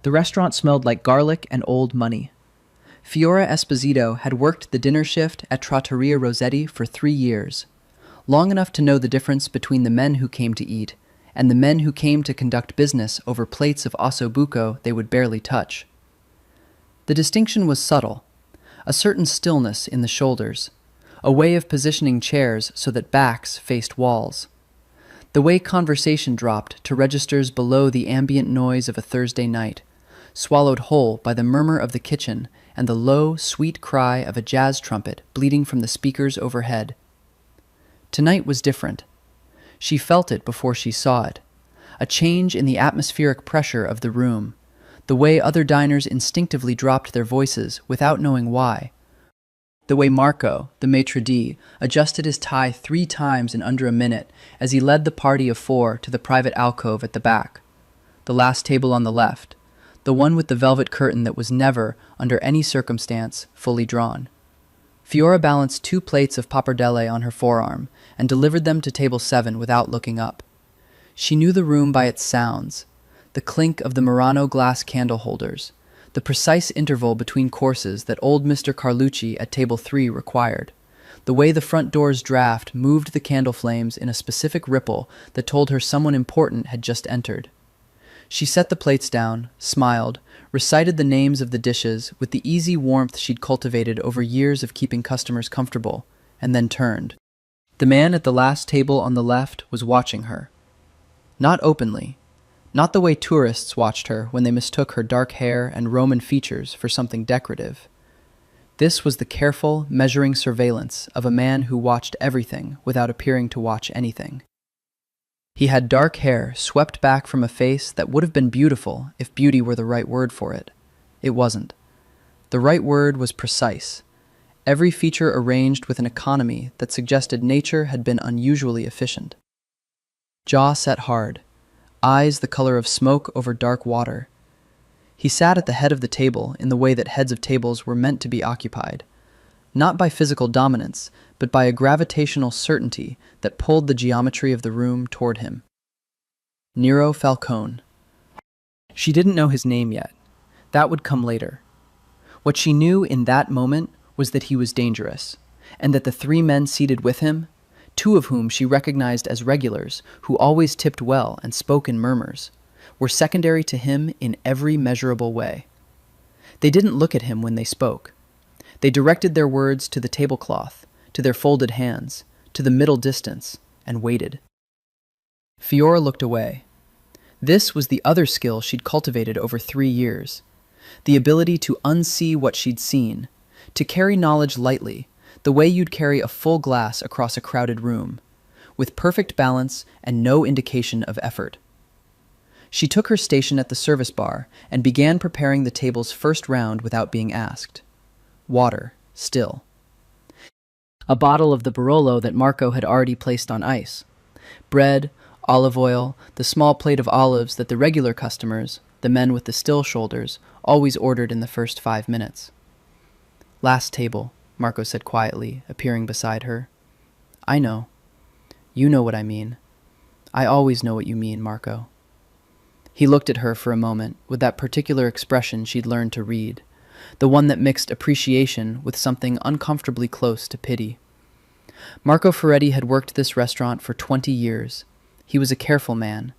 The restaurant smelled like garlic and old money. Fiora Esposito had worked the dinner shift at Trattoria Rossetti for 3 years, long enough to know the difference between the men who came to eat and the men who came to conduct business over plates of ossobuco they would barely touch. The distinction was subtle, a certain stillness in the shoulders, a way of positioning chairs so that backs faced walls, the way conversation dropped to registers below the ambient noise of a Thursday night, swallowed whole by the murmur of the kitchen and the low, sweet cry of a jazz trumpet bleeding from the speakers overhead. Tonight was different. She felt it before she saw it, a change in the atmospheric pressure of the room, the way other diners instinctively dropped their voices without knowing why, the way Marco, the maitre d', adjusted his tie 3 times in under a minute as he led the party of 4 to the private alcove at the back, the last table on the left, the one with the velvet curtain that was never, under any circumstance, fully drawn. Fiora balanced 2 plates of pappardelle on her forearm and delivered them to table 7 without looking up. She knew the room by its sounds, the clink of the Murano glass candle holders, the precise interval between courses that old Mr. Carlucci at table 3 required, the way the front door's draft moved the candle flames in a specific ripple that told her someone important had just entered. She set the plates down, smiled, recited the names of the dishes with the easy warmth she'd cultivated over years of keeping customers comfortable, and then turned. The man at the last table on the left was watching her. Not openly, not the way tourists watched her when they mistook her dark hair and Roman features for something decorative. This was the careful, measuring surveillance of a man who watched everything without appearing to watch anything. He had dark hair swept back from a face that would have been beautiful if beauty were the right word for it. It wasn't. The right word was precise, every feature arranged with an economy that suggested nature had been unusually efficient. Jaw set hard, eyes the color of smoke over dark water. He sat at the head of the table in the way that heads of tables were meant to be occupied, not by physical dominance, but by a gravitational certainty that pulled the geometry of the room toward him. Nero Falcone. She didn't know his name yet. That would come later. What she knew in that moment was that he was dangerous, and that the 3 men seated with him, 2 of whom she recognized as regulars who always tipped well and spoke in murmurs, were secondary to him in every measurable way. They didn't look at him when they spoke. They directed their words to the tablecloth, to their folded hands, to the middle distance, and waited. Fiora looked away. This was the other skill she'd cultivated over 3 years, the ability to unsee what she'd seen, to carry knowledge lightly, the way you'd carry a full glass across a crowded room, with perfect balance and no indication of effort. She took her station at the service bar and began preparing the table's first round without being asked. Water, still. A bottle of the Barolo that Marco had already placed on ice. Bread, olive oil, the small plate of olives that the regular customers, the men with the still shoulders, always ordered in the first 5 minutes. Last table, Marco said quietly, appearing beside her. I know. You know what I mean. I always know what you mean, Marco. He looked at her for a moment with that particular expression she'd learned to read, the one that mixed appreciation with something uncomfortably close to pity. Marco Ferretti had worked this restaurant for 20 years. He was a careful man.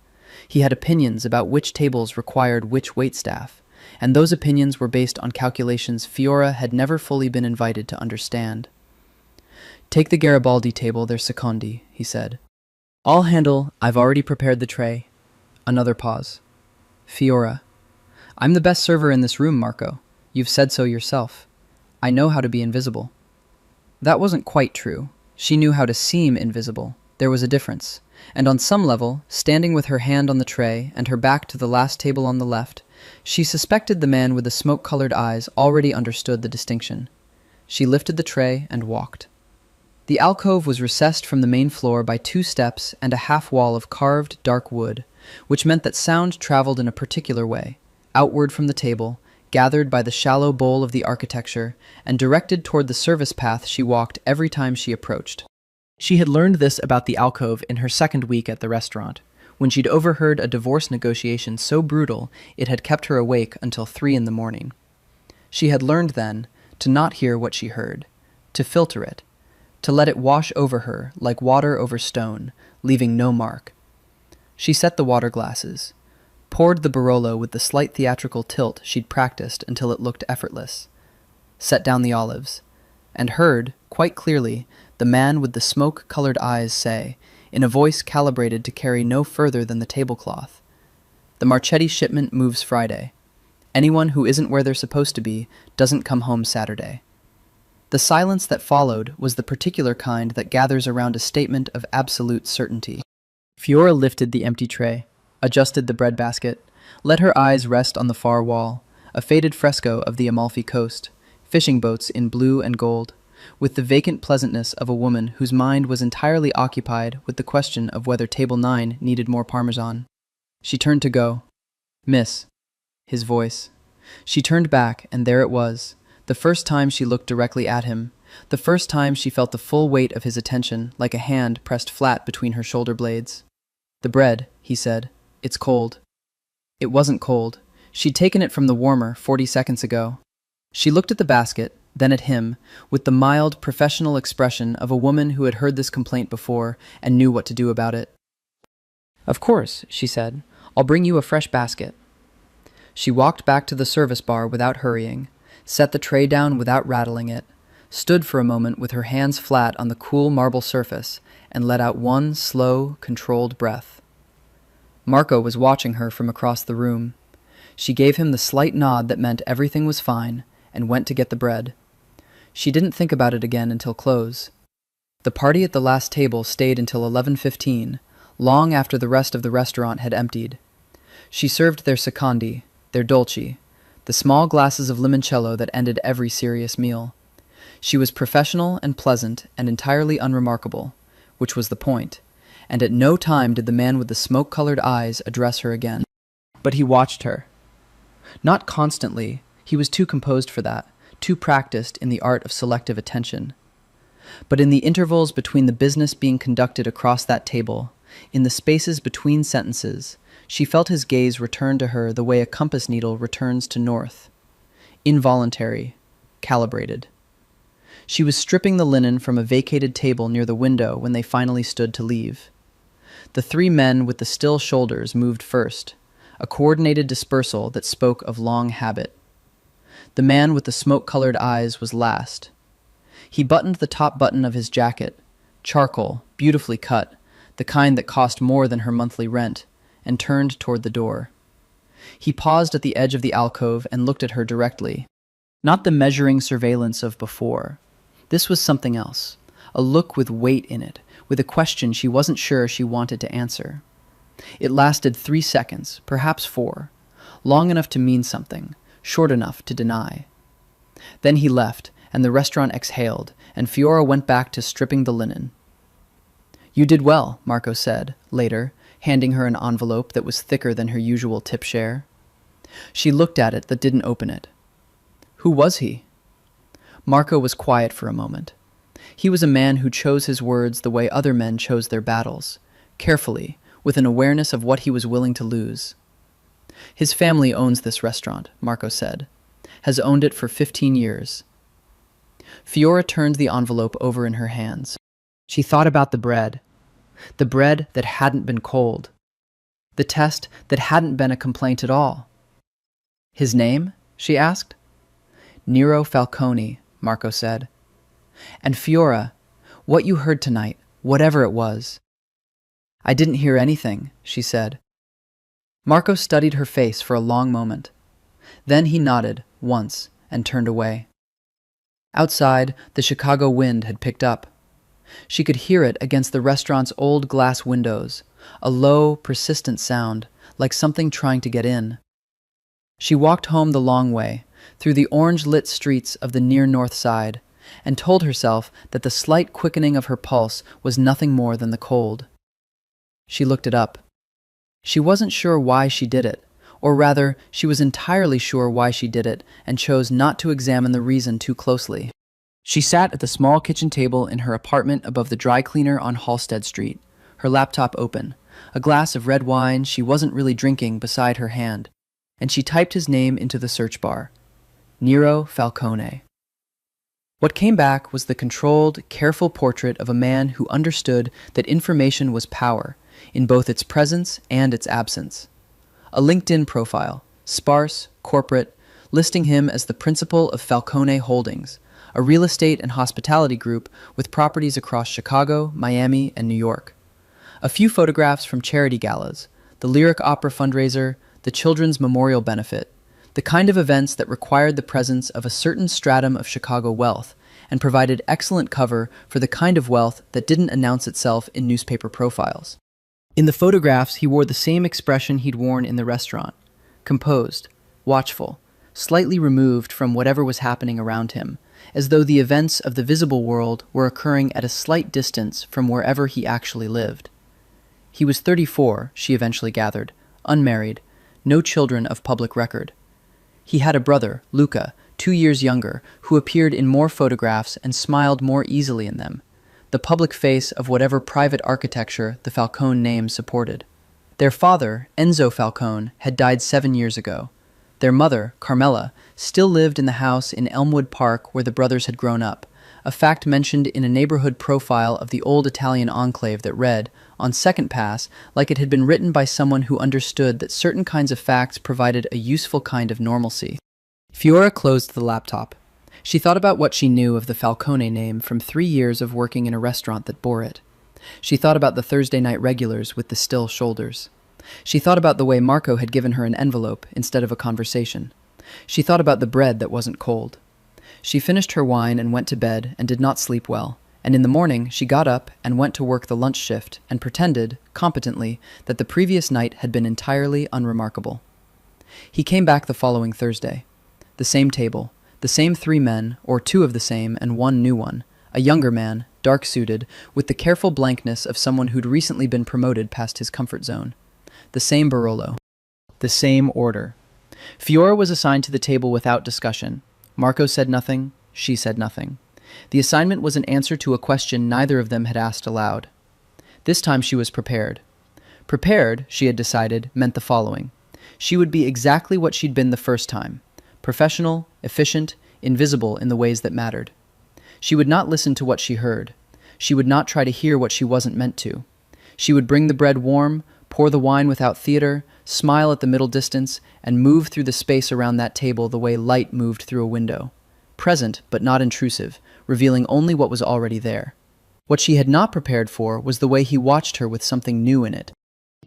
He had opinions about which tables required which waitstaff, and those opinions were based on calculations Fiora had never fully been invited to understand. Take the Garibaldi table, they're secondi, he said. I'll handle, I've already prepared the tray. Another pause. Fiora. I'm the best server in this room, Marco. You've said so yourself. I know how to be invisible. That wasn't quite true. She knew how to seem invisible. There was a difference. And on some level, standing with her hand on the tray and her back to the last table on the left, she suspected the man with the smoke-colored eyes already understood the distinction. She lifted the tray and walked. The alcove was recessed from the main floor by 2 steps and a half wall of carved dark wood, which meant that sound traveled in a particular way, outward from the table, gathered by the shallow bowl of the architecture, and directed toward the service path she walked every time she approached. She had learned this about the alcove in her second week at the restaurant, when she'd overheard a divorce negotiation so brutal it had kept her awake until 3 in the morning. She had learned then to not hear what she heard, to filter it, to let it wash over her like water over stone, leaving no mark. She set the water glasses, poured the Barolo with the slight theatrical tilt she'd practiced until it looked effortless, set down the olives, and heard, quite clearly, the man with the smoke-colored eyes say, in a voice calibrated to carry no further than the tablecloth, "The Marchetti shipment moves Friday. Anyone who isn't where they're supposed to be doesn't come home Saturday." The silence that followed was the particular kind that gathers around a statement of absolute certainty. Fiora lifted the empty tray, adjusted the bread basket, let her eyes rest on the far wall, a faded fresco of the Amalfi Coast, fishing boats in blue and gold, with the vacant pleasantness of a woman whose mind was entirely occupied with the question of whether Table 9 needed more Parmesan. She turned to go. "Miss," his voice. She turned back, and there it was, the first time she looked directly at him, the first time she felt the full weight of his attention like a hand pressed flat between her shoulder blades. "The bread," he said. "It's cold." It wasn't cold. She'd taken it from the warmer 40 seconds ago. She looked at the basket, then at him, with the mild, professional expression of a woman who had heard this complaint before and knew what to do about it. "Of course," she said. "I'll bring you a fresh basket." She walked back to the service bar without hurrying, set the tray down without rattling it, stood for a moment with her hands flat on the cool marble surface, and let out one slow, controlled breath. Marco was watching her from across the room. She gave him the slight nod that meant everything was fine, and went to get the bread. She didn't think about it again until close. The party at the last table stayed until 11:15, long after the rest of the restaurant had emptied. She served their secondi, their dolci, the small glasses of limoncello that ended every serious meal. She was professional and pleasant and entirely unremarkable, which was the point, and at no time did the man with the smoke-colored eyes address her again. But he watched her. Not constantly, he was too composed for that, too practiced in the art of selective attention. But in the intervals between the business being conducted across that table, in the spaces between sentences, she felt his gaze return to her the way a compass needle returns to north. Involuntary, calibrated. She was stripping the linen from a vacated table near the window when they finally stood to leave. The three men with the still shoulders moved first, a coordinated dispersal that spoke of long habit. The man with the smoke-colored eyes was last. He buttoned the top button of his jacket, charcoal, beautifully cut, the kind that cost more than her monthly rent, and turned toward the door. He paused at the edge of the alcove and looked at her directly. Not the measuring surveillance of before. This was something else, a look with weight in it, with a question she wasn't sure she wanted to answer. It lasted 3 seconds, perhaps 4, long enough to mean something, short enough to deny. Then he left, and the restaurant exhaled, and Fiora went back to stripping the linen. "You did well," Marco said, later, handing her an envelope that was thicker than her usual tip share. She looked at it but didn't open it. Who was he? Marco was quiet for a moment. He was a man who chose his words the way other men chose their battles, carefully, with an awareness of what he was willing to lose. "His family owns this restaurant," Marco said, "has owned it for 15 years. Fiora turned the envelope over in her hands. She thought about the bread that hadn't been cold, the test that hadn't been a complaint at all. "His name?" she asked. "Nero Falcone," Marco said. "And Fiora, what you heard tonight, whatever it was." "I didn't hear anything," she said. Marco studied her face for a long moment. Then he nodded, once, and turned away. Outside, the Chicago wind had picked up. She could hear it against the restaurant's old glass windows, a low, persistent sound, like something trying to get in. She walked home the long way, through the orange-lit streets of the near north side, and told herself that the slight quickening of her pulse was nothing more than the cold. She looked it up. She wasn't sure why she did it, or rather, she was entirely sure why she did it and chose not to examine the reason too closely. She sat at the small kitchen table in her apartment above the dry cleaner on Halstead Street, her laptop open, a glass of red wine she wasn't really drinking beside her hand, and she typed his name into the search bar. Nero Falcone. What came back was the controlled, careful portrait of a man who understood that information was power, in both its presence and its absence. A LinkedIn profile, sparse, corporate, listing him as the principal of Falcone Holdings, a real estate and hospitality group with properties across Chicago, Miami, and New York. A few photographs from charity galas, the lyric opera fundraiser, the children's memorial benefit, the kind of events that required the presence of a certain stratum of Chicago wealth and provided excellent cover for the kind of wealth that didn't announce itself in newspaper profiles. In the photographs, he wore the same expression he'd worn in the restaurant, composed, watchful, slightly removed from whatever was happening around him, as though the events of the visible world were occurring at a slight distance from wherever he actually lived. He was 34, she eventually gathered, unmarried, no children of public record. He had a brother, Luca, 2 years younger, who appeared in more photographs and smiled more easily in them, the public face of whatever private architecture the Falcone name supported. Their father, Enzo Falcone, had died 7 years ago. Their mother, Carmela, still lived in the house in Elmwood Park where the brothers had grown up, a fact mentioned in a neighborhood profile of the old Italian enclave that read, on second pass, like it had been written by someone who understood that certain kinds of facts provided a useful kind of normalcy. Fiora closed the laptop. She thought about what she knew of the Falcone name from 3 years of working in a restaurant that bore it. She thought about the Thursday night regulars with the still shoulders. She thought about the way Marco had given her an envelope instead of a conversation. She thought about the bread that wasn't cold. She finished her wine and went to bed and did not sleep well, and in the morning she got up and went to work the lunch shift and pretended, competently, that the previous night had been entirely unremarkable. He came back the following Thursday. The same table, the same 3 men, or 2 of the same and 1 new one, a younger man, dark-suited, with the careful blankness of someone who'd recently been promoted past his comfort zone. The same Barolo. The same order. Fiora was assigned to the table without discussion. Marco said nothing, she said nothing. The assignment was an answer to a question neither of them had asked aloud. This time she was prepared. Prepared, she had decided, meant the following. She would be exactly what she'd been the first time. Professional, efficient, invisible in the ways that mattered. She would not listen to what she heard. She would not try to hear what she wasn't meant to. She would bring the bread warm, pour the wine without theater, smile at the middle distance, and move through the space around that table the way light moved through a window. Present, but not intrusive, revealing only what was already there. What she had not prepared for was the way he watched her with something new in it.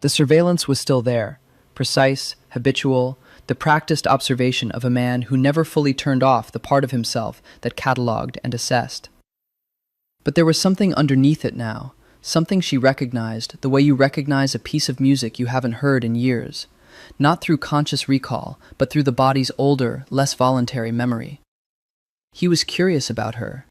The surveillance was still there, precise, habitual, the practiced observation of a man who never fully turned off the part of himself that catalogued and assessed. But there was something underneath it now, something she recognized the way you recognize a piece of music you haven't heard in years, not through conscious recall, but through the body's older, less voluntary memory. He was curious about her.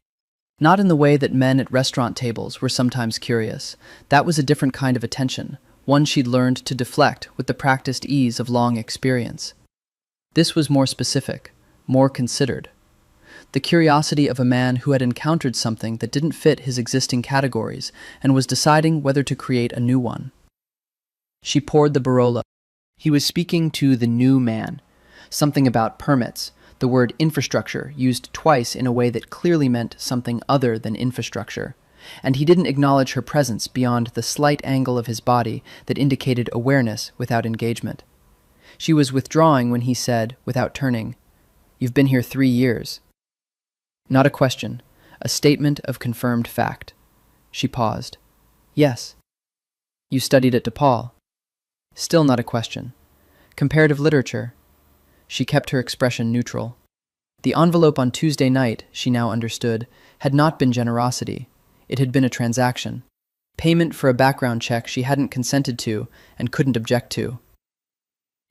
Not in the way that men at restaurant tables were sometimes curious. That was a different kind of attention, one she'd learned to deflect with the practiced ease of long experience. This was more specific, more considered. The curiosity of a man who had encountered something that didn't fit his existing categories and was deciding whether to create a new one. She poured the Barolo. He was speaking to the new man. Something about permits, the word infrastructure used twice in a way that clearly meant something other than infrastructure. And he didn't acknowledge her presence beyond the slight angle of his body that indicated awareness without engagement. She was withdrawing when he said, without turning, "You've been here 3 years." Not a question, a statement of confirmed fact. She paused. "Yes." "You studied at DePaul." Still not a question. "Comparative literature." She kept her expression neutral. The envelope on Tuesday night, she now understood, had not been generosity. It had been a transaction. Payment for a background check she hadn't consented to and couldn't object to.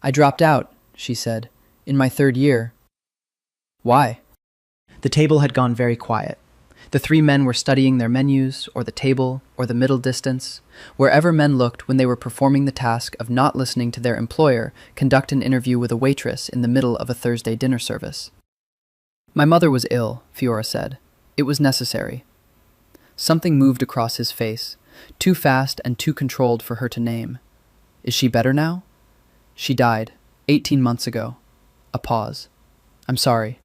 "I dropped out," she said, "in my 3rd year." "Why?" The table had gone very quiet. The 3 men were studying their menus, or the table, or the middle distance, wherever men looked when they were performing the task of not listening to their employer conduct an interview with a waitress in the middle of a Thursday dinner service. "My mother was ill," Fiora said. "It was necessary." Something moved across his face, too fast and too controlled for her to name. Is she better now? She died, 18 months ago. A pause. I'm sorry.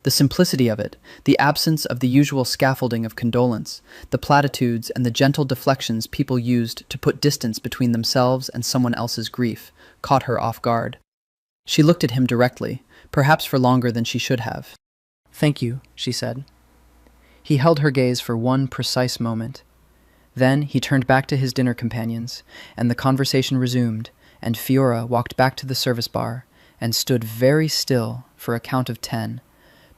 The simplicity of it, the absence of the usual scaffolding of condolence, the platitudes and the gentle deflections people used to put distance between themselves and someone else's grief, caught her off guard. She looked at him directly, perhaps for longer than she should have. Thank you, she said. He held her gaze for one precise moment. Then he turned back to his dinner companions, and the conversation resumed, and Fiora walked back to the service bar and stood very still for a count of 10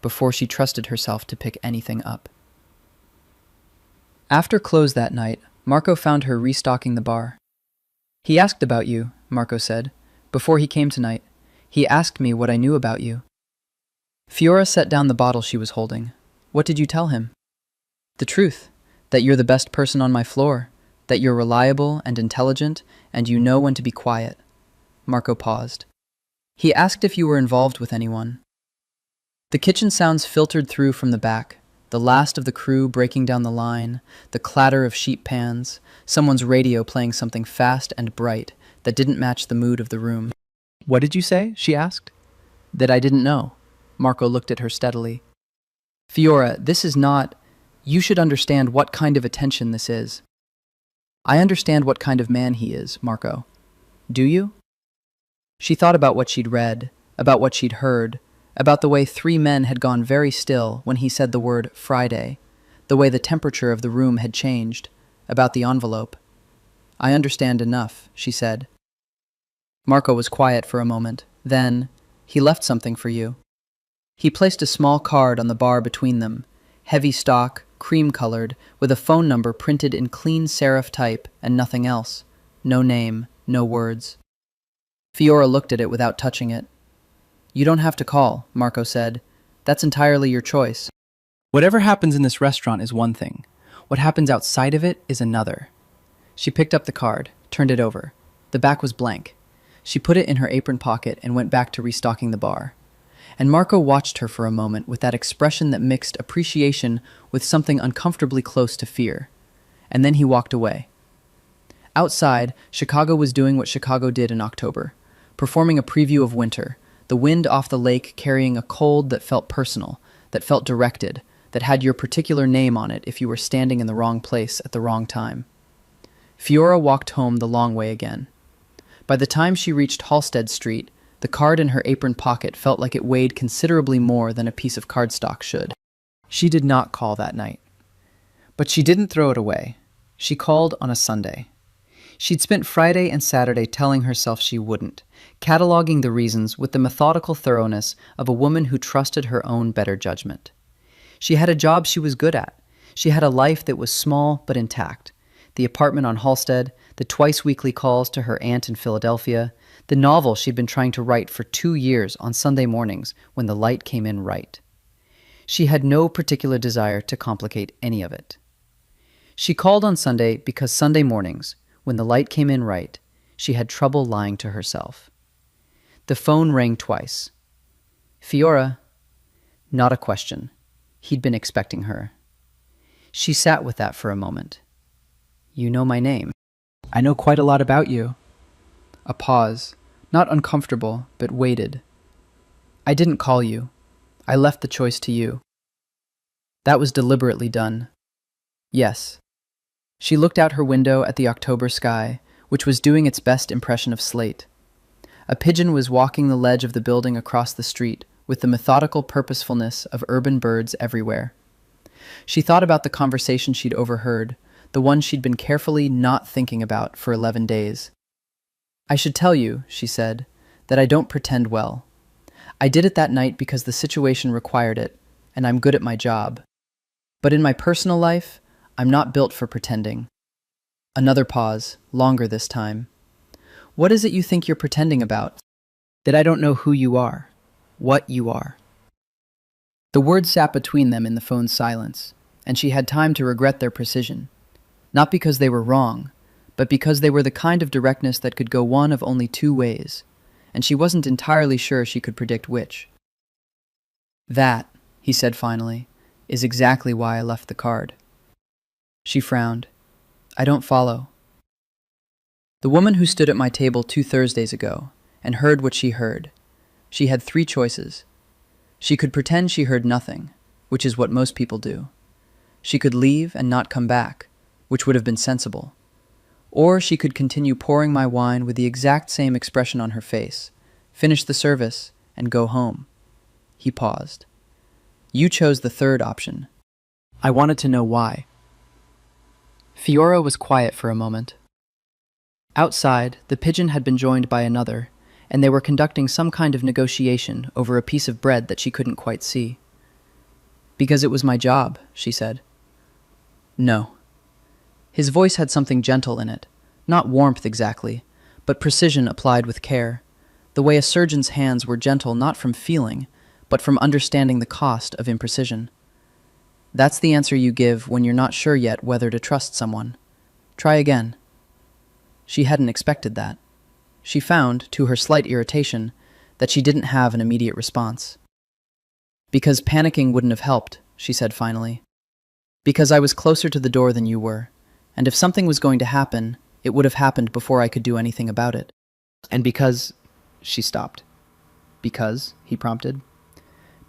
before she trusted herself to pick anything up. After close that night, Marco found her restocking the bar. He asked about you, Marco said, before he came tonight. He asked me what I knew about you. Fiora set down the bottle she was holding. What did you tell him? The truth, that you're the best person on my floor, that you're reliable and intelligent, and you know when to be quiet. Marco paused. He asked if you were involved with anyone. The kitchen sounds filtered through from the back, the last of the crew breaking down the line, the clatter of sheet pans, someone's radio playing something fast and bright that didn't match the mood of the room. What did you say? She asked. That I didn't know. Marco looked at her steadily. Fiora, this is not... You should understand what kind of attention this is. I understand what kind of man he is, Marco. Do you? She thought about what she'd read, about what she'd heard, about the way 3 men had gone very still when he said the word Friday, the way the temperature of the room had changed, about the envelope. I understand enough, she said. Marco was quiet for a moment. Then, he left something for you. He placed a small card on the bar between them, heavy stock, cream-colored, with a phone number printed in clean serif type and nothing else. No name, no words. Fiora looked at it without touching it. You don't have to call, Marco said. That's entirely your choice. Whatever happens in this restaurant is one thing. What happens outside of it is another. She picked up the card, turned it over. The back was blank. She put it in her apron pocket and went back to restocking the bar. And Marco watched her for a moment with that expression that mixed appreciation with something uncomfortably close to fear. And then he walked away. Outside, Chicago was doing what Chicago did in October, performing a preview of winter, the wind off the lake carrying a cold that felt personal, that felt directed, that had your particular name on it if you were standing in the wrong place at the wrong time. Fiora walked home the long way again. By the time she reached Halsted Street, the card in her apron pocket felt like it weighed considerably more than a piece of cardstock should. She did not call that night. But she didn't throw it away. She called on a Sunday. She'd spent Friday and Saturday telling herself she wouldn't, cataloging the reasons with the methodical thoroughness of a woman who trusted her own better judgment. She had a job she was good at. She had a life that was small but intact. The apartment on Halsted, the twice-weekly calls to her aunt in Philadelphia, the novel she'd been trying to write for 2 years on Sunday mornings when the light came in right. She had no particular desire to complicate any of it. She called on Sunday because Sunday mornings, when the light came in right, she had trouble lying to herself. The phone rang twice. Fiora. Not a question. He'd been expecting her. She sat with that for a moment. You know my name. I know quite a lot about you. A pause, not uncomfortable, but weighted. I didn't call you. I left the choice to you. That was deliberately done. Yes. She looked out her window at the October sky, which was doing its best impression of slate. A pigeon was walking the ledge of the building across the street with the methodical purposefulness of urban birds everywhere. She thought about the conversation she'd overheard, the one she'd been carefully not thinking about for 11 days. I should tell you, she said, that I don't pretend well. I did it that night because the situation required it, and I'm good at my job. But in my personal life, I'm not built for pretending. Another pause, longer this time. What is it you think you're pretending about? That I don't know who you are, what you are. The words sat between them in the phone's silence, and she had time to regret their precision. Not because they were wrong, but because they were the kind of directness that could go one of only 2 ways, and she wasn't entirely sure she could predict which. That, he said finally, is exactly why I left the card. She frowned. I don't follow. The woman who stood at my table 2 Thursdays ago and heard what she heard. She had 3 choices. She could pretend she heard nothing, which is what most people do. She could leave and not come back, which would have been sensible. Or she could continue pouring my wine with the exact same expression on her face, finish the service, and go home. He paused. You chose the third option. I wanted to know why. Fiora was quiet for a moment. Outside, the pigeon had been joined by another, and they were conducting some kind of negotiation over a piece of bread that she couldn't quite see. Because it was my job, she said. No. His voice had something gentle in it, not warmth exactly, but precision applied with care, the way a surgeon's hands were gentle not from feeling, but from understanding the cost of imprecision. That's the answer you give when you're not sure yet whether to trust someone. Try again. She hadn't expected that. She found, to her slight irritation, that she didn't have an immediate response. Because panicking wouldn't have helped, she said finally. Because I was closer to the door than you were, and if something was going to happen, it would have happened before I could do anything about it. And because... She stopped. Because, he prompted.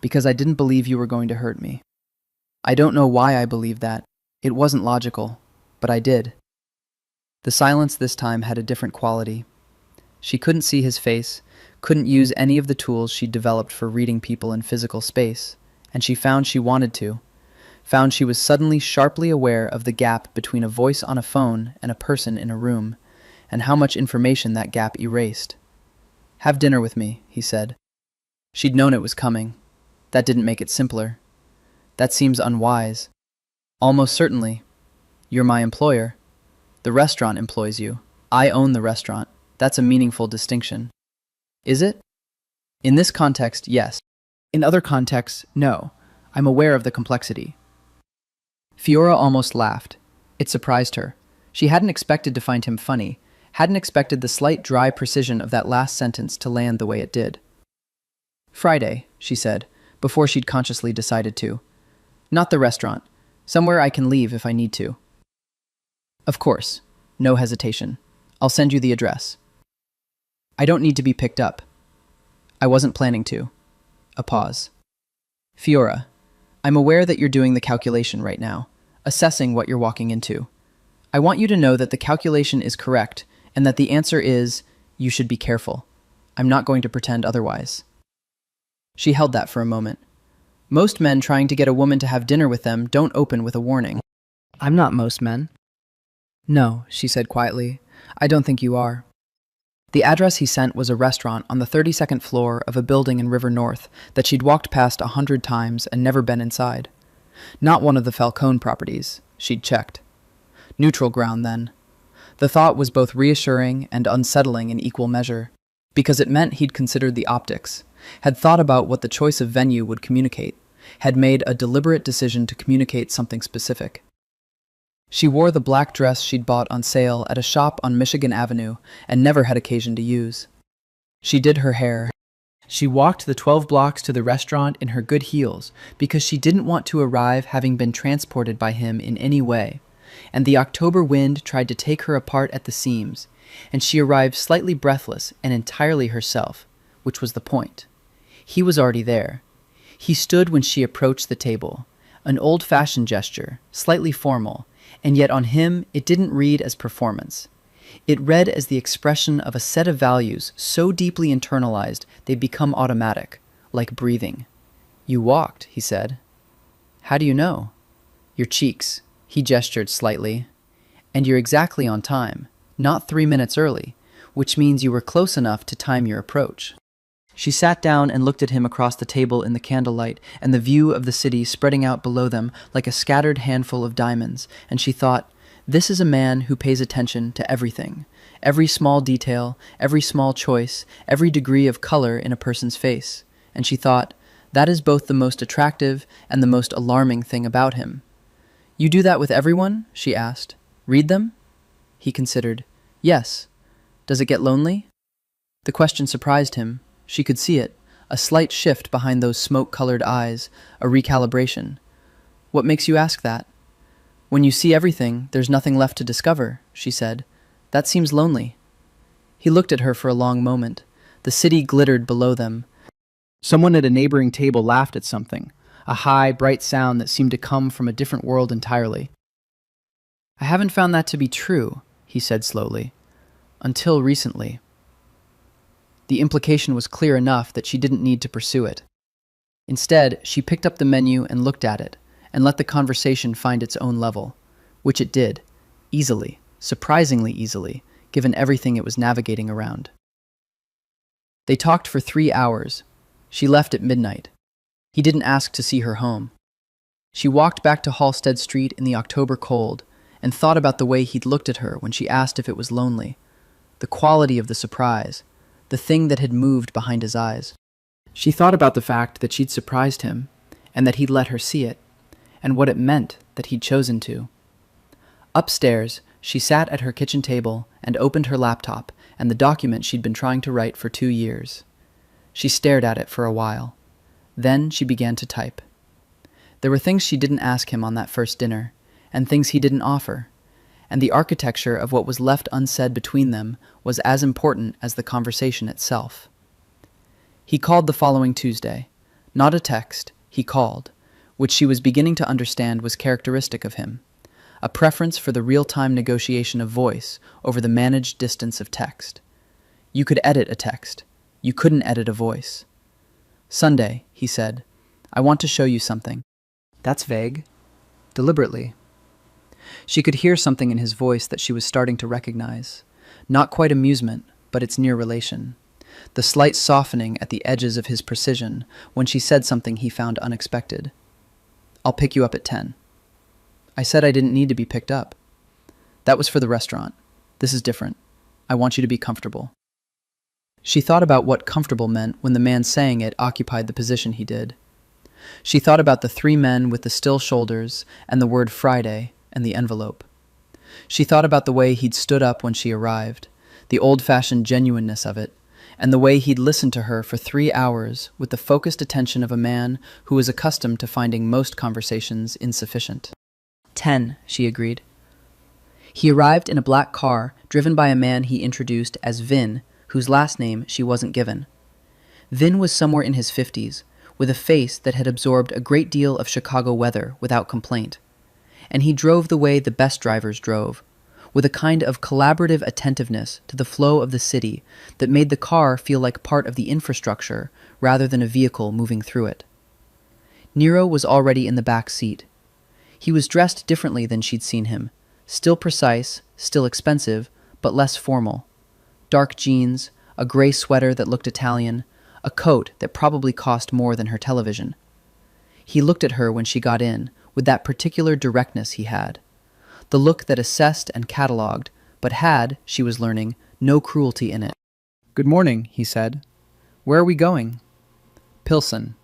Because I didn't believe you were going to hurt me. I don't know why I believed that. It wasn't logical, but I did. The silence this time had a different quality. She couldn't see his face, couldn't use any of the tools she'd developed for reading people in physical space, and she found she wanted to. Found she was suddenly sharply aware of the gap between a voice on a phone and a person in a room, and how much information that gap erased. Have dinner with me, he said. She'd known it was coming. That didn't make it simpler. That seems unwise. Almost certainly. You're my employer. The restaurant employs you. I own the restaurant. That's a meaningful distinction. Is it? In this context, yes. In other contexts, no. I'm aware of the complexity. Fiora almost laughed. It surprised her. She hadn't expected to find him funny, hadn't expected the slight dry precision of that last sentence to land the way it did. Friday, she said, before she'd consciously decided to. Not the restaurant. Somewhere I can leave if I need to. Of course. No hesitation. I'll send you the address. I don't need to be picked up. I wasn't planning to. A pause. Fiora, I'm aware that you're doing the calculation right now, assessing what you're walking into. I want you to know that the calculation is correct and that the answer is, you should be careful. I'm not going to pretend otherwise. She held that for a moment. Most men trying to get a woman to have dinner with them don't open with a warning. I'm not most men. No, she said quietly. I don't think you are. The address he sent was a restaurant on the 32nd floor of a building in River North that she'd walked past 100 times and never been inside. Not one of the Falcone properties. She'd checked. Neutral ground, then. The thought was both reassuring and unsettling in equal measure, because it meant he'd considered the optics, had thought about what the choice of venue would communicate, had made a deliberate decision to communicate something specific. She wore the black dress she'd bought on sale at a shop on Michigan Avenue and never had occasion to use. She did her hair. She walked the 12 blocks to the restaurant in her good heels because she didn't want to arrive having been transported by him in any way, and the October wind tried to take her apart at the seams, and she arrived slightly breathless and entirely herself, which was the point. He was already there. He stood when she approached the table, an old-fashioned gesture, slightly formal, and yet on him it didn't read as performance. It read as the expression of a set of values so deeply internalized they'd become automatic, like breathing. You walked, he said. How do you know? Your cheeks, he gestured slightly. And you're exactly on time, not 3 minutes early, which means you were close enough to time your approach. She sat down and looked at him across the table in the candlelight and the view of the city spreading out below them like a scattered handful of diamonds, and she thought, this is a man who pays attention to everything, every small detail, every small choice, every degree of color in a person's face, and she thought, that is both the most attractive and the most alarming thing about him. You do that with everyone? She asked. Read them? He considered. Yes. Does it get lonely? The question surprised him. She could see it, a slight shift behind those smoke-colored eyes, a recalibration. What makes you ask that? When you see everything, there's nothing left to discover, she said. That seems lonely. He looked at her for a long moment. The city glittered below them. Someone at a neighboring table laughed at something, a high, bright sound that seemed to come from a different world entirely. I haven't found that to be true, he said slowly. Until recently. The implication was clear enough that she didn't need to pursue it. Instead, she picked up the menu and looked at it, and let the conversation find its own level, which it did, easily, surprisingly easily, given everything it was navigating around. They talked for 3 hours. She left at midnight. He didn't ask to see her home. She walked back to Halstead Street in the October cold and thought about the way he'd looked at her when she asked if it was lonely, the quality of the surprise, the thing that had moved behind his eyes. She thought about the fact that she'd surprised him and that he'd let her see it, and what it meant that he'd chosen to. Upstairs, she sat at her kitchen table and opened her laptop and the document she'd been trying to write for 2 years. She stared at it for a while. Then she began to type. There were things she didn't ask him on that first dinner, and things he didn't offer, and the architecture of what was left unsaid between them was as important as the conversation itself. He called the following Tuesday. Not a text, he called, which she was beginning to understand was characteristic of him, a preference for the real-time negotiation of voice over the managed distance of text. You could edit a text. You couldn't edit a voice. Sunday, he said, I want to show you something. That's vague. Deliberately. She could hear something in his voice that she was starting to recognize. Not quite amusement, but its near relation. The slight softening at the edges of his precision when she said something he found unexpected. I'll pick you up at 10. I said I didn't need to be picked up. That was for the restaurant. This is different. I want you to be comfortable. She thought about what comfortable meant when the man saying it occupied the position he did. She thought about the 3 men with the still shoulders and the word Friday and the envelope. She thought about the way he'd stood up when she arrived, the old-fashioned genuineness of it, and the way he'd listened to her for 3 hours with the focused attention of a man who was accustomed to finding most conversations insufficient. 10, she agreed. He arrived in a black car driven by a man he introduced as Vin, whose last name she wasn't given. Vin was somewhere in his 50s, with a face that had absorbed a great deal of Chicago weather without complaint. And he drove the way the best drivers drove, with a kind of collaborative attentiveness to the flow of the city that made the car feel like part of the infrastructure rather than a vehicle moving through it. Nero was already in the back seat. He was dressed differently than she'd seen him, still precise, still expensive, but less formal. Dark jeans, a gray sweater that looked Italian, a coat that probably cost more than her television. He looked at her when she got in, with that particular directness he had. The look that assessed and catalogued, but had, she was learning, no cruelty in it. Good morning, he said. Where are we going? Pilsen.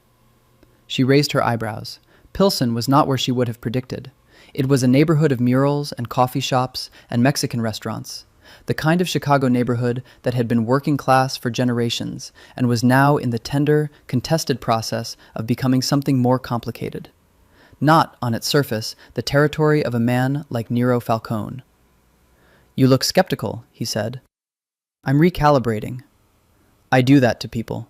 She raised her eyebrows. Pilsen was not where she would have predicted. It was a neighborhood of murals and coffee shops and Mexican restaurants, the kind of Chicago neighborhood that had been working class for generations and was now in the tender, contested process of becoming something more complicated. Not, on its surface, the territory of a man like Nero Falcone. You look skeptical, he said. I'm recalibrating. I do that to people.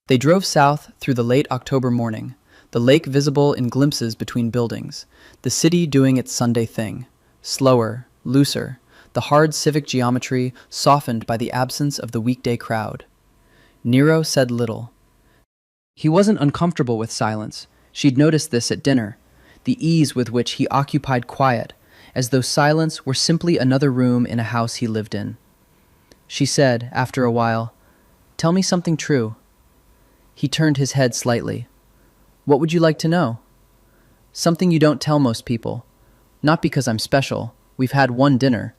They drove south through the late October morning, the lake visible in glimpses between buildings, the city doing its Sunday thing, slower, looser, the hard civic geometry softened by the absence of the weekday crowd. Nero said little. He wasn't uncomfortable with silence. She'd noticed this at dinner, the ease with which he occupied quiet, as though silence were simply another room in a house he lived in. She said, after a while, "Tell me something true." He turned his head slightly. "What would you like to know?" "Something you don't tell most people. Not because I'm special, we've had one dinner,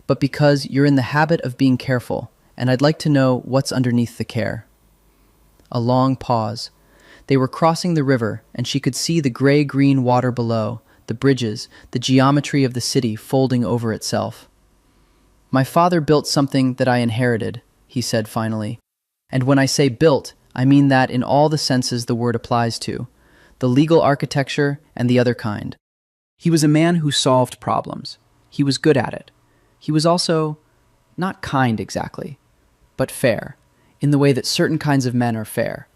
but because you're in the habit of being careful, and I'd like to know what's underneath the care." A long pause. They were crossing the river, and she could see the gray-green water below, the bridges, the geometry of the city folding over itself. "My father built something that I inherited," he said finally. "And when I say built, I mean that in all the senses the word applies to, the legal architecture and the other kind. He was a man who solved problems. He was good at it. He was also not kind exactly, but fair, in the way that certain kinds of men are fair.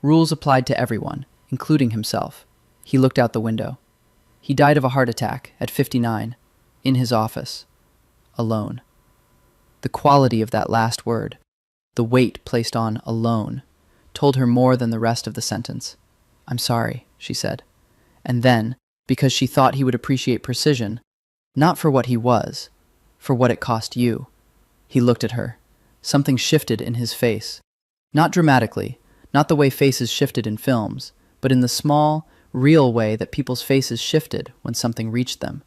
Rules applied to everyone, including himself. He looked out the window. He died of a heart attack at 59, in his office, alone. The quality of that last word, the weight placed on alone, told her more than the rest of the sentence. "I'm sorry," she said. And then, because she thought he would appreciate precision, not for what he was, for what it cost you. He looked at her. Something shifted in his face. Not dramatically, not the way faces shifted in films, but in the small, real way that people's faces shifted when something reached them.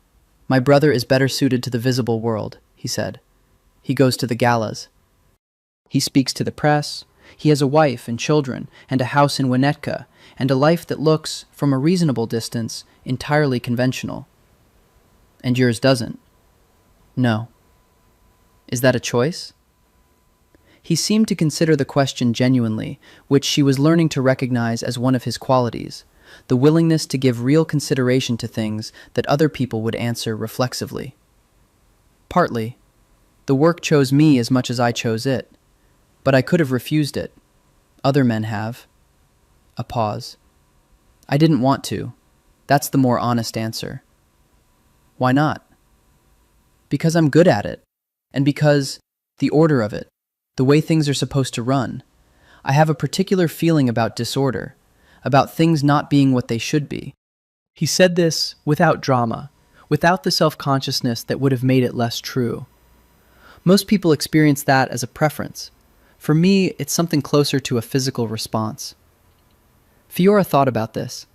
"My brother is better suited to the visible world," he said. "He goes to the galas. He speaks to the press. He has a wife and children and a house in Winnetka and a life that looks, from a reasonable distance, entirely conventional. And yours doesn't." "No." "Is that a choice?" He seemed to consider the question genuinely, which she was learning to recognize as one of his qualities, the willingness to give real consideration to things that other people would answer reflexively. "Partly. The work chose me as much as I chose it. But I could have refused it. Other men have." A pause. "I didn't want to. That's the more honest answer." "Why not?" "Because I'm good at it. And because the order of it, the way things are supposed to run. I have a particular feeling about disorder, about things not being what they should be." He said this without drama, without the self-consciousness that would have made it less true. Most people experience that as a preference. For me, it's something closer to a physical response. Fiora thought about this.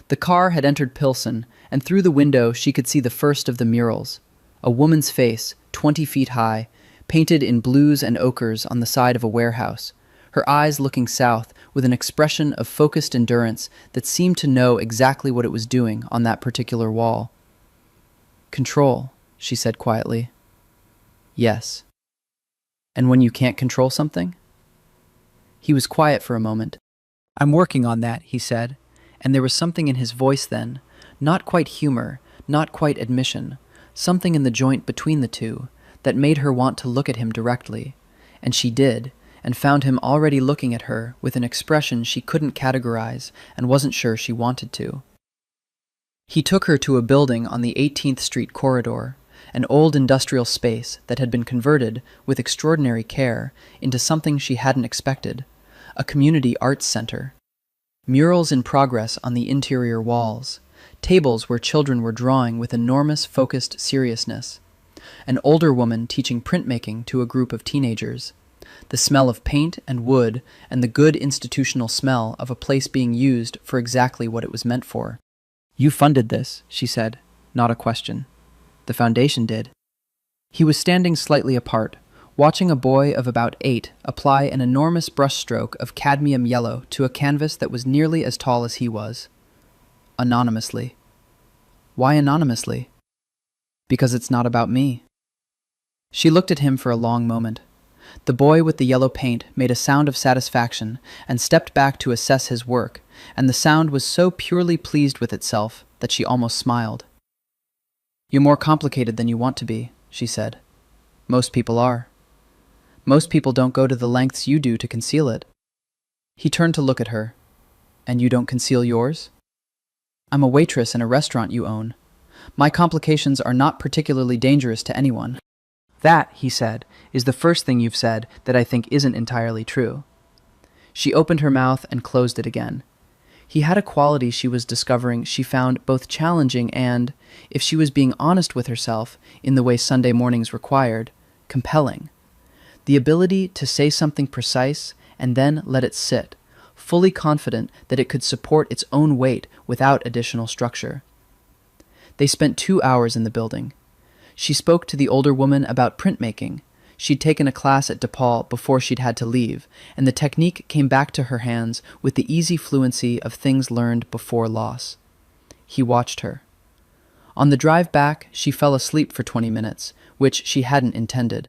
The car had entered Pilsen, and through the window she could see the first of the murals. A woman's face, 20 feet high, painted in blues and ochres on the side of a warehouse, her eyes looking south with an expression of focused endurance that seemed to know exactly what it was doing on that particular wall. "Control," she said quietly. "Yes." "And when you can't control something?" He was quiet for a moment. "I'm working on that," he said, and there was something in his voice then, not quite humor, not quite admission, something in the joint between the two, that made her want to look at him directly, and she did, and found him already looking at her with an expression she couldn't categorize and wasn't sure she wanted to. He took her to a building on the 18th Street corridor, an old industrial space that had been converted, with extraordinary care, into something she hadn't expected, a community arts center. Murals in progress on the interior walls, tables where children were drawing with enormous focused seriousness, an older woman teaching printmaking to a group of teenagers, the smell of paint and wood and the good institutional smell of a place being used for exactly what it was meant for. "You funded this," she said, not a question. "The foundation did." He was standing slightly apart, watching a boy of about 8 apply an enormous brushstroke of cadmium yellow to a canvas that was nearly as tall as he was. Anonymously. "Why anonymously?" "Because it's not about me." She looked at him for a long moment. The boy with the yellow paint made a sound of satisfaction and stepped back to assess his work, and the sound was so purely pleased with itself that she almost smiled. "You're more complicated than you want to be," she said. "Most people are. Most people don't go to the lengths you do to conceal it." He turned to look at her. "And you don't conceal yours?" "I'm a waitress in a restaurant you own. My complications are not particularly dangerous to anyone." "That," he said, "is the first thing you've said that I think isn't entirely true." She opened her mouth and closed it again. He had a quality she was discovering she found both challenging and, if she was being honest with herself in the way Sunday mornings required, compelling. The ability to say something precise and then let it sit, fully confident that it could support its own weight without additional structure. They spent 2 hours in the building. She spoke to the older woman about printmaking. She'd taken a class at DePaul before she'd had to leave, and the technique came back to her hands with the easy fluency of things learned before loss. He watched her. On the drive back, she fell asleep for 20 minutes, which she hadn't intended.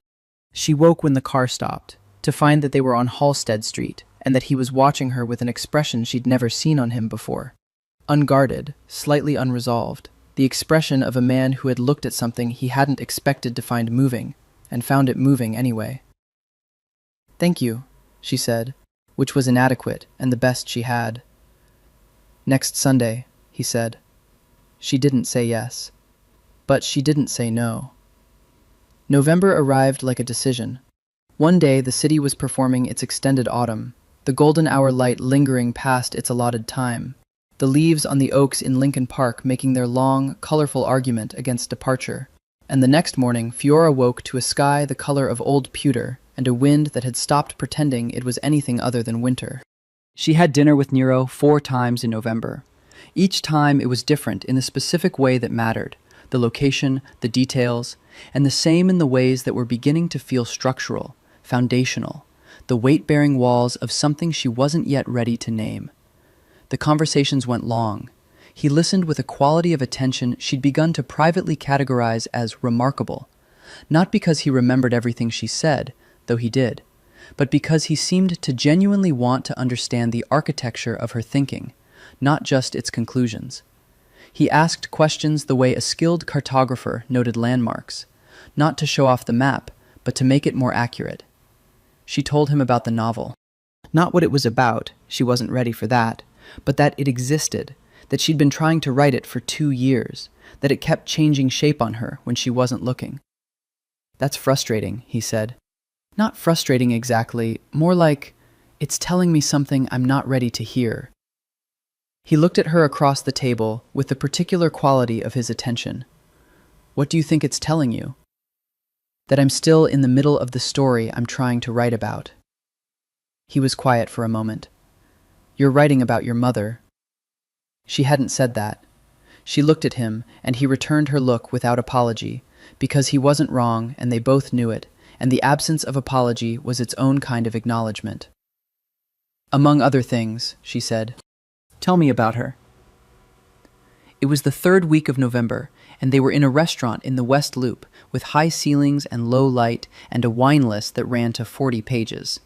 She woke when the car stopped, to find that they were on Halsted Street, and that he was watching her with an expression she'd never seen on him before. Unguarded, slightly unresolved, the expression of a man who had looked at something he hadn't expected to find moving, and found it moving anyway. "Thank you," she said, which was inadequate and the best she had. "Next Sunday," he said. She didn't say yes, but she didn't say no. November arrived like a decision. One day the city was performing its extended autumn, the golden hour light lingering past its allotted time, the leaves on the oaks in Lincoln Park making their long, colorful argument against departure. And the next morning Fiora woke to a sky the color of old pewter and a wind that had stopped pretending it was anything other than winter. She had dinner with Nero 4 times in November. Each time it was different in the specific way that mattered, the location, the details, and the same in the ways that were beginning to feel structural, foundational, the weight-bearing walls of something she wasn't yet ready to name. The conversations went long. He listened with a quality of attention she'd begun to privately categorize as remarkable, not because he remembered everything she said, though he did, but because he seemed to genuinely want to understand the architecture of her thinking, not just its conclusions. He asked questions the way a skilled cartographer noted landmarks, not to show off the map, but to make it more accurate. She told him about the novel. Not what it was about, she wasn't ready for that, but that it existed, that she'd been trying to write it for 2 years, that it kept changing shape on her when she wasn't looking. "That's frustrating," he said. "Not frustrating exactly, more like, it's telling me something I'm not ready to hear." He looked at her across the table with the particular quality of his attention. "What do you think it's telling you?" "That I'm still in the middle of the story I'm trying to write about." He was quiet for a moment. "You're writing about your mother." She hadn't said that. She looked at him, and he returned her look without apology, because he wasn't wrong and they both knew it, and the absence of apology was its own kind of acknowledgement. "Among other things," she said. "Tell me about her." It was the 3rd week of November, and they were in a restaurant in the West Loop with high ceilings and low light and a wine list that ran to 40 pages.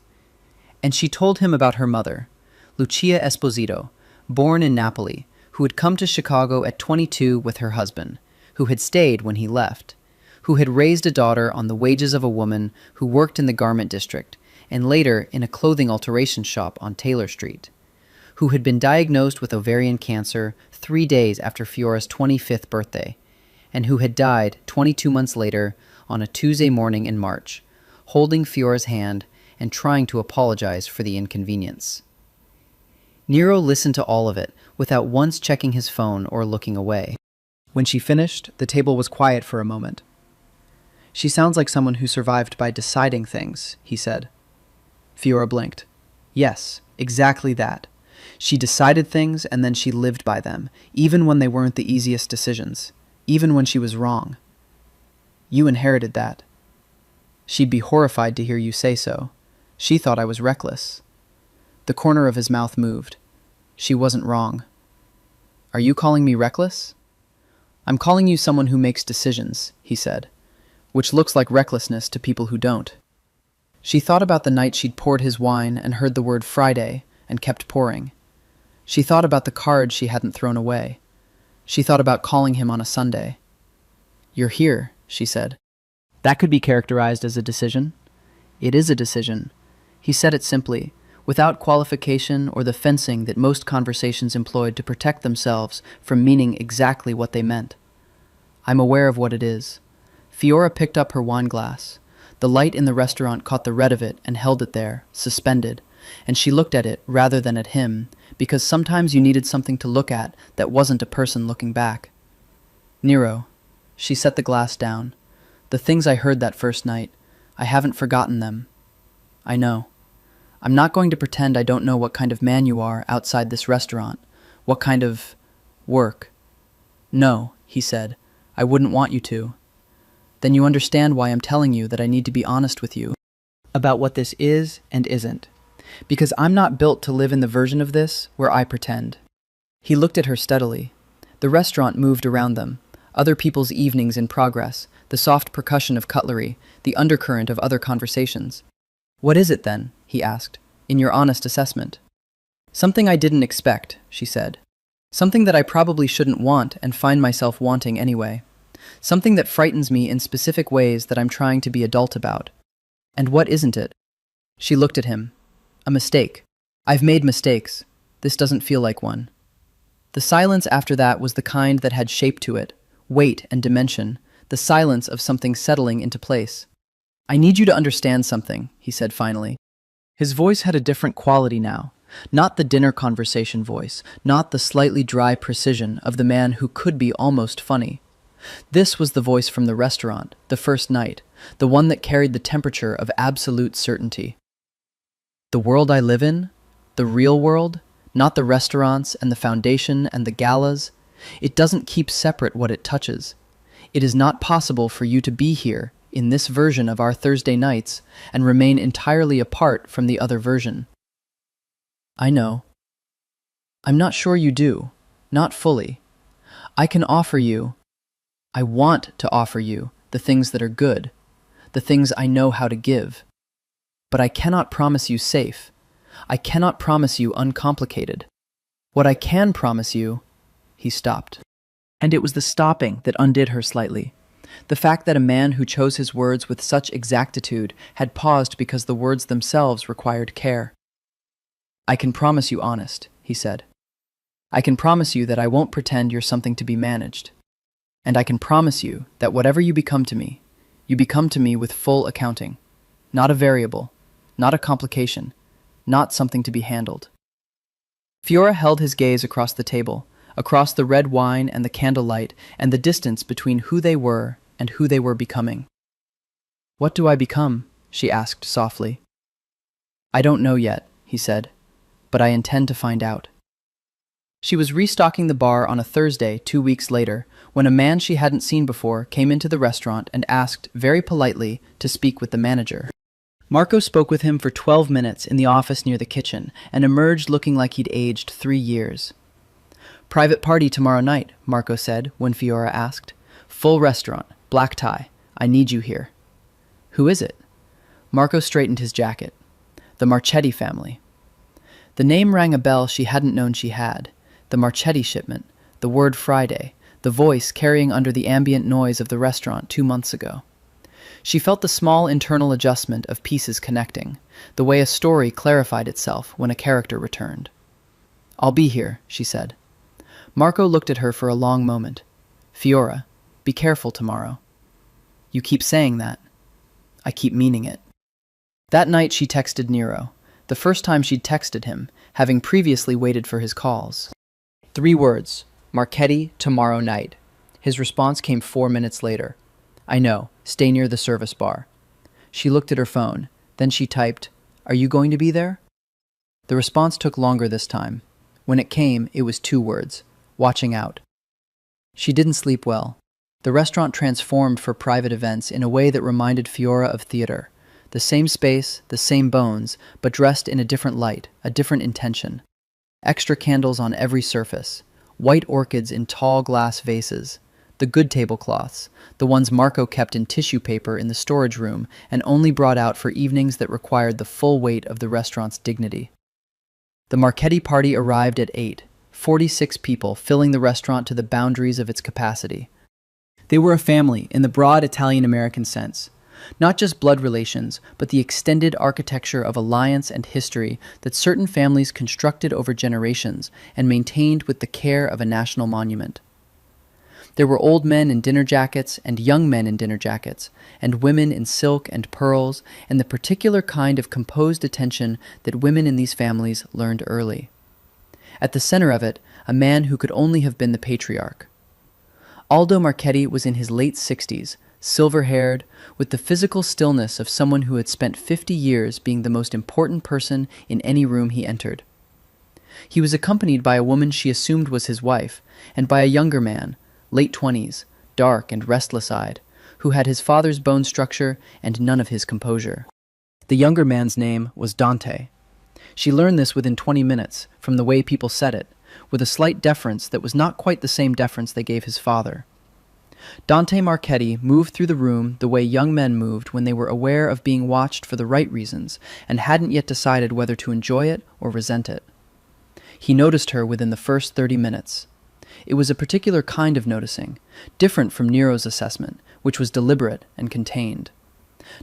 And she told him about her mother, Lucia Esposito, born in Napoli, who had come to Chicago at 22 with her husband, who had stayed when he left, who had raised a daughter on the wages of a woman who worked in the garment district and later in a clothing alteration shop on Taylor Street, who had been diagnosed with ovarian cancer 3 days after Fiora's 25th birthday, and who had died 22 months later on a Tuesday morning in March, holding Fiora's hand and trying to apologize for the inconvenience. Nero listened to all of it without once checking his phone or looking away. When she finished, the table was quiet for a moment. "She sounds like someone who survived by deciding things," he said. Fiora blinked. "Yes, exactly that. She decided things and then she lived by them, even when they weren't the easiest decisions, even when she was wrong. You inherited that." "She'd be horrified to hear you say so. She thought I was reckless." The corner of his mouth moved. She wasn't wrong. "Are you calling me reckless?" "I'm calling you someone who makes decisions," he said, "which looks like recklessness to people who don't." She thought about the night she'd poured his wine and heard the word Friday and kept pouring. She thought about the cards she hadn't thrown away. She thought about calling him on a Sunday. "You're here," she said. "That could be characterized as a decision." "It is a decision." He said it simply, without qualification or the fencing that most conversations employed to protect themselves from meaning exactly what they meant. "I'm aware of what it is." Fiora picked up her wine glass. The light in the restaurant caught the red of it and held it there, suspended, and she looked at it rather than at him, because sometimes you needed something to look at that wasn't a person looking back. "Nero," she set the glass down. "The things I heard that first night, I haven't forgotten them. I know. I'm not going to pretend I don't know what kind of man you are outside this restaurant, what kind of work." "No," he said, "I wouldn't want you to." "Then you understand why I'm telling you that I need to be honest with you about what this is and isn't. Because I'm not built to live in the version of this where I pretend." He looked at her steadily. The restaurant moved around them, other people's evenings in progress, the soft percussion of cutlery, the undercurrent of other conversations. "What is it then?" he asked, "in your honest assessment?" "Something I didn't expect," she said. Something that I probably shouldn't want and find myself wanting anyway. Something that frightens me in specific ways that I'm trying to be adult about. And what isn't it? She looked at him. A mistake. I've made mistakes. This doesn't feel like one. The silence after that was the kind that had shape to it, weight and dimension, the silence of something settling into place. I need you to understand something, he said finally. His voice had a different quality now. Not the dinner conversation voice, not the slightly dry precision of the man who could be almost funny. This was the voice from the restaurant, the first night, the one that carried the temperature of absolute certainty. The world I live in, the real world, not the restaurants and the foundation and the galas, it doesn't keep separate what it touches. It is not possible for you to be here, in this version of our Thursday nights, and remain entirely apart from the other version. I know. I'm not sure you do. Not fully. I can offer you, I want to offer you, the things that are good, the things I know how to give. But I cannot promise you safe. I cannot promise you uncomplicated. What I can promise you... He stopped. And it was the stopping that undid her slightly. The fact that a man who chose his words with such exactitude had paused because the words themselves required care. I can promise you honest, he said. I can promise you that I won't pretend you're something to be managed. And I can promise you that whatever you become to me, you become to me with full accounting. Not a variable, not a complication, not something to be handled. Fiora held his gaze across the table, across the red wine and the candlelight and the distance between who they were and who they were becoming. What do I become? She asked softly. I don't know yet, he said, but I intend to find out. She was restocking the bar on a Thursday 2 weeks later when a man she hadn't seen before came into the restaurant and asked, very politely, to speak with the manager. Marco spoke with him for 12 minutes in the office near the kitchen and emerged looking like he'd aged 3 years. Private party tomorrow night, Marco said when Fiora asked. Full restaurant, black tie. I need you here. Who is it? Marco straightened his jacket. The Marchetti family. The name rang a bell she hadn't known she had. The Marchetti shipment, the word Friday, the voice carrying under the ambient noise of the restaurant 2 months ago. She felt the small internal adjustment of pieces connecting, the way a story clarified itself when a character returned. I'll be here, she said. Marco looked at her for a long moment. Fiora, be careful tomorrow. You keep saying that. I keep meaning it. That night she texted Nero, the first time she'd texted him, having previously waited for his calls. 3 words, Marchetti, tomorrow night. His response came 4 minutes later. I know, stay near the service bar. She looked at her phone, then she typed, Are you going to be there? The response took longer this time. When it came, it was 2 words, watching out. She didn't sleep well. The restaurant transformed for private events in a way that reminded Fiora of theater. The same space, the same bones, but dressed in a different light, a different intention. Extra candles on every surface, white orchids in tall glass vases, the good tablecloths, the ones Marco kept in tissue paper in the storage room and only brought out for evenings that required the full weight of the restaurant's dignity. The Marchetti party arrived at 8, 46 people filling the restaurant to the boundaries of its capacity. They were a family in the broad Italian-American sense. Not just blood relations, but the extended architecture of alliance and history that certain families constructed over generations and maintained with the care of a national monument. There were old men in dinner jackets and young men in dinner jackets, and women in silk and pearls, and the particular kind of composed attention that women in these families learned early. At the center of it, a man who could only have been the patriarch. Aldo Marchetti was in his late 60s, silver-haired, with the physical stillness of someone who had spent 50 years being the most important person in any room he entered. He was accompanied by a woman she assumed was his wife, and by a younger man, late 20s, dark and restless-eyed, who had his father's bone structure and none of his composure. The younger man's name was Dante. She learned this within 20 minutes, from the way people said it, with a slight deference that was not quite the same deference they gave his father. Dante Marchetti moved through the room the way young men moved when they were aware of being watched for the right reasons and hadn't yet decided whether to enjoy it or resent it. He noticed her within the first 30 minutes. It was a particular kind of noticing, different from Nero's assessment, which was deliberate and contained.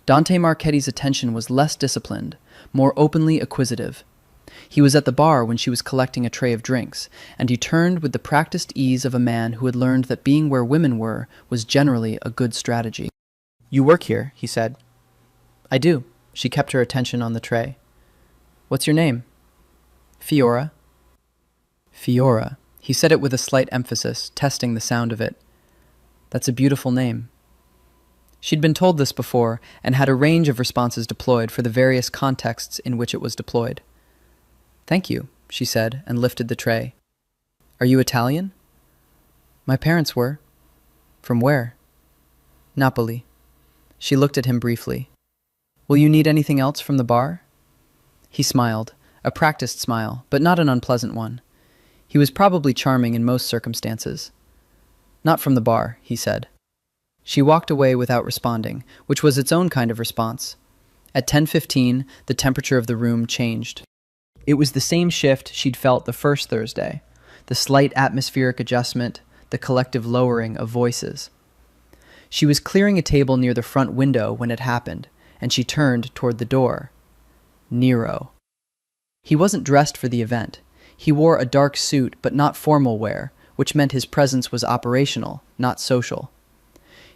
Dante Marchetti's attention was less disciplined, more openly acquisitive. He was at the bar when she was collecting a tray of drinks, and he turned with the practiced ease of a man who had learned that being where women were was generally a good strategy. "You work here," he said. "I do." She kept her attention on the tray. "What's your name?" "Fiora." "Fiora." He said it with a slight emphasis, testing the sound of it. "That's a beautiful name." She'd been told this before, and had a range of responses deployed for the various contexts in which it was deployed. "Thank you," she said, and lifted the tray. "Are you Italian?" "My parents were." "From where?" "Napoli." She looked at him briefly. "Will you need anything else from the bar?" He smiled, a practiced smile, but not an unpleasant one. He was probably charming in most circumstances. "Not from the bar," he said. She walked away without responding, which was its own kind of response. At 10:15, the temperature of the room changed. It was the same shift she'd felt the first Thursday, the slight atmospheric adjustment, the collective lowering of voices. She was clearing a table near the front window when it happened, and she turned toward the door. Nero. He wasn't dressed for the event. He wore a dark suit, but not formal wear, which meant his presence was operational, not social.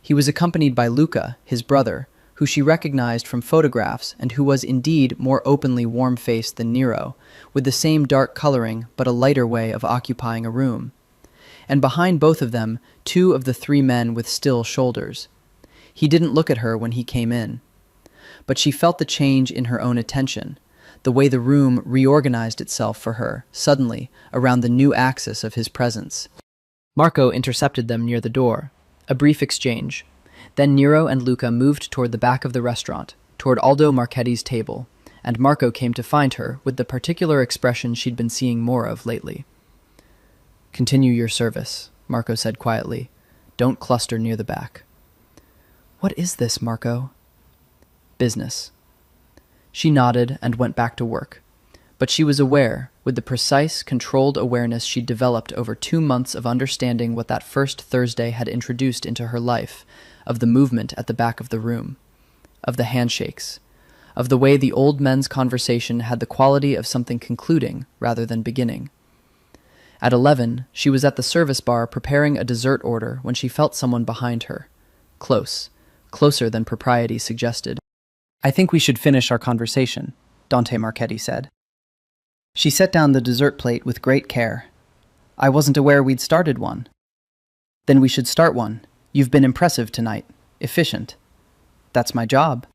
He was accompanied by Luca, his brother, who she recognized from photographs and who was indeed more openly warm-faced than Nero, with the same dark coloring but a lighter way of occupying a room. And behind both of them, two of the three men with still shoulders. He didn't look at her when he came in. But she felt the change in her own attention, the way the room reorganized itself for her, suddenly, around the new axis of his presence. Marco intercepted them near the door. A brief exchange. Then Nero and Luca moved toward the back of the restaurant, toward Aldo Marchetti's table, and Marco came to find her with the particular expression she'd been seeing more of lately. "Continue your service," Marco said quietly. "Don't cluster near the back." "What is this, Marco?" "Business." She nodded and went back to work. But she was aware, with the precise, controlled awareness she'd developed over 2 months of understanding what that first Thursday had introduced into her life, of the movement at the back of the room, of the handshakes, of the way the old men's conversation had the quality of something concluding rather than beginning. At 11, she was at the service bar preparing a dessert order when she felt someone behind her. Close, closer than propriety suggested. "I think we should finish our conversation," Dante Marchetti said. She set down the dessert plate with great care. "I wasn't aware we'd started one." "Then we should start one. You've been impressive tonight. Efficient." "That's my job."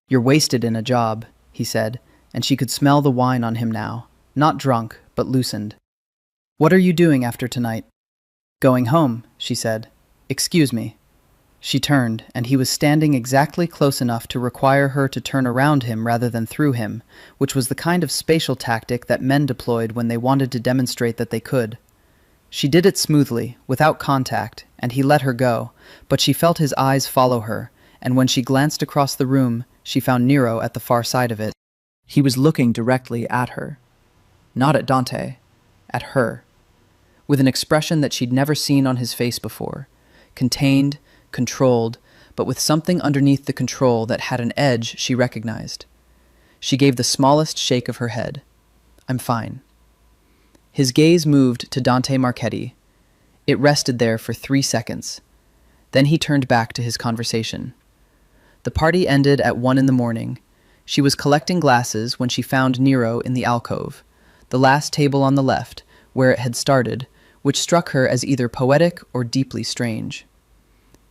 "You're wasted in a job," he said, and she could smell the wine on him now. Not drunk, but loosened. "What are you doing after tonight?" "Going home," she said. "Excuse me." She turned, and he was standing exactly close enough to require her to turn around him rather than through him, which was the kind of spatial tactic that men deployed when they wanted to demonstrate that they could. She did it smoothly, without contact, and he let her go, but she felt his eyes follow her, and when she glanced across the room, she found Nero at the far side of it. He was looking directly at her. Not at Dante. At her. With an expression that she'd never seen on his face before. Contained, controlled, but with something underneath the control that had an edge she recognized. She gave the smallest shake of her head. "I'm fine." His gaze moved to Dante Marchetti. It rested there for 3 seconds. Then he turned back to his conversation. The party ended at 1 in the morning. She was collecting glasses when she found Nero in the alcove, the last table on the left, where it had started, which struck her as either poetic or deeply strange.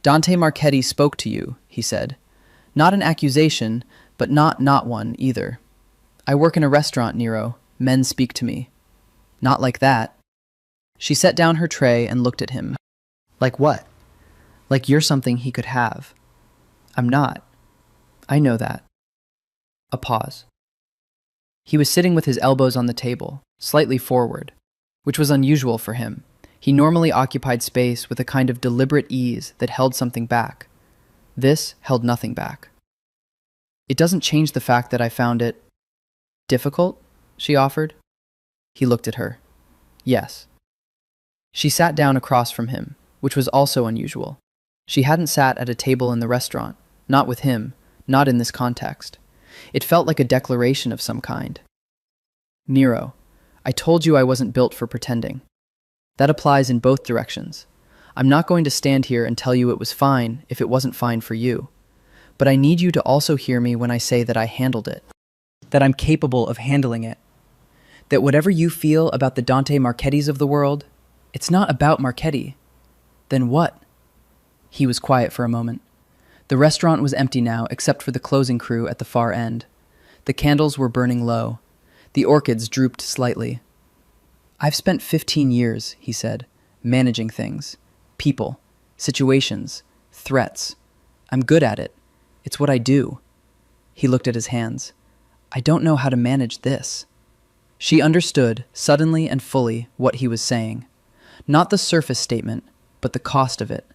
"Dante Marchetti spoke to you," he said. "Not an accusation, but not one either. I work in a restaurant, Nero. Men speak to me." "Not like that." She set down her tray and looked at him. "Like what?" "Like you're something he could have." "I'm not." "I know that." A pause. He was sitting with his elbows on the table, slightly forward, which was unusual for him. He normally occupied space with a kind of deliberate ease that held something back. This held nothing back. "It doesn't change the fact that I found it..." "Difficult?" she offered. He looked at her. Yes. She sat down across from him, which was also unusual. She hadn't sat at a table in the restaurant, not with him, not in this context. It felt like a declaration of some kind. Nero, I told you I wasn't built for pretending. That applies in both directions. I'm not going to stand here and tell you it was fine if it wasn't fine for you. But I need you to also hear me when I say that I handled it. That I'm capable of handling it. That whatever you feel about the Dante Marchettis of the world, it's not about Marchetti. Then what? He was quiet for a moment. The restaurant was empty now, except for the closing crew at the far end. The candles were burning low. The orchids drooped slightly. I've spent 15 years, he said, managing things. People, situations, threats. I'm good at it. It's what I do. He looked at his hands. I don't know how to manage this. She understood, suddenly and fully, what he was saying. Not the surface statement, but the cost of it.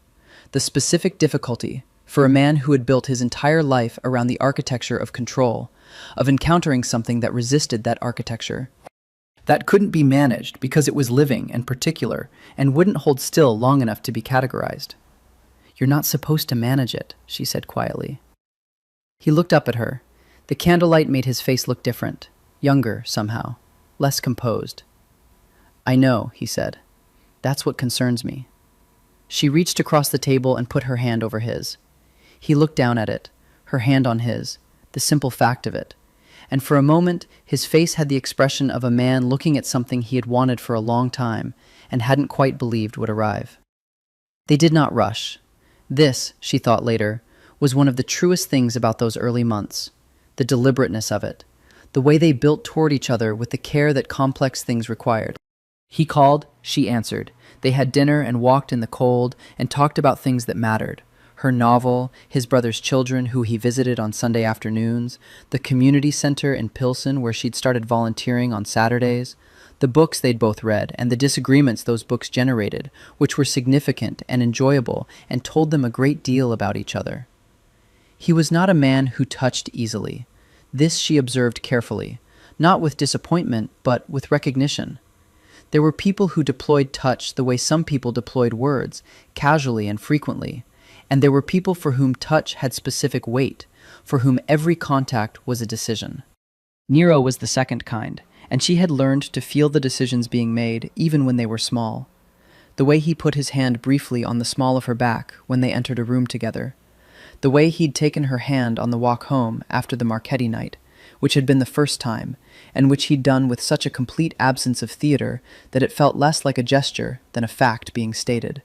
The specific difficulty, for a man who had built his entire life around the architecture of control, of encountering something that resisted that architecture. That couldn't be managed because it was living and particular and wouldn't hold still long enough to be categorized. You're not supposed to manage it, she said quietly. He looked up at her. The candlelight made his face look different, younger somehow, less composed. I know, he said. That's what concerns me. She reached across the table and put her hand over his. He looked down at it, her hand on his, the simple fact of it. And for a moment, his face had the expression of a man looking at something he had wanted for a long time and hadn't quite believed would arrive. They did not rush. This, she thought later, was one of the truest things about those early months, the deliberateness of it, the way they built toward each other with the care that complex things required. He called, she answered. They had dinner and walked in the cold and talked about things that mattered. Her novel, his brother's children who he visited on Sunday afternoons, the community center in Pilsen where she'd started volunteering on Saturdays, the books they'd both read and the disagreements those books generated, which were significant and enjoyable and told them a great deal about each other. He was not a man who touched easily. This she observed carefully, not with disappointment, but with recognition. There were people who deployed touch the way some people deployed words, casually and frequently, and there were people for whom touch had specific weight, for whom every contact was a decision. Nero was the second kind, and she had learned to feel the decisions being made even when they were small. The way he put his hand briefly on the small of her back when they entered a room together. The way he'd taken her hand on the walk home after the Marchetti night, which had been the first time, and which he'd done with such a complete absence of theater that it felt less like a gesture than a fact being stated.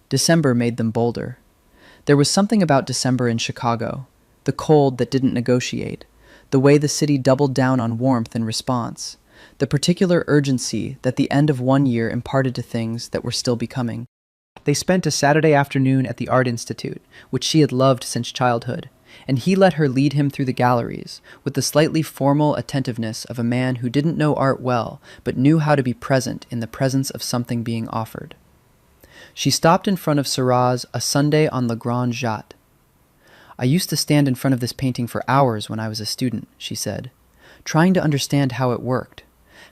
December made them bolder. There was something about December in Chicago, the cold that didn't negotiate, the way the city doubled down on warmth in response, the particular urgency that the end of one year imparted to things that were still becoming. They spent a Saturday afternoon at the Art Institute, which she had loved since childhood, and he let her lead him through the galleries with the slightly formal attentiveness of a man who didn't know art well but knew how to be present in the presence of something being offered. She stopped in front of Seurat's A Sunday on La Grande Jatte. I used to stand in front of this painting for hours when I was a student, she said, trying to understand how it worked,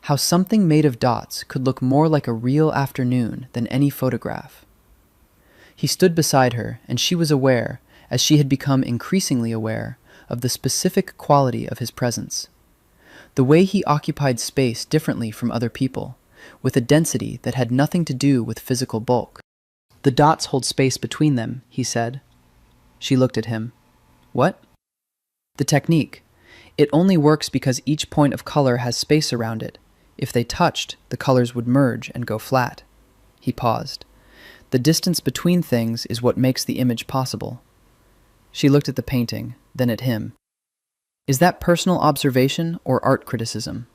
how something made of dots could look more like a real afternoon than any photograph. He stood beside her, and she was aware, as she had become increasingly aware, of the specific quality of his presence. The way he occupied space differently from other people, with a density that had nothing to do with physical bulk. The dots hold space between them, he said. She looked at him. What? The technique. It only works because each point of color has space around it. If they touched, the colors would merge and go flat. He paused. The distance between things is what makes the image possible. She looked at the painting, then at him. Is that personal observation or art criticism?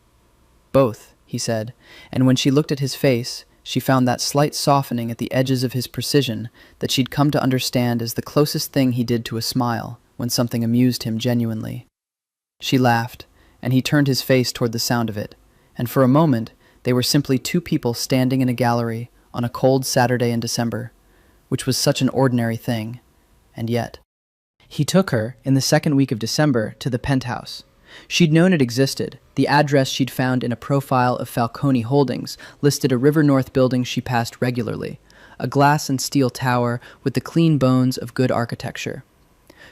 Both, he said, and when she looked at his face, she found that slight softening at the edges of his precision that she'd come to understand as the closest thing he did to a smile when something amused him genuinely. She laughed, and he turned his face toward the sound of it, and for a moment they were simply two people standing in a gallery on a cold Saturday in December, which was such an ordinary thing, and yet. He took her, in the second week of December, to the penthouse, She'd known it existed. The address she'd found in a profile of Falcone Holdings listed a River North building she passed regularly, a glass and steel tower with the clean bones of good architecture.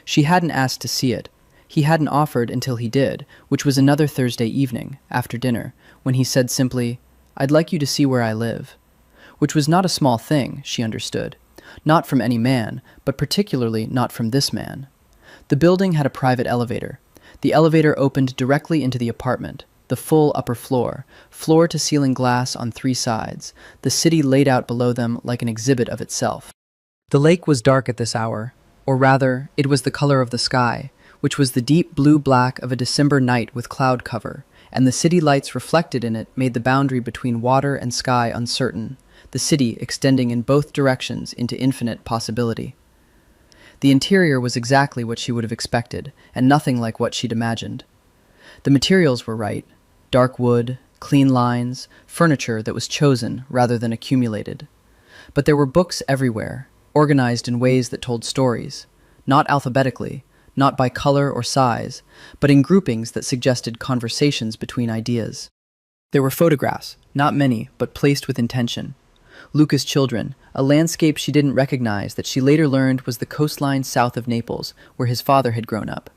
She hadn't asked to see it. He hadn't offered until he did, which was another Thursday evening, after dinner, when he said simply, "I'd like you to see where I live." Which was not a small thing, she understood. Not from any man, but particularly not from this man. The building had a private elevator. The elevator opened directly into the apartment, the full upper floor, floor-to-ceiling glass on 3 sides, the city laid out below them like an exhibit of itself. The lake was dark at this hour, or rather, it was the color of the sky, which was the deep blue-black of a December night with cloud cover, and the city lights reflected in it made the boundary between water and sky uncertain, the city extending in both directions into infinite possibility. The interior was exactly what she would have expected, and nothing like what she'd imagined. The materials were right: dark wood, clean lines, furniture that was chosen rather than accumulated. But there were books everywhere, organized in ways that told stories, not alphabetically, not by color or size, but in groupings that suggested conversations between ideas. There were photographs, not many, but placed with intention. Luca's children, a landscape she didn't recognize that she later learned was the coastline south of Naples, where his father had grown up.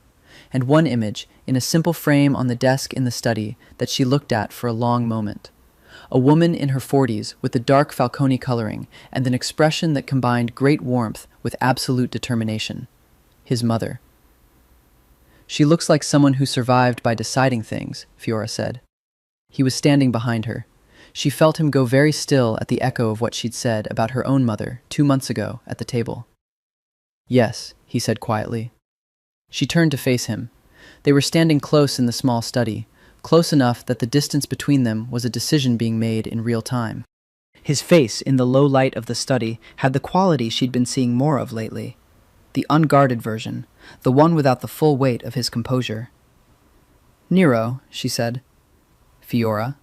And one image, in a simple frame on the desk in the study, that she looked at for a long moment. A woman in her 40s with the dark Falcone coloring and an expression that combined great warmth with absolute determination. His mother. "She looks like someone who survived by deciding things," Fiora said. He was standing behind her. She felt him go very still at the echo of what she'd said about her own mother 2 months ago at the table. "Yes," he said quietly. She turned to face him. They were standing close in the small study, close enough that the distance between them was a decision being made in real time. His face, in the low light of the study, had the quality she'd been seeing more of lately. The unguarded version, the one without the full weight of his composure. "Nero," she said. "Fiora."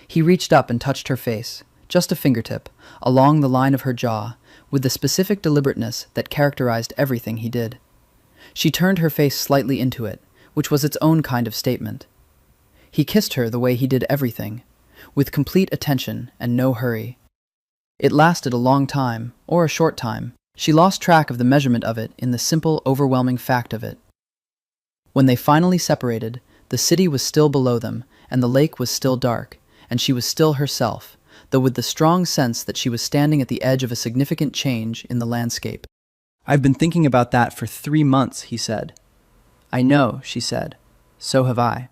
He reached up and touched her face, just a fingertip, along the line of her jaw, with the specific deliberateness that characterized everything he did. She turned her face slightly into it, which was its own kind of statement. He kissed her the way he did everything, with complete attention and no hurry. It lasted a long time, or a short time. She lost track of the measurement of it in the simple, overwhelming fact of it. When they finally separated, the city was still below them, and the lake was still dark, and she was still herself, though with the strong sense that she was standing at the edge of a significant change in the landscape. "I've been thinking about that for 3 months," he said. "I know," she said. "So have I."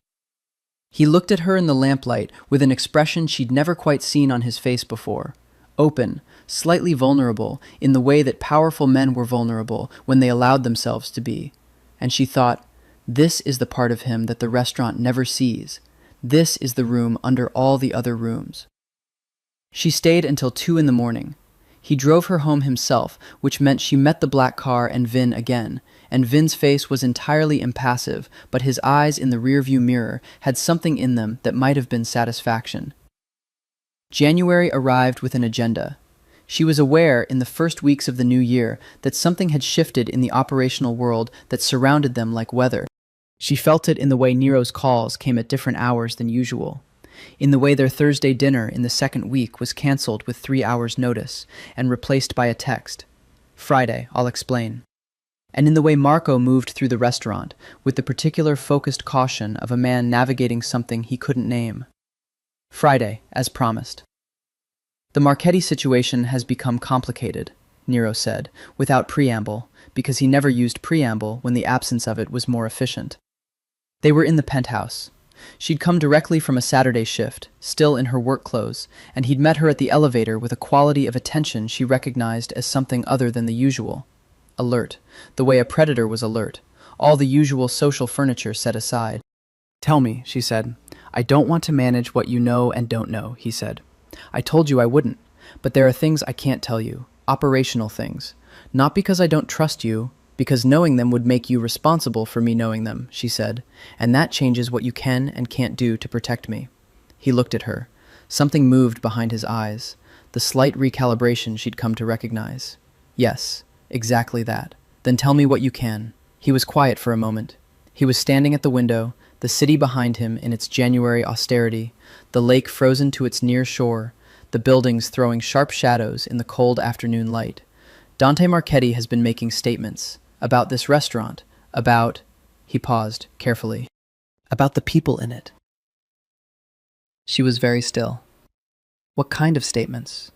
He looked at her in the lamplight with an expression she'd never quite seen on his face before. Open, slightly vulnerable, in the way that powerful men were vulnerable when they allowed themselves to be. And she thought, this is the part of him that the restaurant never sees. This is the room under all the other rooms. She stayed until 2 in the morning. He drove her home himself, which meant she met the black car and Vin again, and Vin's face was entirely impassive, but his eyes in the rearview mirror had something in them that might have been satisfaction. January arrived with an agenda. She was aware in the first weeks of the new year that something had shifted in the operational world that surrounded them like weather. She felt it in the way Nero's calls came at different hours than usual, in the way their Thursday dinner in the second week was canceled with 3 hours' notice and replaced by a text. "Friday, I'll explain." And in the way Marco moved through the restaurant with the particular focused caution of a man navigating something he couldn't name. "Friday, as promised." "The Marchetti situation has become complicated," Nero said, without preamble, because he never used preamble when the absence of it was more efficient. They were in the penthouse. She'd come directly from a Saturday shift, still in her work clothes, and he'd met her at the elevator with a quality of attention she recognized as something other than the usual. Alert, the way a predator was alert, all the usual social furniture set aside. "Tell me," she said. "I don't want to manage what you know and don't know," he said. "I told you I wouldn't, but there are things I can't tell you, operational things. Not because I don't trust you, because knowing them would make you responsible for me knowing them," she said, "and that changes what you can and can't do to protect me." He looked at her. Something moved behind his eyes, the slight recalibration she'd come to recognize. "Yes, exactly that. Then tell me what you can." He was quiet for a moment. He was standing at the window, the city behind him in its January austerity, the lake frozen to its near shore, the buildings throwing sharp shadows in the cold afternoon light. Dante Marchetti has been making statements about this restaurant, about, he paused carefully, about the people in it. She was very still. What kind of statements?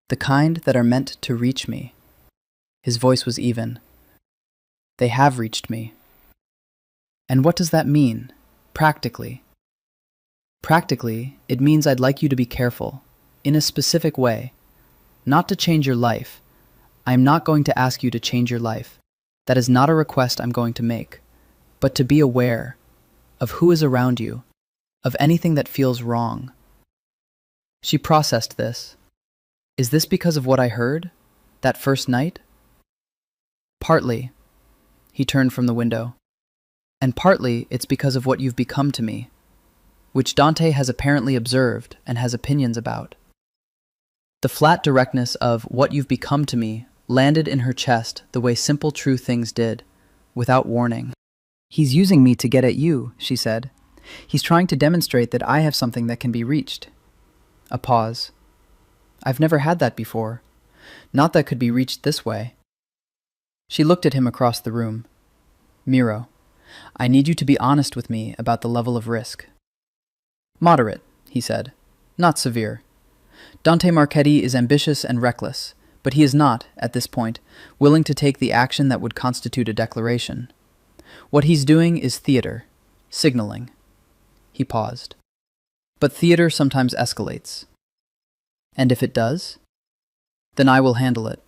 The kind that are meant to reach me. His voice was even. They have reached me. And what does that mean, practically? Practically, it means I'd like you to be careful, in a specific way. Not to change your life. I am not going to ask you to change your life. That is not a request I'm going to make. But to be aware of who is around you, of anything that feels wrong. She processed this. Is this because of what I heard? That first night? Partly. He turned from the window. And partly it's because of what you've become to me, which Dante has apparently observed and has opinions about. The flat directness of what you've become to me landed in her chest the way simple true things did, without warning. He's using me to get at you, she said. He's trying to demonstrate that I have something that can be reached. A pause. I've never had that before. Not that could be reached this way. She looked at him across the room. Miro, I need you to be honest with me about the level of risk. Moderate, he said. Not severe. Dante Marchetti is ambitious and reckless, but he is not, at this point, willing to take the action that would constitute a declaration. What he's doing is theater, signaling. He paused. But theater sometimes escalates. And if it does? Then I will handle it.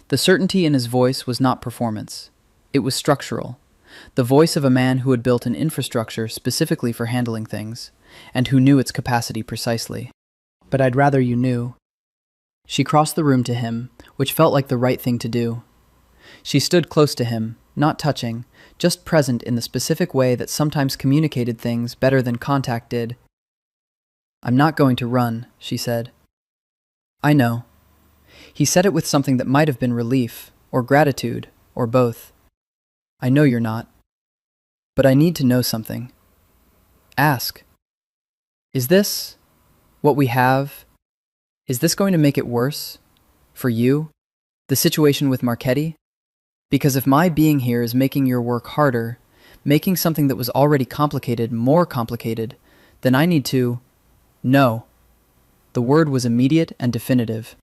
The certainty in his voice was not performance. It was structural. The voice of a man who had built an infrastructure specifically for handling things, and who knew its capacity precisely. But I'd rather you knew. She crossed the room to him, which felt like the right thing to do. She stood close to him, not touching, just present in the specific way that sometimes communicated things better than contact did. I'm not going to run, she said. I know. He said it with something that might have been relief, or gratitude, or both. I know you're not. But I need to know something. Ask. Is this what we have? Is this going to make it worse? For you? The situation with Marchetti? Because if my being here is making your work harder, making something that was already complicated more complicated, then I need to... No. The word was immediate and definitive.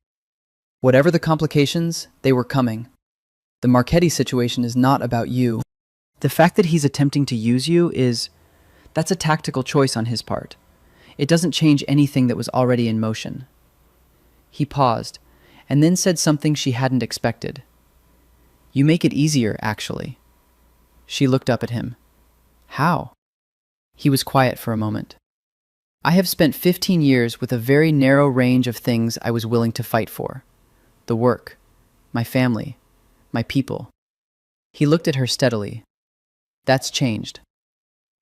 Whatever the complications, they were coming. The Marchetti situation is not about you. The fact that he's attempting to use you that's a tactical choice on his part. It doesn't change anything that was already in motion. He paused, and then said something she hadn't expected. You make it easier, actually. She looked up at him. How? He was quiet for a moment. I have spent 15 years with a very narrow range of things I was willing to fight for. The work, my family, my people. He looked at her steadily. That's changed.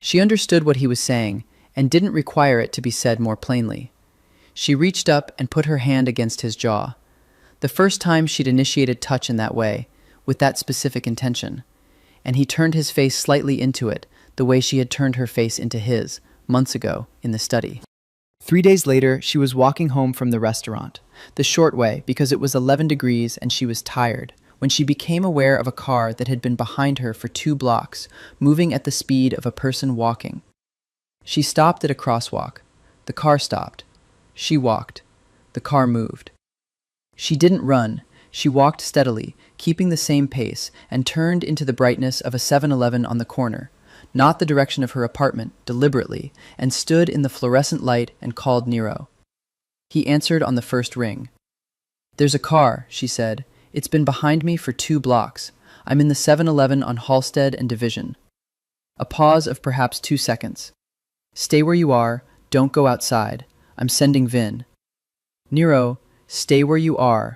She understood what he was saying and didn't require it to be said more plainly. She reached up and put her hand against his jaw. The first time she'd initiated touch in that way, with that specific intention. And he turned his face slightly into it, the way she had turned her face into his, months ago, in the study. 3 days later, she was walking home from the restaurant, the short way because it was 11 degrees and she was tired, when she became aware of a car that had been behind her for 2 blocks, moving at the speed of a person walking. She stopped at a crosswalk. The car stopped. She walked. The car moved. She didn't run. She walked steadily, keeping the same pace, and turned into the brightness of a 7-Eleven on the corner, not the direction of her apartment, deliberately, and stood in the fluorescent light and called Nero. He answered on the first ring. There's a car, she said. It's been behind me for 2 blocks. I'm in the 7-Eleven on Halsted and Division. A pause of perhaps 2 seconds. Stay where you are. Don't go outside. I'm sending Vin. Nero, stay where you are.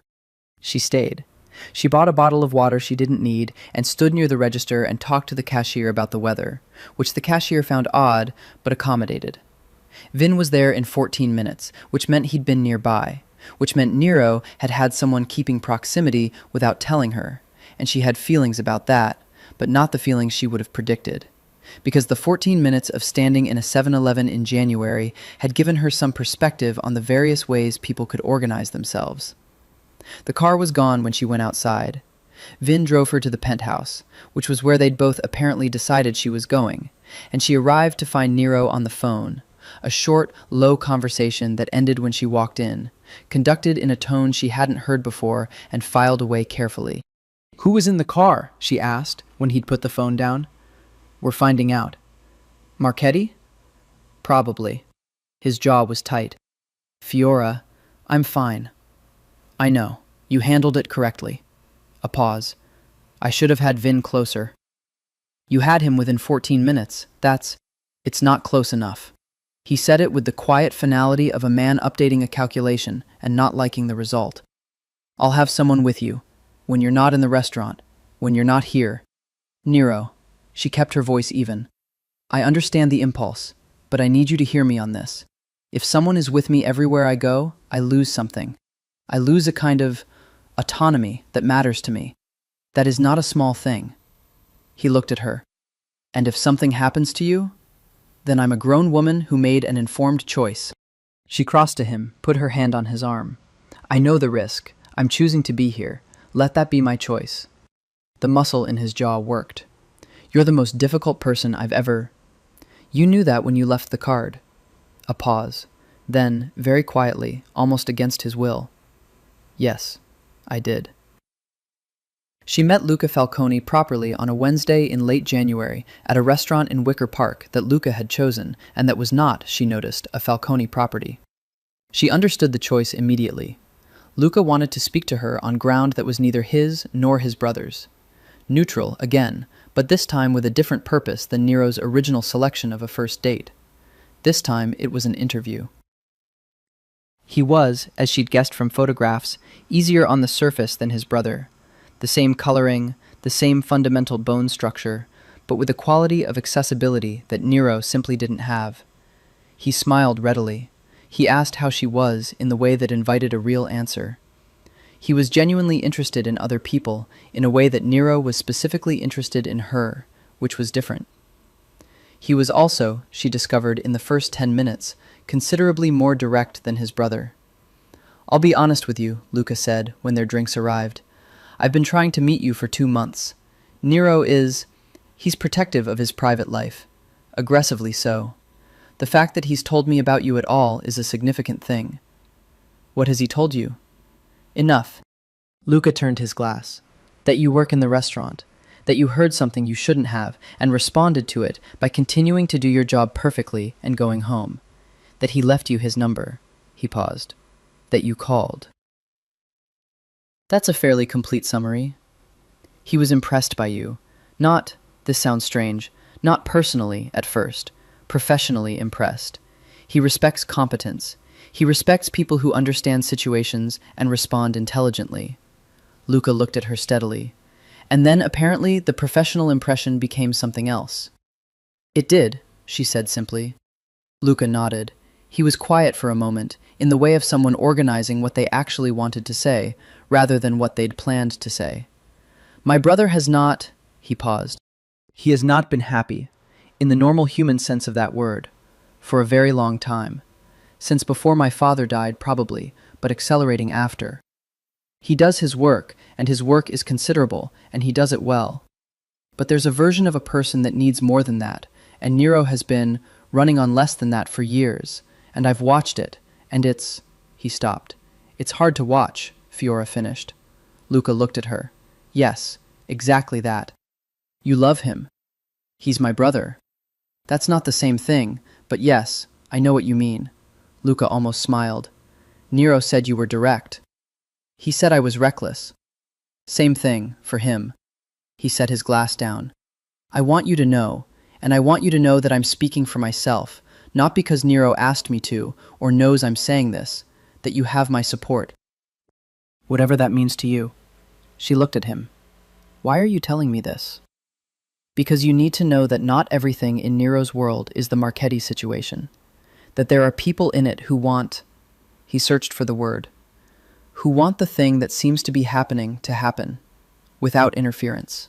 She stayed. She bought a bottle of water she didn't need and stood near the register and talked to the cashier about the weather, which the cashier found odd but accommodated. Vin was there in 14 minutes, which meant he'd been nearby, which meant Nero had had someone keeping proximity without telling her, and she had feelings about that, but not the feelings she would have predicted. because the 14 minutes of standing in a 7-Eleven in January had given her some perspective on the various ways people could organize themselves. The car was gone when she went outside. Vin drove her to the penthouse, which was where they'd both apparently decided she was going, and she arrived to find Nero on the phone, a short, low conversation that ended when she walked in, conducted in a tone she hadn't heard before and filed away carefully. "Who was in the car?" she asked when he'd put the phone down. "We're finding out." "Marchetti?" "Probably." His jaw was tight. "Fiora, I'm fine." "I know. You handled it correctly." A pause. "I should have had Vin closer." "You had him within 14 minutes. It's not close enough." He said it with the quiet finality of a man updating a calculation and not liking the result. "I'll have someone with you. When you're not in the restaurant. When you're not here." "Nero." She kept her voice even. "I understand the impulse, but I need you to hear me on this. If someone is with me everywhere I go, I lose something. I lose a kind of autonomy that matters to me. That is not a small thing." He looked at her. "And if something happens to you, then I'm a grown woman who made an informed choice." She crossed to him, put her hand on his arm. "I know the risk. I'm choosing to be here. Let that be my choice." The muscle in his jaw worked. "You're the most difficult person I've ever—" "You knew that when you left the card." A pause. Then, very quietly, almost against his will. "Yes, I did." She met Luca Falcone properly on a Wednesday in late January at a restaurant in Wicker Park that Luca had chosen and that was not, she noticed, a Falcone property. She understood the choice immediately. Luca wanted to speak to her on ground that was neither his nor his brother's. Neutral, again, but this time with a different purpose than Nero's original selection of a first date. This time it was an interview. He was, as she'd guessed from photographs, easier on the surface than his brother. The same coloring, the same fundamental bone structure, but with a quality of accessibility that Nero simply didn't have. He smiled readily. He asked how she was in the way that invited a real answer. He was genuinely interested in other people in a way that Nero was specifically interested in her, which was different. He was also, she discovered in the first 10 minutes, considerably more direct than his brother. "I'll be honest with you," Luca said when their drinks arrived. "I've been trying to meet you for 2 months. Nero he's protective of his private life. Aggressively so. The fact that he's told me about you at all is a significant thing." "What has he told you?" "Enough." Luca turned his glass. "That you work in the restaurant. That you heard something you shouldn't have and responded to it by continuing to do your job perfectly and going home. That he left you his number." He paused. "That you called." "That's a fairly complete summary." "He was impressed by you. Not, this sounds strange, not personally at first, professionally impressed. He respects competence. He respects people who understand situations and respond intelligently." Luca looked at her steadily. "And then apparently the professional impression became something else." "It did," she said simply. Luca nodded. He was quiet for a moment, in the way of someone organizing what they actually wanted to say, rather than what they'd planned to say. "My brother has not—" he paused. "He has not been happy, in the normal human sense of that word, for a very long time. Since before my father died, probably, but accelerating after. He does his work, and his work is considerable, and he does it well. But there's a version of a person that needs more than that, and Nero has been running on less than that for years, and I've watched it, and it's—" He stopped. "It's hard to watch," Fiora finished. Luca looked at her. "Yes, exactly that. You love him." "He's my brother." "That's not the same thing, but yes, I know what you mean." Luca almost smiled. "Nero said you were direct." "He said I was reckless." "Same thing, for him." He set his glass down. "I want you to know, and I want you to know that I'm speaking for myself, not because Nero asked me to, or knows I'm saying this, that you have my support. Whatever that means to you." She looked at him. "Why are you telling me this?" "Because you need to know that not everything in Nero's world is the Marchetti situation. That there are people in it who want—" he searched for the word— "who want the thing that seems to be happening to happen, without interference."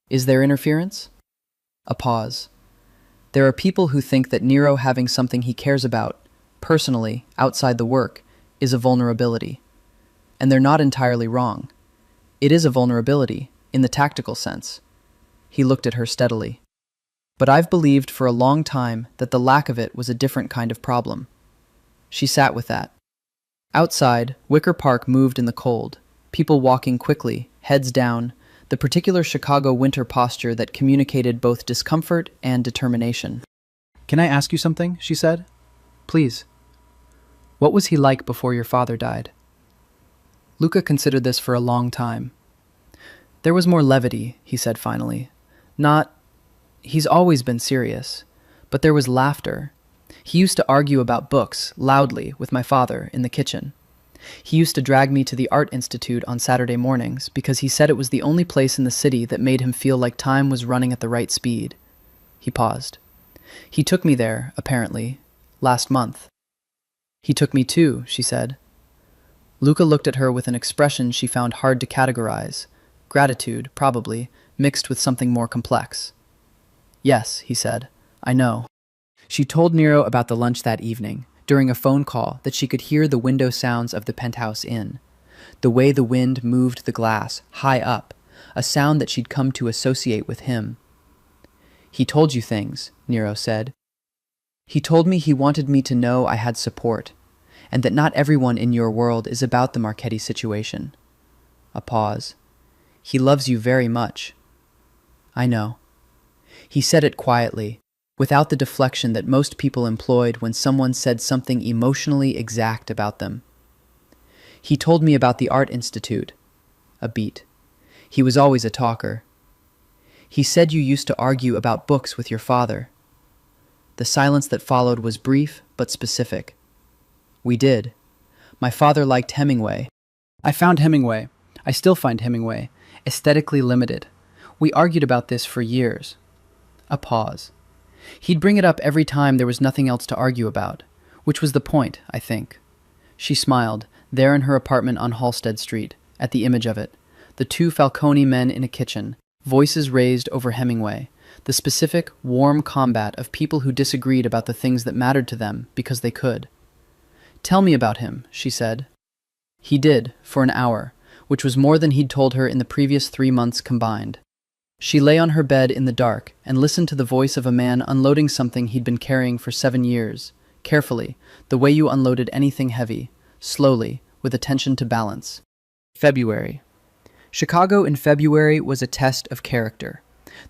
"Is there interference?" A pause. There are people who think that Nero having something he cares about, personally, outside the work, is a vulnerability. And they're not entirely wrong. It is a vulnerability, in the tactical sense. He looked at her steadily. But I've believed for a long time that the lack of it was a different kind of problem. She sat with that. Outside, Wicker Park moved in the cold, people walking quickly, heads down, the particular Chicago winter posture that communicated both discomfort and determination. "Can I ask you something?" she said. "Please." "What was he like before your father died?" Luca considered this for a long time. "There was more levity," he said finally. He's always been serious. But there was laughter. He used to argue about books, loudly, with my father, in the kitchen. He used to drag me to the Art Institute on Saturday mornings because he said it was the only place in the city that made him feel like time was running at the right speed. He paused. "He took me there, apparently, last month." "He took me too," she said. Luca looked at her with an expression she found hard to categorize. Gratitude, probably, mixed with something more complex. "Yes," he said, "I know." She told Nero about the lunch that evening, during a phone call, that she could hear the window sounds of the penthouse inn. The way the wind moved the glass, high up, a sound that she'd come to associate with him. "He told you things," Nero said. "He told me he wanted me to know I had support, and that not everyone in your world is about the Marchetti situation." A pause. "He loves you very much." "I know." He said it quietly, without the deflection that most people employed when someone said something emotionally exact about them. "He told me about the Art Institute." A beat. "He was always a talker." "He said you used to argue about books with your father." The silence that followed was brief but specific. "We did. My father liked Hemingway. I found Hemingway. I still find Hemingway aesthetically limited. We argued about this for years." A pause. "He'd bring it up every time there was nothing else to argue about, which was the point, I think." She smiled, there in her apartment on Halsted Street, at the image of it. The two Falcone men in a kitchen, voices raised over Hemingway, the specific, warm combat of people who disagreed about the things that mattered to them because they could. "Tell me about him," she said. He did, for an hour, which was more than he'd told her in the previous 3 months combined. She lay on her bed in the dark and listened to the voice of a man unloading something he'd been carrying for 7 years, carefully, the way you unloaded anything heavy, slowly, with attention to balance. February. Chicago in February was a test of character.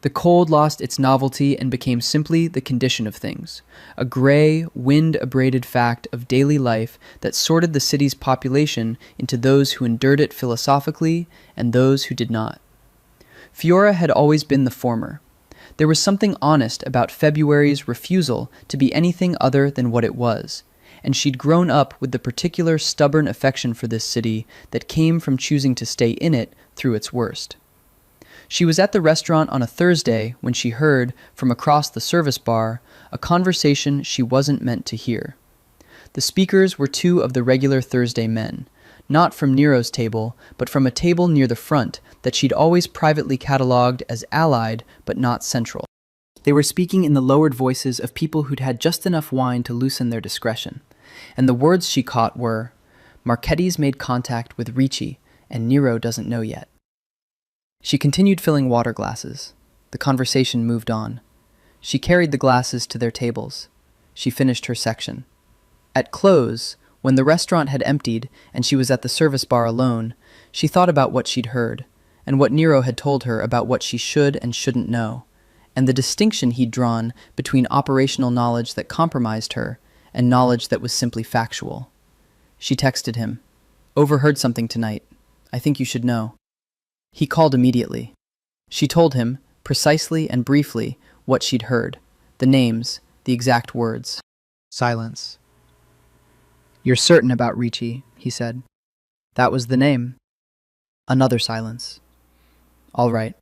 The cold lost its novelty and became simply the condition of things, a gray, wind-abraded fact of daily life that sorted the city's population into those who endured it philosophically and those who did not. Fiora had always been the former. There was something honest about February's refusal to be anything other than what it was, and she'd grown up with the particular stubborn affection for this city that came from choosing to stay in it through its worst. She was at the restaurant on a Thursday when she heard, from across the service bar, a conversation she wasn't meant to hear. The speakers were 2 of the regular Thursday men, not from Nero's table, but from a table near the front that she'd always privately catalogued as allied but not central. They were speaking in the lowered voices of people who'd had just enough wine to loosen their discretion, and the words she caught were, "Marchetti's made contact with Ricci, and Nero doesn't know yet." She continued filling water glasses. The conversation moved on. She carried the glasses to their tables. She finished her section. At close, when the restaurant had emptied and she was at the service bar alone, she thought about what she'd heard, and what Nero had told her about what she should and shouldn't know, and the distinction he'd drawn between operational knowledge that compromised her and knowledge that was simply factual. She texted him, "Overheard something tonight. I think you should know." He called immediately. She told him, precisely and briefly, what she'd heard, the names, the exact words. Silence. "You're certain about Ricci," he said. "That was the name." Another silence. "All right."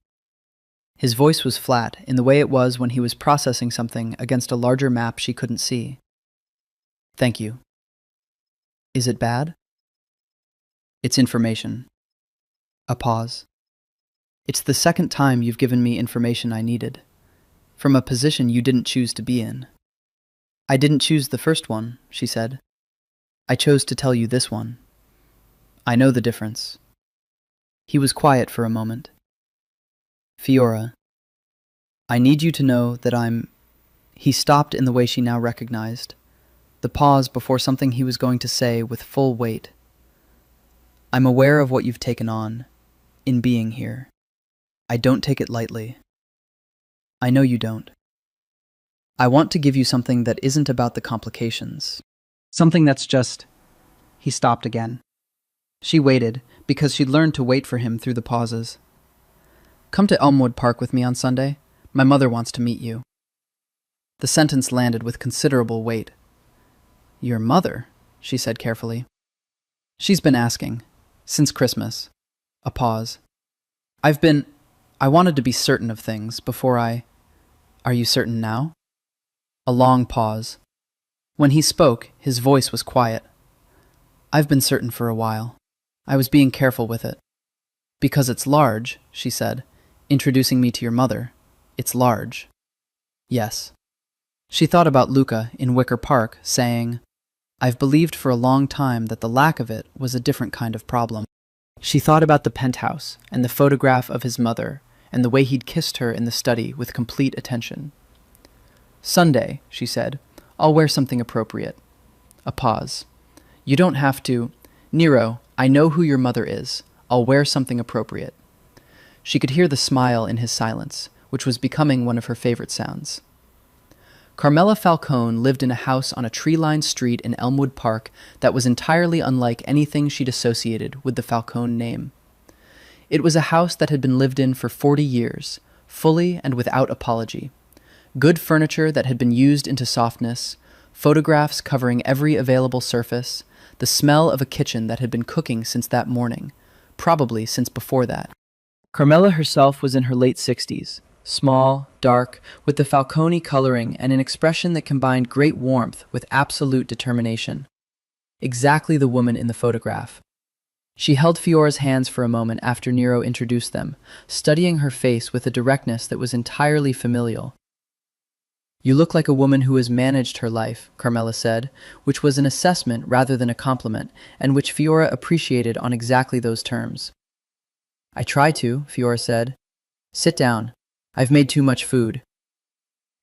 His voice was flat, in the way it was when he was processing something against a larger map she couldn't see. "Thank you." "Is it bad?" "It's information." A pause. "It's the second time you've given me information I needed." from a position you didn't choose to be in. I didn't choose the first one, she said. I chose to tell you this one. I know the difference. He was quiet for a moment. Fiora, I need you to know that I'm... He stopped in the way she now recognized, the pause before something he was going to say with full weight. I'm aware of what you've taken on, in being here. I don't take it lightly. I know you don't. I want to give you something that isn't about the complications. Something that's just... He stopped again. She waited, because she'd learned to wait for him through the pauses. Come to Elmwood Park with me on Sunday. My mother wants to meet you. The sentence landed with considerable weight. Your mother, she said carefully. She's been asking, since Christmas. A pause. I wanted to be certain of things before I... Are you certain now? A long pause. When he spoke, his voice was quiet. I've been certain for a while. I was being careful with it. Because it's large, she said, introducing me to your mother. It's large. Yes. She thought about Luca in Wicker Park, saying, I've believed for a long time that the lack of it was a different kind of problem. She thought about the penthouse and the photograph of his mother and the way he'd kissed her in the study with complete attention. Sunday, she said, I'll wear something appropriate. A pause. You don't have to. Nero, I know who your mother is. I'll wear something appropriate. She could hear the smile in his silence, which was becoming one of her favorite sounds. Carmela Falcone lived in a house on a tree-lined street in Elmwood Park that was entirely unlike anything she'd associated with the Falcone name. It was a house that had been lived in for 40 years, fully and without apology. Good furniture that had been used into softness, photographs covering every available surface, the smell of a kitchen that had been cooking since that morning, probably since before that. Carmela herself was in her late 60s, small, dark, with the Falcone coloring and an expression that combined great warmth with absolute determination. Exactly the woman in the photograph. She held Fiora's hands for a moment after Nero introduced them, studying her face with a directness that was entirely familial. You look like a woman who has managed her life, Carmela said, which was an assessment rather than a compliment, and which Fiora appreciated on exactly those terms. I try to, Fiora said. Sit down. I've made too much food.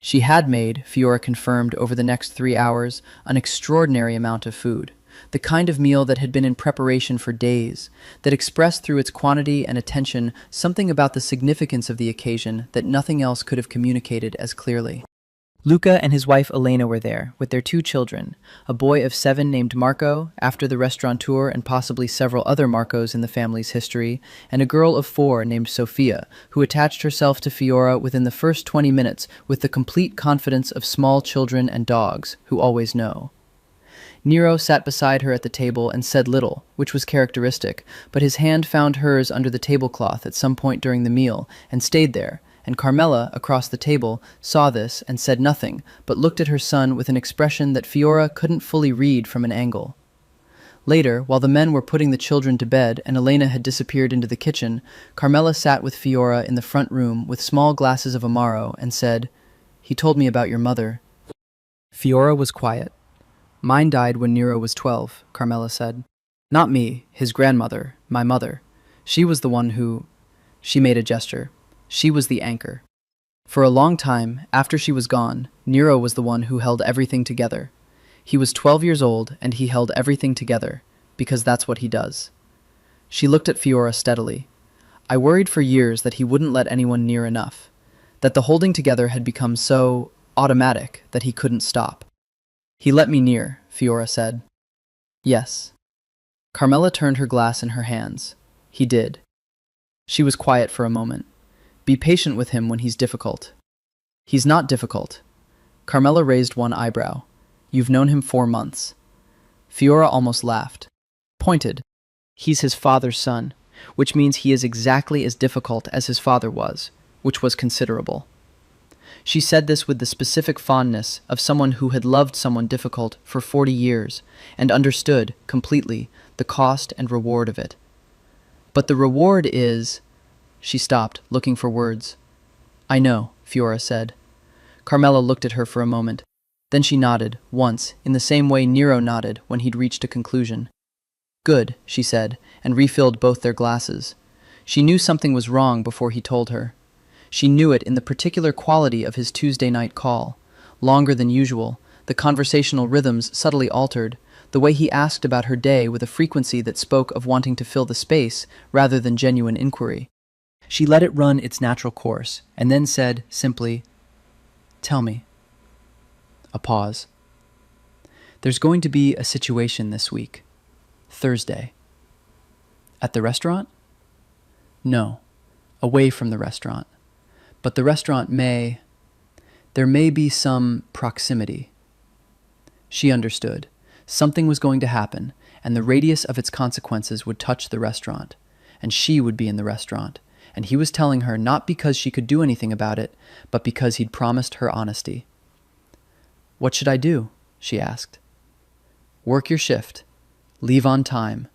She had made, Fiora confirmed over the next 3 hours, an extraordinary amount of food, the kind of meal that had been in preparation for days, that expressed through its quantity and attention something about the significance of the occasion that nothing else could have communicated as clearly. Luca and his wife Elena were there, with their 2 children, a boy of 7 named Marco, after the restaurateur and possibly several other Marcos in the family's history, and a girl of 4 named Sofia, who attached herself to Fiora within the first 20 minutes with the complete confidence of small children and dogs, who always know. Nero sat beside her at the table and said little, which was characteristic, but his hand found hers under the tablecloth at some point during the meal, and stayed there, and Carmela, across the table, saw this and said nothing, but looked at her son with an expression that Fiora couldn't fully read from an angle. Later, while the men were putting the children to bed and Elena had disappeared into the kitchen, Carmela sat with Fiora in the front room with small glasses of Amaro and said, He told me about your mother. Fiora was quiet. Mine died when Nero was 12, Carmela said. Not me, his grandmother, my mother. She was the one who... She made a gesture. She was the anchor. For a long time, after she was gone, Nero was the one who held everything together. He was 12 years old, and he held everything together, because that's what he does. She looked at Fiora steadily. I worried for years that he wouldn't let anyone near enough, that the holding together had become so automatic that he couldn't stop. He let me near, Fiora said. Yes. Carmela turned her glass in her hands. He did. She was quiet for a moment. Be patient with him when he's difficult. He's not difficult. Carmela raised one eyebrow. You've known him 4 months. Fiora almost laughed. Pointed. He's his father's son, which means he is exactly as difficult as his father was, which was considerable. She said this with the specific fondness of someone who had loved someone difficult for 40 years and understood, completely, the cost and reward of it. But the reward is... She stopped, looking for words. I know, Fiora said. Carmela looked at her for a moment. Then she nodded, once, in the same way Nero nodded when he'd reached a conclusion. "Good," she said, and refilled both their glasses. She knew something was wrong before he told her. She knew it in the particular quality of his Tuesday night call. Longer than usual, the conversational rhythms subtly altered, the way he asked about her day with a frequency that spoke of wanting to fill the space rather than genuine inquiry. She let it run its natural course, and then said, simply, "Tell me." A pause. "There's going to be a situation this week. Thursday." "At the restaurant?" "No, away from the restaurant. But the restaurant there may be some proximity." She understood. Something was going to happen, and the radius of its consequences would touch the restaurant, and she would be in the restaurant, and he was telling her not because she could do anything about it, but because he'd promised her honesty. "What should I do?" she asked. "Work your shift. Leave on time.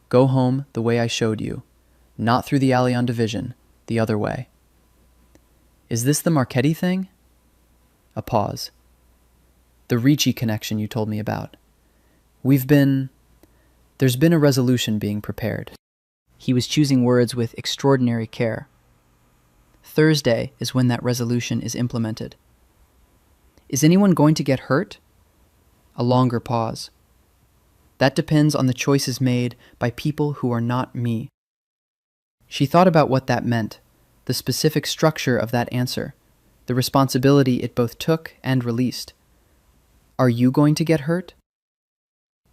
Go home the way I showed you. Not through the alley on Division, the other way." "Is this the Marchetti thing?" A pause. "The Ricci connection you told me about. There's been a resolution being prepared." He was choosing words with extraordinary care. "Thursday is when that resolution is implemented." "Is anyone going to get hurt?" A longer pause. "That depends on the choices made by people who are not me." She thought about what that meant, the specific structure of that answer, the responsibility it both took and released. "Are you going to get hurt?"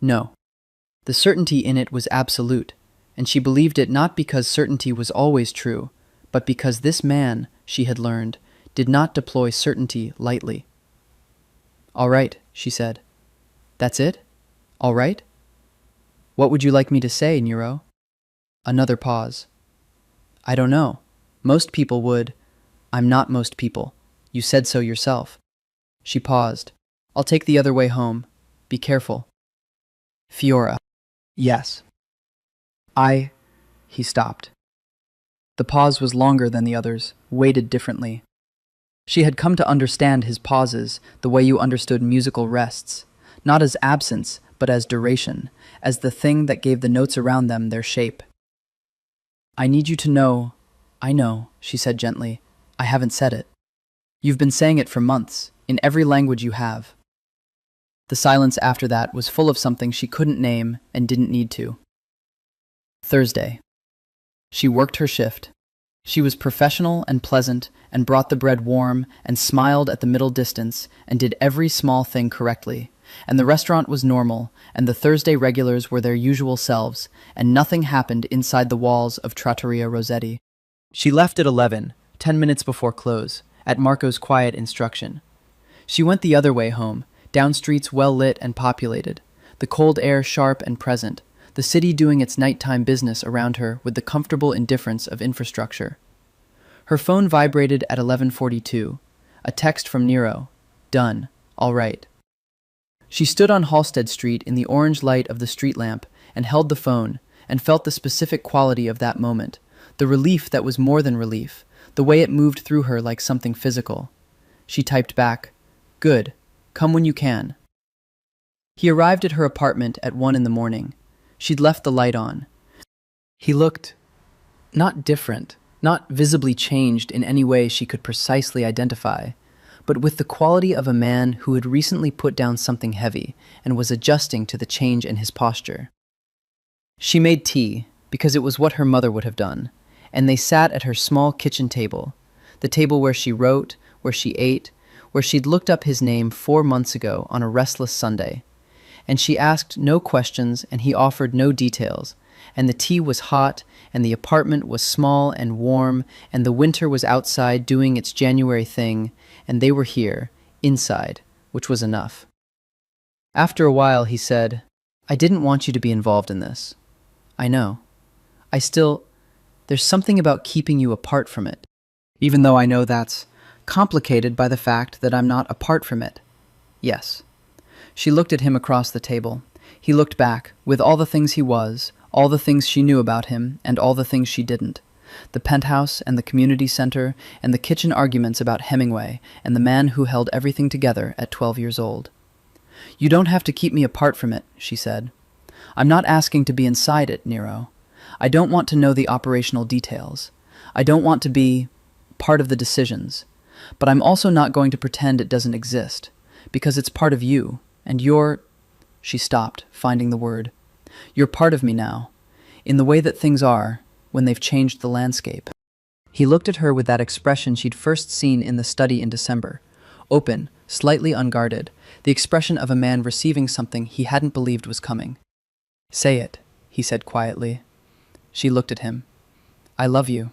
No. The certainty in it was absolute, and she believed it not because certainty was always true, but because this man, she had learned, did not deploy certainty lightly. "All right," she said. "That's it? All right? What would you like me to say, Nero?" Another pause. "I don't know. Most people would." "I'm not most people. You said so yourself." She paused. "I'll take the other way home. Be careful." "Fiora." "Yes." He stopped. The pause was longer than the others, weighted differently. She had come to understand his pauses the way you understood musical rests, not as absence, but as duration, as the thing that gave the notes around them their shape. "I need you to know." "I know," she said gently. "I haven't said it. You've been saying it for months, in every language you have." The silence after that was full of something she couldn't name and didn't need to. Thursday. She worked her shift. She was professional and pleasant and brought the bread warm and smiled at the middle distance and did every small thing correctly. And the restaurant was normal, and the Thursday regulars were their usual selves, and nothing happened inside the walls of Trattoria Rossetti. She left at 11, 10 minutes before close, at Marco's quiet instruction. She went the other way home, down streets well lit and populated, the cold air sharp and present, the city doing its nighttime business around her with the comfortable indifference of infrastructure. Her phone vibrated at 11:42, a text from Nero. "Done. All right." She stood on Halsted Street in the orange light of the street lamp and held the phone and felt the specific quality of that moment, the relief that was more than relief, the way it moved through her like something physical. She typed back, "Good. Come when you can." He arrived at her apartment at 1 in the morning. She'd left the light on. He looked not different, not visibly changed in any way she could precisely identify, but with the quality of a man who had recently put down something heavy and was adjusting to the change in his posture. She made tea, because it was what her mother would have done, and they sat at her small kitchen table, the table where she wrote, where she ate, where she'd looked up his name 4 months ago on a restless Sunday. And she asked no questions, and he offered no details, and the tea was hot, and the apartment was small and warm, and the winter was outside doing its January thing, and they were here, inside, which was enough. After a while, he said, "I didn't want you to be involved in this. I know. There's something about keeping you apart from it, even though I know that's complicated by the fact that I'm not apart from it." Yes. She looked at him across the table. He looked back, with all the things he was, all the things she knew about him, and all the things she didn't. The penthouse and the community center and the kitchen arguments about Hemingway and the man who held everything together at 12 years old. "You don't have to keep me apart from it," she said. "I'm not asking to be inside it, Nero. I don't want to know the operational details. I don't want to be part of the decisions. But I'm also not going to pretend it doesn't exist, because it's part of you, and you're—" She stopped, finding the word. "You're part of me now, in the way that things are when they've changed the landscape." He looked at her with that expression she'd first seen in the study in December. Open, slightly unguarded, the expression of a man receiving something he hadn't believed was coming. "Say it," he said quietly. She looked at him. "I love you."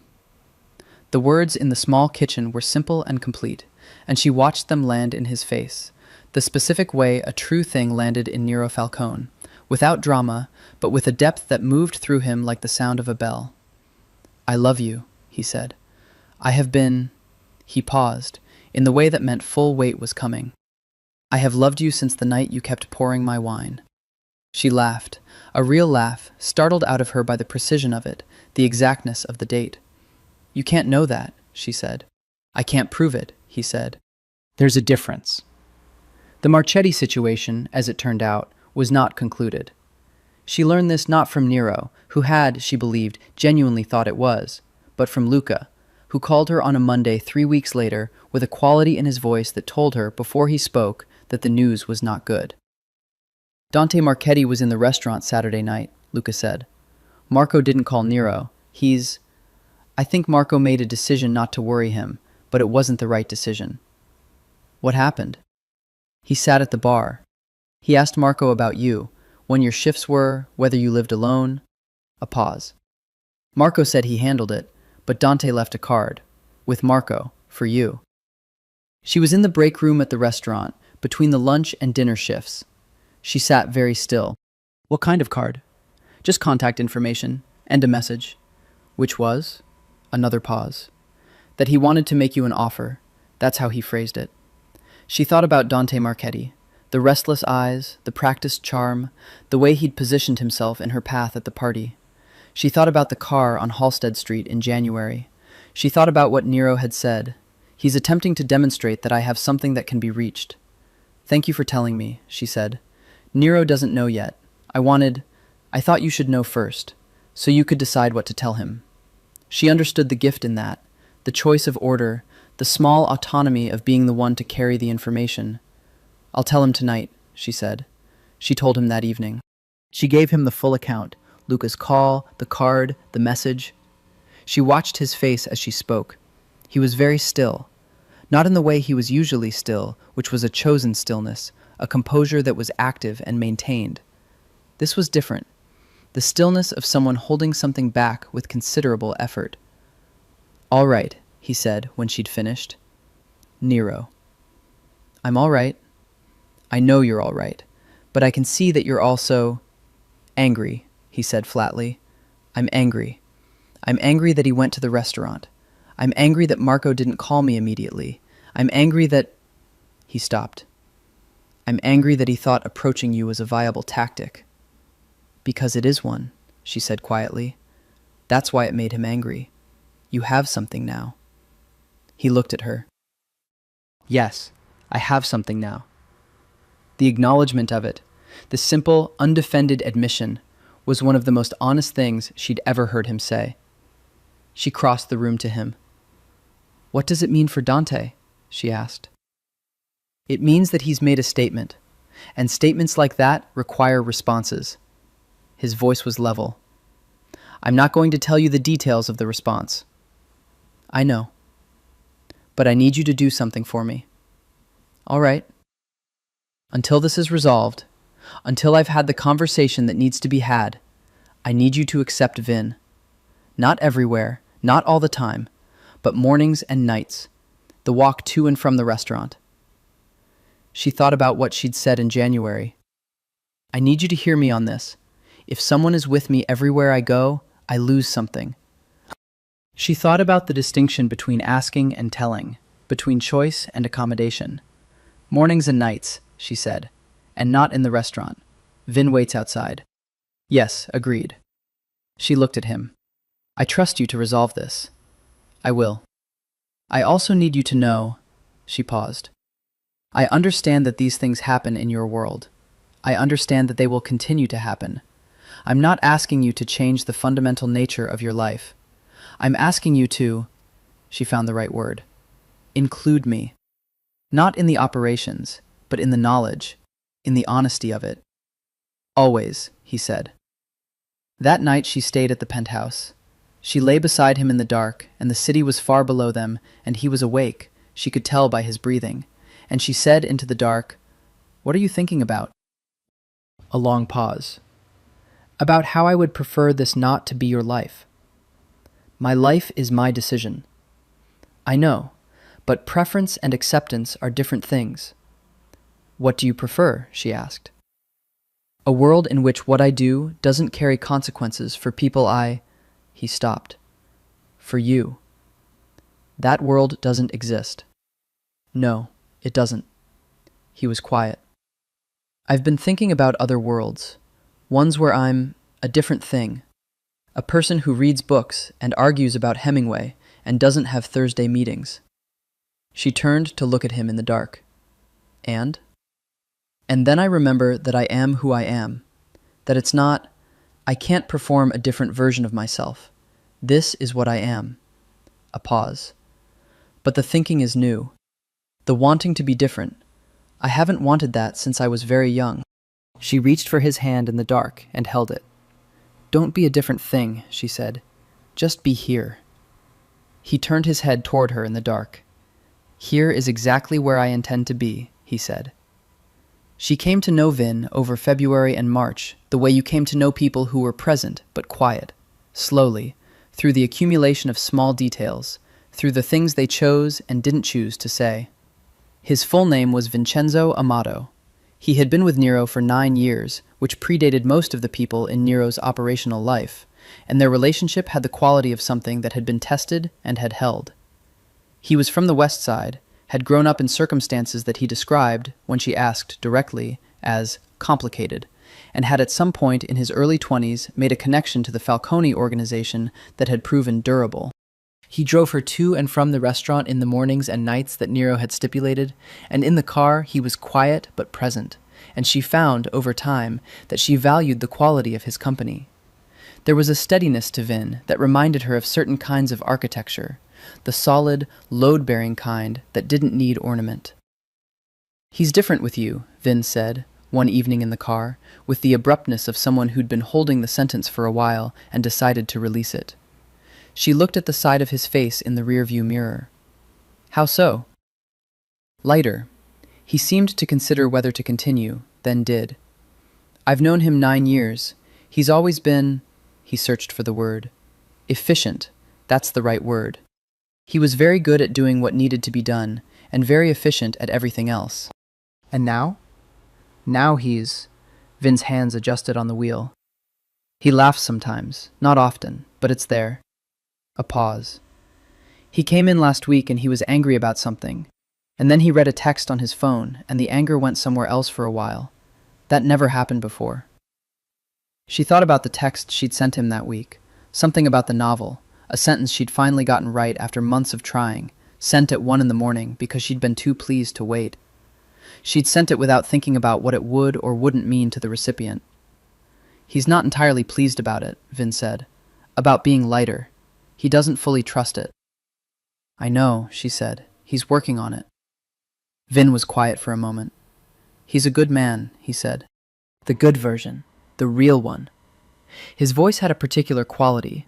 The words in the small kitchen were simple and complete, and she watched them land in his face, the specific way a true thing landed in Nero Falcone, without drama, but with a depth that moved through him like the sound of a bell. "I love you," he said. "I have been—" He paused, in the way that meant full weight was coming. "I have loved you since the night you kept pouring my wine." She laughed, a real laugh, startled out of her by the precision of it, the exactness of the date. "You can't know that," she said. "I can't prove it," he said. "There's a difference." The Marchetti situation, as it turned out, was not concluded. She learned this not from Nero, who had, she believed, genuinely thought it was, but from Luca, who called her on a Monday 3 weeks later with a quality in his voice that told her, before he spoke, that the news was not good. "Dante Marchetti was in the restaurant Saturday night," Luca said. "Marco didn't call Nero. I think Marco made a decision not to worry him, but it wasn't the right decision." "What happened?" "He sat at the bar. He asked Marco about you, when your shifts were, whether you lived alone." A pause. "Marco said he handled it, but Dante left a card, with Marco, for you." She was in the break room at the restaurant, between the lunch and dinner shifts. She sat very still. "What kind of card?" "Just contact information, and a message." "Which was?" Another pause. "That he wanted to make you an offer. That's how he phrased it." She thought about Dante Marchetti, the restless eyes, the practiced charm, the way he'd positioned himself in her path at the party. She thought about the car on Halsted Street in January. She thought about what Nero had said. "He's attempting to demonstrate that I have something that can be reached." "Thank you for telling me," she said. "Nero doesn't know yet. I thought you should know first, so you could decide what to tell him." She understood the gift in that, the choice of order, the small autonomy of being the one to carry the information. "I'll tell him tonight," she said. She told him that evening. She gave him the full account, Luca's call, the card, the message. She watched his face as she spoke. He was very still, not in the way he was usually still, which was a chosen stillness, a composure that was active and maintained. This was different, the stillness of someone holding something back with considerable effort. "All right," he said when she'd finished. "Nero." "I'm all right." "I know you're all right, but I can see that you're also—" "Angry," he said flatly. "I'm angry. I'm angry that he went to the restaurant. I'm angry that Marco didn't call me immediately. I'm angry that—" He stopped. "I'm angry that he thought approaching you was a viable tactic." "Because it is one," she said quietly. "That's why it made him angry. You have something now." He looked at her. "Yes, I have something now." The acknowledgement of it, the simple, undefended admission, was one of the most honest things she'd ever heard him say. She crossed the room to him. "What does it mean for Dante?" she asked. "It means that he's made a statement, and statements like that require responses." His voice was level. "I'm not going to tell you the details of the response." "I know. But I need you to do something for me." "All right. Until this is resolved, until I've had the conversation that needs to be had, I need you to accept Vin. Not everywhere, not all the time, but mornings and nights, the walk to and from the restaurant." She thought about what she'd said in January. "I need you to hear me on this. If someone is with me everywhere I go, I lose something." She thought about the distinction between asking and telling, between choice and accommodation. "Mornings and nights," she said, "and not in the restaurant. Vin waits outside." "Yes, agreed." She looked at him. I trust you to resolve this. I will. I also need you to know, she paused. I understand that these things happen in your world. I understand that they will continue to happen. I'm not asking you to change the fundamental nature of your life. I'm asking you to, she found the right word, include me. Not in the operations, but in the knowledge, in the honesty of it. Always, he said. That night she stayed at the penthouse. She lay beside him in the dark, and the city was far below them, and he was awake, she could tell by his breathing, and she said into the dark, "What are you thinking about?" A long pause. "About how I would prefer this not to be your life. My life is my decision. I know, but preference and acceptance are different things." "What do you prefer?" she asked. "A world in which what I do doesn't carry consequences for people I—" He stopped. "For you. That world doesn't exist." "No, it doesn't." He was quiet. "I've been thinking about other worlds, ones where I'm a different thing. A person who reads books and argues about Hemingway and doesn't have Thursday meetings." She turned to look at him in the dark. "And then I remember that I am who I am, that it's not, I can't perform a different version of myself. This is what I am." A pause. "But the thinking is new. The wanting to be different. I haven't wanted that since I was very young." She reached for his hand in the dark and held it. "Don't be a different thing," she said. "Just be here." He turned his head toward her in the dark. "Here is exactly where I intend to be," he said. She came to know Vin over February and March, the way you came to know people who were present but quiet, slowly, through the accumulation of small details, through the things they chose and didn't choose to say. His full name was Vincenzo Amato. He had been with Nero for 9 years, which predated most of the people in Nero's operational life, and their relationship had the quality of something that had been tested and had held. He was from the West Side, had grown up in circumstances that he described, when she asked directly, as complicated, and had at some point in his early 20s made a connection to the Falcone organization that had proven durable. He drove her to and from the restaurant in the mornings and nights that Nero had stipulated, and in the car he was quiet but present, and she found, over time, that she valued the quality of his company. There was a steadiness to Vin that reminded her of certain kinds of architecture, the solid, load-bearing kind that didn't need ornament. "He's different with you," Vin said, one evening in the car, with the abruptness of someone who'd been holding the sentence for a while and decided to release it. She looked at the side of his face in the rearview mirror. "How so?" "Lighter." He seemed to consider whether to continue, then did. "I've known him 9 years. He's always been—" he searched for the word. "Efficient. That's the right word. He was very good at doing what needed to be done, and very efficient at everything else." "And now?" "Now he's—" Vin's hands adjusted on the wheel. "He laughs sometimes, not often, but it's there." A pause. "He came in last week and he was angry about something, and then he read a text on his phone, and the anger went somewhere else for a while. That never happened before." She thought about the text she'd sent him that week, something about the novel, a sentence she'd finally gotten right after months of trying, sent at 1 a.m. because she'd been too pleased to wait. She'd sent it without thinking about what it would or wouldn't mean to the recipient. "He's not entirely pleased about it," Vin said. "About being lighter. He doesn't fully trust it." "I know," she said. "He's working on it." Vin was quiet for a moment. "He's a good man," he said. "The good version. The real one." His voice had a particular quality.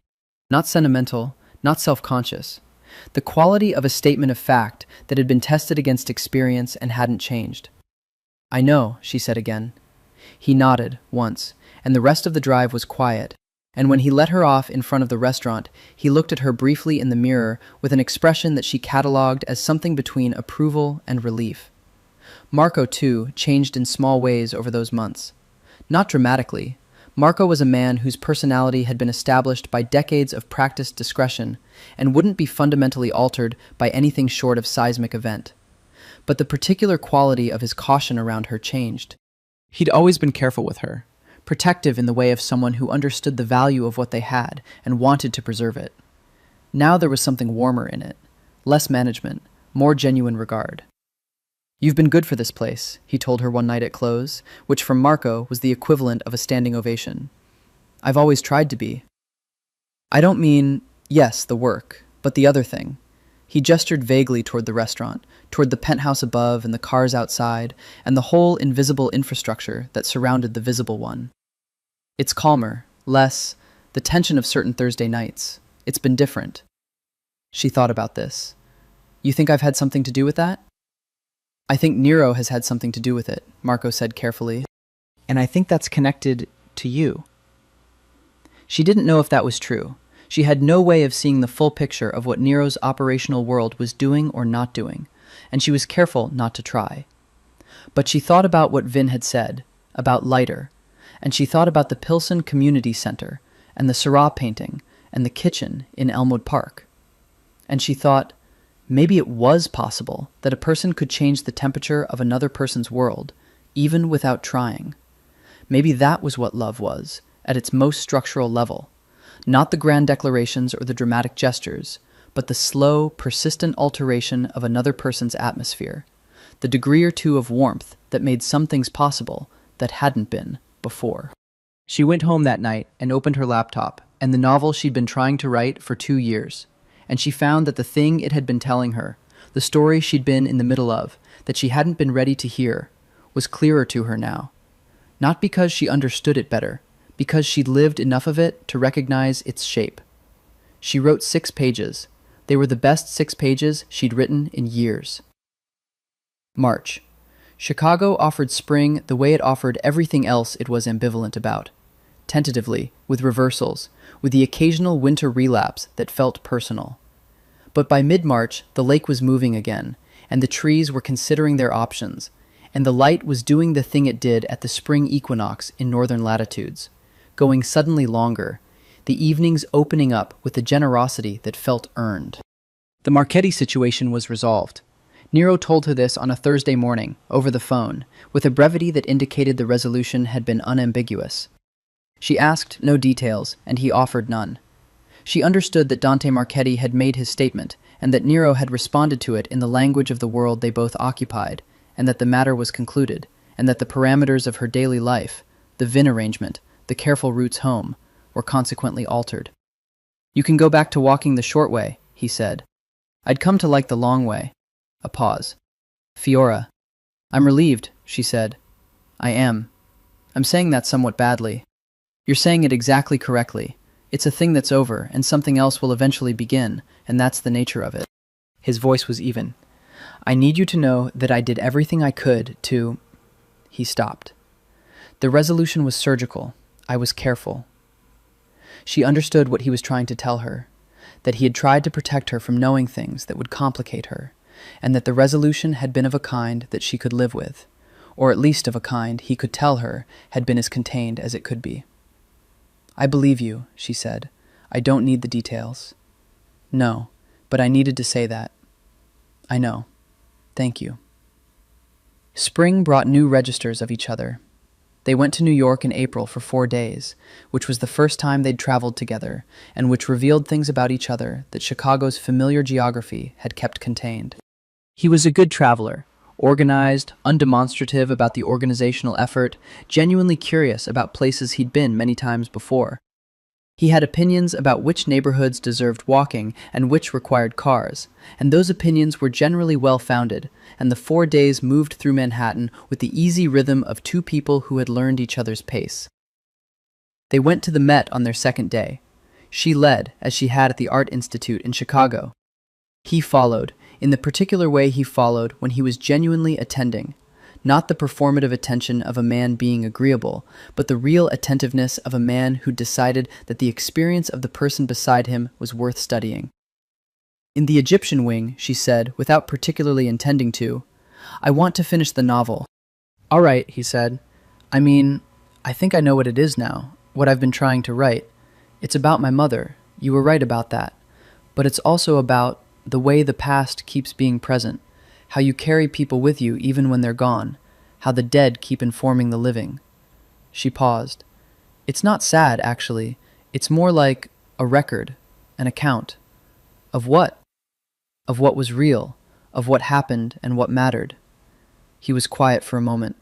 Not sentimental, not self-conscious. The quality of a statement of fact that had been tested against experience and hadn't changed. "I know," she said again. He nodded, once, and the rest of the drive was quiet, and when he let her off in front of the restaurant, he looked at her briefly in the mirror with an expression that she catalogued as something between approval and relief. Marco, too, changed in small ways over those months. Not dramatically. Marco was a man whose personality had been established by decades of practiced discretion and wouldn't be fundamentally altered by anything short of seismic event. But the particular quality of his caution around her changed. He'd always been careful with her, protective in the way of someone who understood the value of what they had and wanted to preserve it. Now there was something warmer in it, less management, more genuine regard. "You've been good for this place," he told her one night at close, which from Marco was the equivalent of a standing ovation. "I've always tried to be." "I don't mean, yes, the work, but the other thing." He gestured vaguely toward the restaurant, toward the penthouse above and the cars outside, and the whole invisible infrastructure that surrounded the visible one. "It's calmer, less, the tension of certain Thursday nights. It's been different." She thought about this. "You think I've had something to do with that?" "I think Nero has had something to do with it," Marco said carefully. "And I think that's connected to you." She didn't know if that was true. She had no way of seeing the full picture of what Nero's operational world was doing or not doing, and she was careful not to try. But she thought about what Vin had said, about lighter, and she thought about the Pilsen Community Center, and the Syrah painting, and the kitchen in Elmwood Park. And she thought, maybe it was possible that a person could change the temperature of another person's world, even without trying. Maybe that was what love was, at its most structural level. Not the grand declarations or the dramatic gestures, but the slow, persistent alteration of another person's atmosphere, the degree or two of warmth that made some things possible that hadn't been before. She went home that night and opened her laptop and the novel she'd been trying to write for 2 years, and she found that the thing it had been telling her, the story she'd been in the middle of, that she hadn't been ready to hear, was clearer to her now. Not because she understood it better, because she'd lived enough of it to recognize its shape. She wrote 6 pages. They were the best 6 pages she'd written in years. March. Chicago offered spring the way it offered everything else it was ambivalent about. Tentatively, with reversals, with the occasional winter relapse that felt personal. But by mid-March, the lake was moving again, and the trees were considering their options, and the light was doing the thing it did at the spring equinox in northern latitudes, going suddenly longer, the evenings opening up with a generosity that felt earned. The Marchetti situation was resolved. Nero told her this on a Thursday morning, over the phone, with a brevity that indicated the resolution had been unambiguous. She asked no details, and he offered none. She understood that Dante Marchetti had made his statement, and that Nero had responded to it in the language of the world they both occupied, and that the matter was concluded, and that the parameters of her daily life, the Vin arrangement, the careful routes home, were consequently altered. "You can go back to walking the short way," he said. "I'd come to like the long way." A pause. "Fiora." "I'm relieved," she said. "I am. I'm saying that somewhat badly." "You're saying it exactly correctly. It's a thing that's over, and something else will eventually begin, and that's the nature of it." His voice was even. "I need you to know that I did everything I could to—" He stopped. The resolution was surgical. I was careful. She understood what he was trying to tell her, that he had tried to protect her from knowing things that would complicate her, and that the resolution had been of a kind that she could live with, or at least of a kind he could tell her had been as contained as it could be. "I believe you," she said. "I don't need the details." "No, but I needed to say that." "I know. Thank you." Spring brought new registers of each other. They went to New York in April for 4 days, which was the first time they'd traveled together, and which revealed things about each other that Chicago's familiar geography had kept contained. He was a good traveler, organized, undemonstrative about the organizational effort, genuinely curious about places he'd been many times before. He had opinions about which neighborhoods deserved walking and which required cars, and those opinions were generally well-founded, and the 4 days moved through Manhattan with the easy rhythm of 2 people who had learned each other's pace. They went to the Met on their second day. She led, as she had at the Art Institute in Chicago. He followed, in the particular way he followed when he was genuinely attending, not the performative attention of a man being agreeable, but the real attentiveness of a man who decided that the experience of the person beside him was worth studying. In the Egyptian wing, she said, without particularly intending to, "I want to finish the novel." "All right," he said. I think I know what it is now, what I've been trying to write. It's about my mother. You were right about that. But it's also about the way the past keeps being present, how you carry people with you even when they're gone, how the dead keep informing the living." She paused. It's not sad, actually. It's more like a record, an account. Of what? Of what was real, of what happened and what mattered. He was quiet for a moment.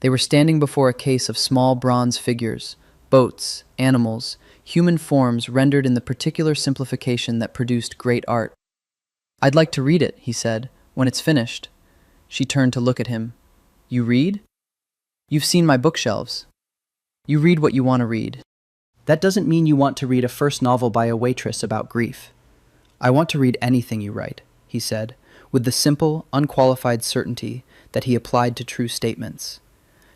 They were standing before a case of small bronze figures, boats, animals, human forms rendered in the particular simplification that produced great art. "I'd like to read it," he said, "when it's finished." She turned to look at him. "You read? You've seen my bookshelves. You read what you want to read. That doesn't mean you want to read a first novel by a waitress about grief." "I want to read anything you write," he said, with the simple, unqualified certainty that he applied to true statements.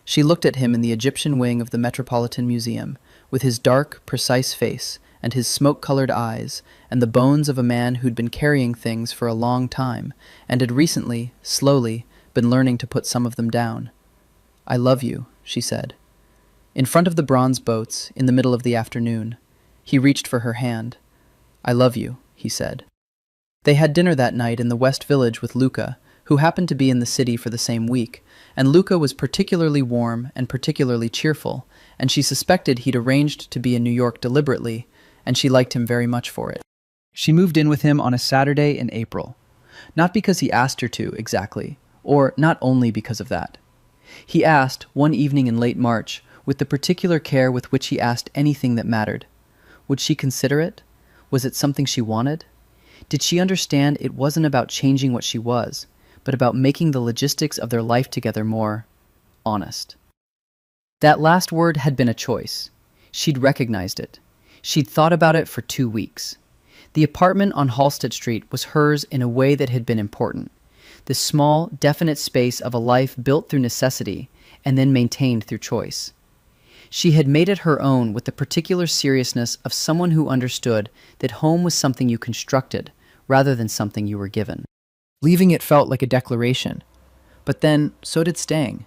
She looked at him in the Egyptian wing of the Metropolitan Museum, with his dark, precise face, and his smoke-colored eyes, and the bones of a man who'd been carrying things for a long time, and had recently, slowly, been learning to put some of them down. "I love you," she said. In front of the bronze boats, in the middle of the afternoon, he reached for her hand. "I love you," he said. They had dinner that night in the West Village with Luca, who happened to be in the city for the same week, and Luca was particularly warm and particularly cheerful, and she suspected he'd arranged to be in New York deliberately, and she liked him very much for it. She moved in with him on a Saturday in April. Not because he asked her to, exactly, or not only because of that. He asked, one evening in late March, with the particular care with which he asked anything that mattered. Would she consider it? Was it something she wanted? Did she understand it wasn't about changing what she was, but about making the logistics of their life together more honest? That last word had been a choice. She'd recognized it. She'd thought about it for 2 weeks. The apartment on Halsted Street was hers in a way that had been important. This small, definite space of a life built through necessity and then maintained through choice. She had made it her own with the particular seriousness of someone who understood that home was something you constructed rather than something you were given. Leaving it felt like a declaration. But then, so did staying.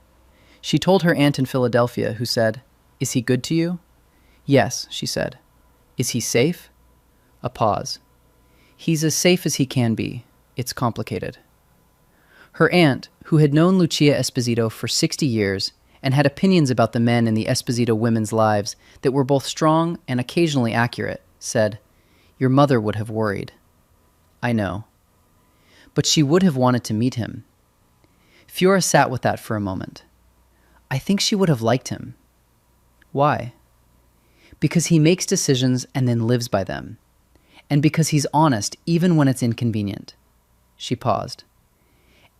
She told her aunt in Philadelphia, who said, "Is he good to you?" "Yes," she said. "Is he safe?" A pause. "He's as safe as he can be. It's complicated." Her aunt, who had known Lucia Esposito for 60 years and had opinions about the men in the Esposito women's lives that were both strong and occasionally accurate, said, "Your mother would have worried." "I know." But she would have wanted to meet him. Fiora sat with that for a moment. "I think she would have liked him." "Why?" "Because he makes decisions and then lives by them. And because he's honest even when it's inconvenient." She paused.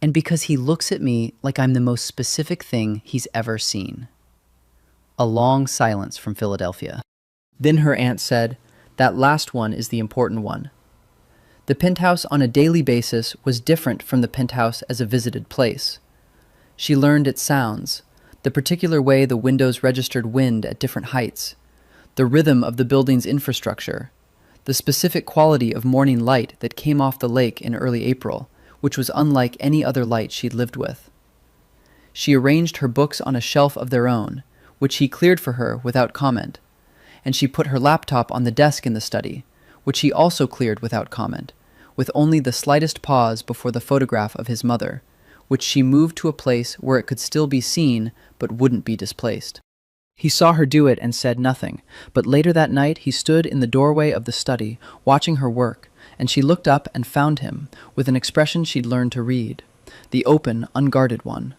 "And because he looks at me like I'm the most specific thing he's ever seen." A long silence from Philadelphia. Then her aunt said, "That last one is the important one." The penthouse on a daily basis was different from the penthouse as a visited place. She learned its sounds, the particular way the windows registered wind at different heights, the rhythm of the building's infrastructure, the specific quality of morning light that came off the lake in early April, which was unlike any other light she'd lived with. She arranged her books on a shelf of their own, which he cleared for her without comment, and she put her laptop on the desk in the study, which he also cleared without comment, with only the slightest pause before the photograph of his mother, which she moved to a place where it could still be seen but wouldn't be displaced. He saw her do it and said nothing, but later that night he stood in the doorway of the study, watching her work, and she looked up and found him, with an expression she'd learned to read, the open, unguarded one.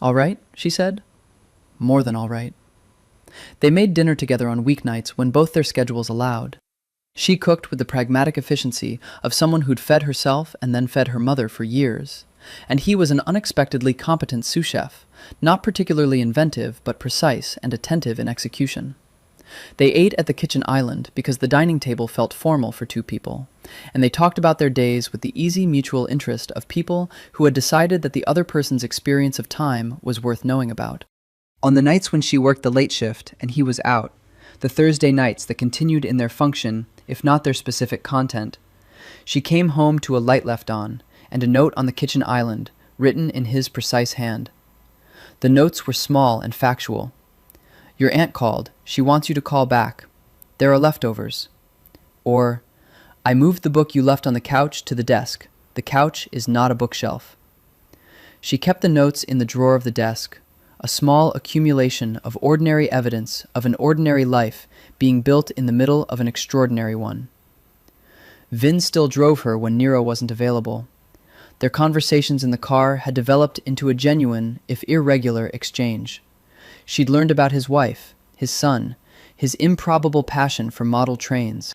"All right?" she said. "More than all right." They made dinner together on weeknights when both their schedules allowed. She cooked with the pragmatic efficiency of someone who'd fed herself and then fed her mother for years, and he was an unexpectedly competent sous chef, not particularly inventive, but precise and attentive in execution. They ate at the kitchen island because the dining table felt formal for 2 people, and they talked about their days with the easy mutual interest of people who had decided that the other person's experience of time was worth knowing about. On the nights when she worked the late shift and he was out, the Thursday nights that continued in their function, if not their specific content, she came home to a light left on, and a note on the kitchen island, written in his precise hand. The notes were small and factual. "Your aunt called. She wants you to call back. There are leftovers." Or, "I moved the book you left on the couch to the desk. The couch is not a bookshelf." She kept the notes in the drawer of the desk, a small accumulation of ordinary evidence of an ordinary life being built in the middle of an extraordinary one. Vin still drove her when Nero wasn't available. Their conversations in the car had developed into a genuine, if irregular, exchange. She'd learned about his wife, his son, his improbable passion for model trains,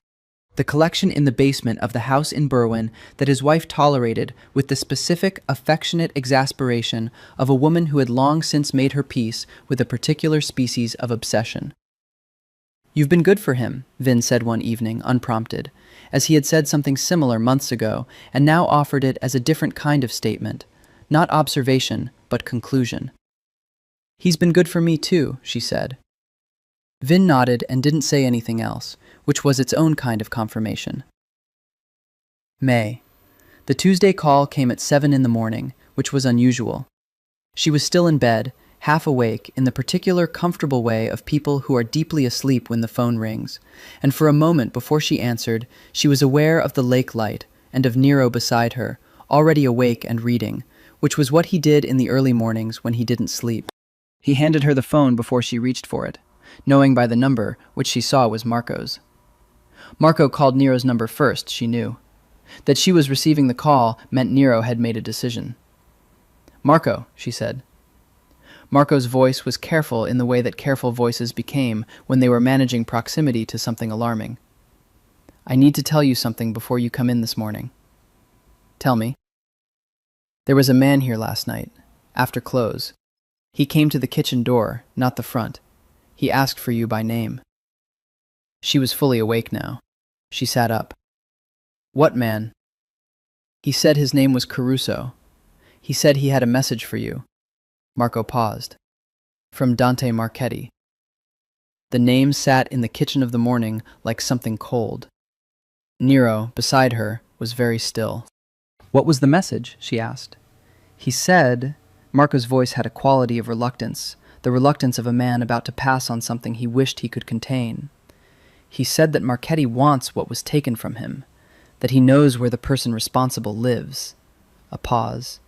the collection in the basement of the house in Berwyn that his wife tolerated with the specific, affectionate exasperation of a woman who had long since made her peace with a particular species of obsession. "You've been good for him," Vin said one evening, unprompted, as he had said something similar months ago and now offered it as a different kind of statement, not observation, but conclusion. "He's been good for me too," she said. Vin nodded and didn't say anything else, which was its own kind of confirmation. May. The Tuesday call came at 7 in the morning, which was unusual. She was still in bed, half awake, in the particular comfortable way of people who are deeply asleep when the phone rings, and for a moment before she answered, she was aware of the lake light and of Nero beside her, already awake and reading, which was what he did in the early mornings when he didn't sleep. He handed her the phone before she reached for it, knowing by the number, which she saw was Marco's. Marco called Nero's number first, she knew. That she was receiving the call meant Nero had made a decision. "Marco," she said. Marco's voice was careful in the way that careful voices became when they were managing proximity to something alarming. "I need to tell you something before you come in this morning." "Tell me." "There was a man here last night, after close. He came to the kitchen door, not the front. He asked for you by name." She was fully awake now. She sat up. "What man?" "He said his name was Caruso. He said he had a message for you." Marco paused. "From Dante Marchetti." The name sat in the kitchen of the morning like something cold. Nero, beside her, was very still. "What was the message?" she asked. "He said—" Marco's voice had a quality of reluctance, the reluctance of a man about to pass on something he wished he could contain. "He said that Marchetti wants what was taken from him, that he knows where the person responsible lives." A pause.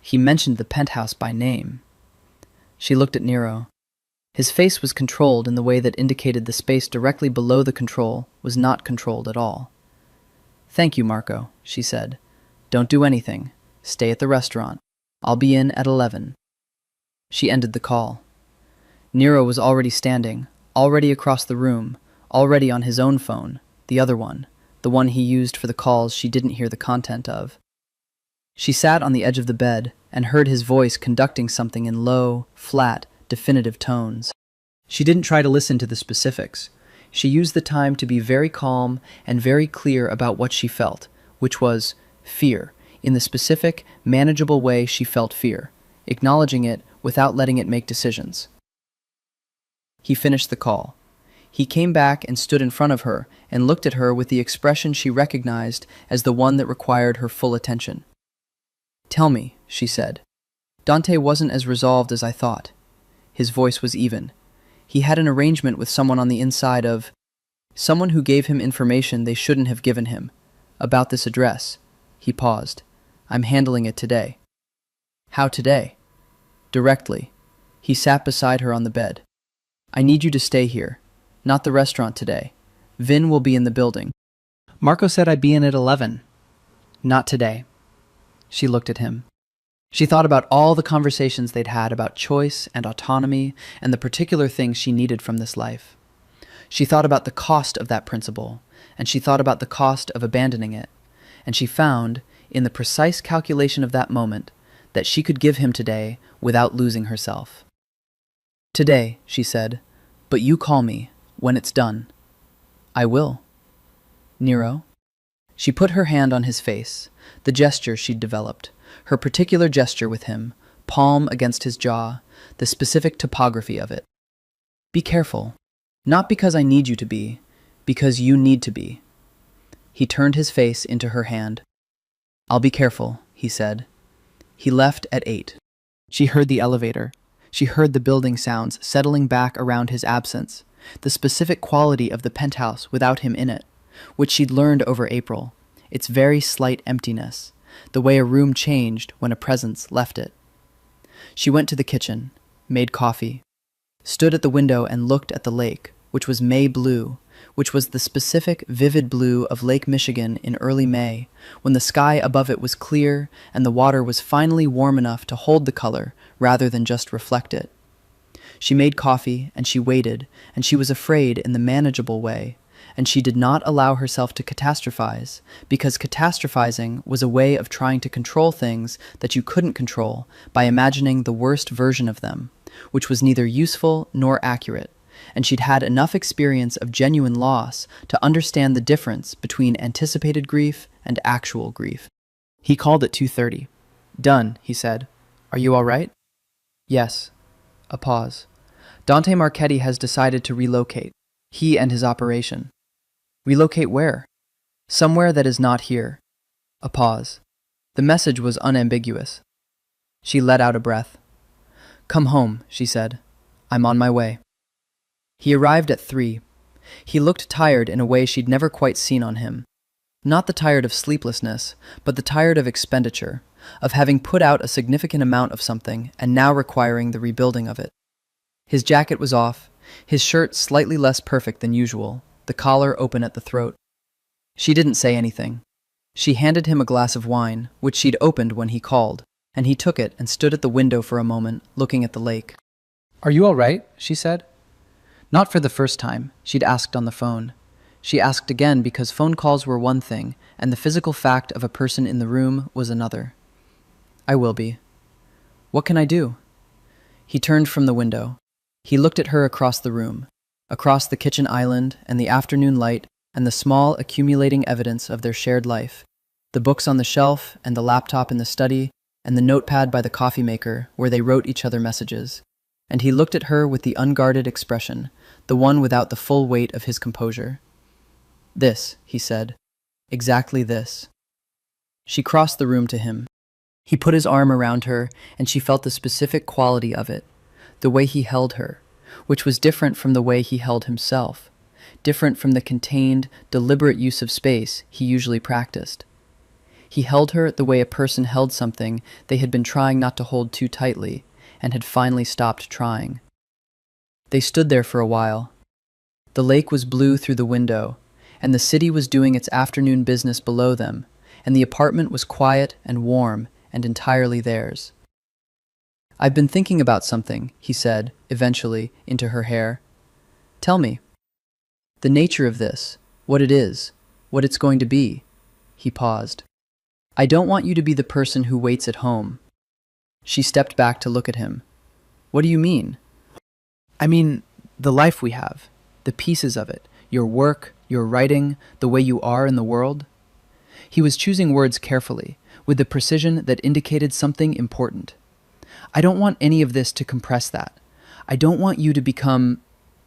"He mentioned the penthouse by name." She looked at Nero. His face was controlled in the way that indicated the space directly below the control was not controlled at all. "Thank you, Marco," she said. "Don't do anything. Stay at the restaurant. I'll be in at 11. She ended the call. Nero was already standing, already across the room, already on his own phone, the other one, the one he used for the calls she didn't hear the content of. She sat on the edge of the bed and heard his voice conducting something in low, flat, definitive tones. She didn't try to listen to the specifics. She used the time to be very calm and very clear about what she felt, which was fear, in the specific, manageable way she felt fear, acknowledging it without letting it make decisions. He finished the call. He came back and stood in front of her and looked at her with the expression she recognized as the one that required her full attention. "Tell me," she said. "Dante wasn't as resolved as I thought." His voice was even. He had an arrangement with someone on the inside of someone who gave him information they shouldn't have given him. About this address. He paused. "I'm handling it today." "How today?" "Directly." He sat beside her on the bed. "I need you to stay here. Not the restaurant today. Vin will be in the building." "Marco said I'd be in at 11. "Not today." She looked at him. She thought about all the conversations they'd had about choice and autonomy and the particular things she needed from this life. She thought about the cost of that principle, and she thought about the cost of abandoning it, and she found, in the precise calculation of that moment, that she could give him today without losing herself. "Today," she said, "but you call me when it's done." "I will." "Nero?" She put her hand on his face, the gesture she'd developed, her particular gesture with him, palm against his jaw, the specific topography of it. "Be careful. Not because I need you to be, because you need to be." He turned his face into her hand. "I'll be careful," he said. He left at 8. She heard the elevator. She heard the building sounds settling back around his absence, the specific quality of the penthouse without him in it, which she'd learned over April, its very slight emptiness, the way a room changed when a presence left it. She went to the kitchen. made coffee, stood at the window and looked at the lake, which was May blue, which was the specific, vivid blue of Lake Michigan in early May, when the sky above it was clear and the water was finally warm enough to hold the color rather than just reflect it. She made coffee, and she waited, and she was afraid in the manageable way, and she did not allow herself to catastrophize, because catastrophizing was a way of trying to control things that you couldn't control by imagining the worst version of them, which was neither useful nor accurate, and she'd had enough experience of genuine loss to understand the difference between anticipated grief and actual grief. He called at 2:30. "Done," he said. "Are you all right?" "Yes." A pause. "Dante Marchetti has decided to relocate. He and his operation." "Relocate where?" "Somewhere that is not here." A pause. The message was unambiguous. She let out a breath. "Come home," she said. "I'm on my way." He arrived at 3. He looked tired in a way she'd never quite seen on him. Not the tired of sleeplessness, but the tired of expenditure, of having put out a significant amount of something and now requiring the rebuilding of it. His jacket was off, his shirt slightly less perfect than usual, the collar open at the throat. She didn't say anything. She handed him a glass of wine, which she'd opened when he called, and he took it and stood at the window for a moment, looking at the lake. "Are you all right?" she said. Not for the first time, she'd asked on the phone. She asked again because phone calls were one thing, and the physical fact of a person in the room was another. "I will be." "What can I do?" He turned from the window. He looked at her across the room, across the kitchen island and the afternoon light and the small accumulating evidence of their shared life, the books on the shelf and the laptop in the study and the notepad by the coffee maker where they wrote each other messages. And he looked at her with the unguarded expression, the one without the full weight of his composure. "This," he said. "Exactly this." She crossed the room to him. He put his arm around her, and she felt the specific quality of it, the way he held her, which was different from the way he held himself, different from the contained, deliberate use of space he usually practiced. He held her the way a person held something they had been trying not to hold too tightly, and had finally stopped trying. They stood there for a while. The lake was blue through the window, and the city was doing its afternoon business below them, and the apartment was quiet and warm and entirely theirs. "I've been thinking about something," he said, eventually, into her hair. "Tell me." "The nature of this, what it is, what it's going to be." He paused. "I don't want you to be the person who waits at home." She stepped back to look at him. "What do you mean?" "I mean, the life we have, the pieces of it, your work, your writing, the way you are in the world." He was choosing words carefully, with the precision that indicated something important. "I don't want any of this to compress that. I don't want you to become—"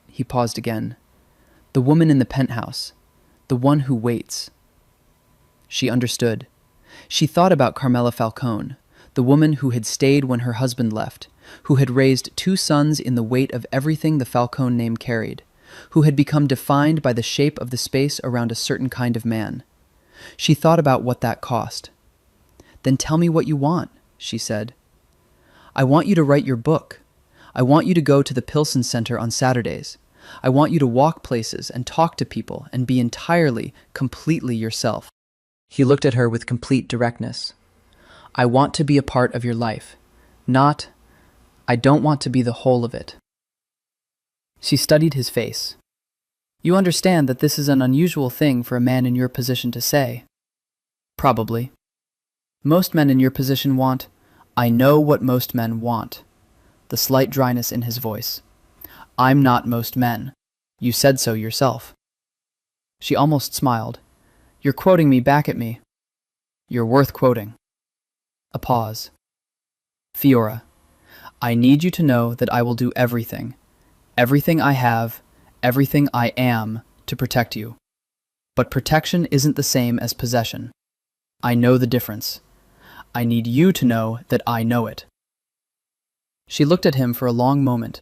He paused again. "The woman in the penthouse, the one who waits." She understood. She thought about Carmela Falcone, the woman who had stayed when her husband left, who had raised 2 sons in the weight of everything the Falcone name carried, who had become defined by the shape of the space around a certain kind of man. She thought about what that cost. "Then tell me what you want," she said. "I want you to write your book. I want you to go to the Pilsen Center on Saturdays. I want you to walk places and talk to people and be entirely, completely yourself." He looked at her with complete directness. "I want to be a part of your life. I don't want to be the whole of it." She studied his face. "You understand that this is an unusual thing for a man in your position to say." "Probably. Most men in your position want—" "I know what most men want." The slight dryness in his voice. "I'm not most men. You said so yourself." She almost smiled. "You're quoting me back at me." "You're worth quoting." A pause. "Fiora, I need you to know that I will do everything I have, everything I am, to protect you. But protection isn't the same as possession. I know the difference. I need you to know that I know it." She looked at him for a long moment.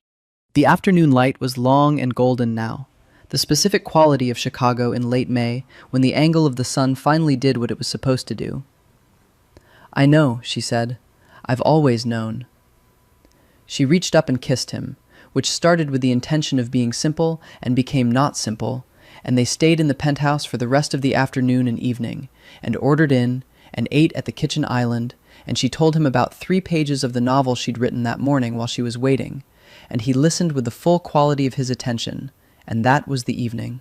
The afternoon light was long and golden now, the specific quality of Chicago in late May, when the angle of the sun finally did what it was supposed to do. "I know," she said. "I've always known." She reached up and kissed him, which started with the intention of being simple and became not simple, and they stayed in the penthouse for the rest of the afternoon and evening, and ordered in, and ate at the kitchen island, and she told him about 3 pages of the novel she'd written that morning while she was waiting, and he listened with the full quality of his attention, and that was the evening.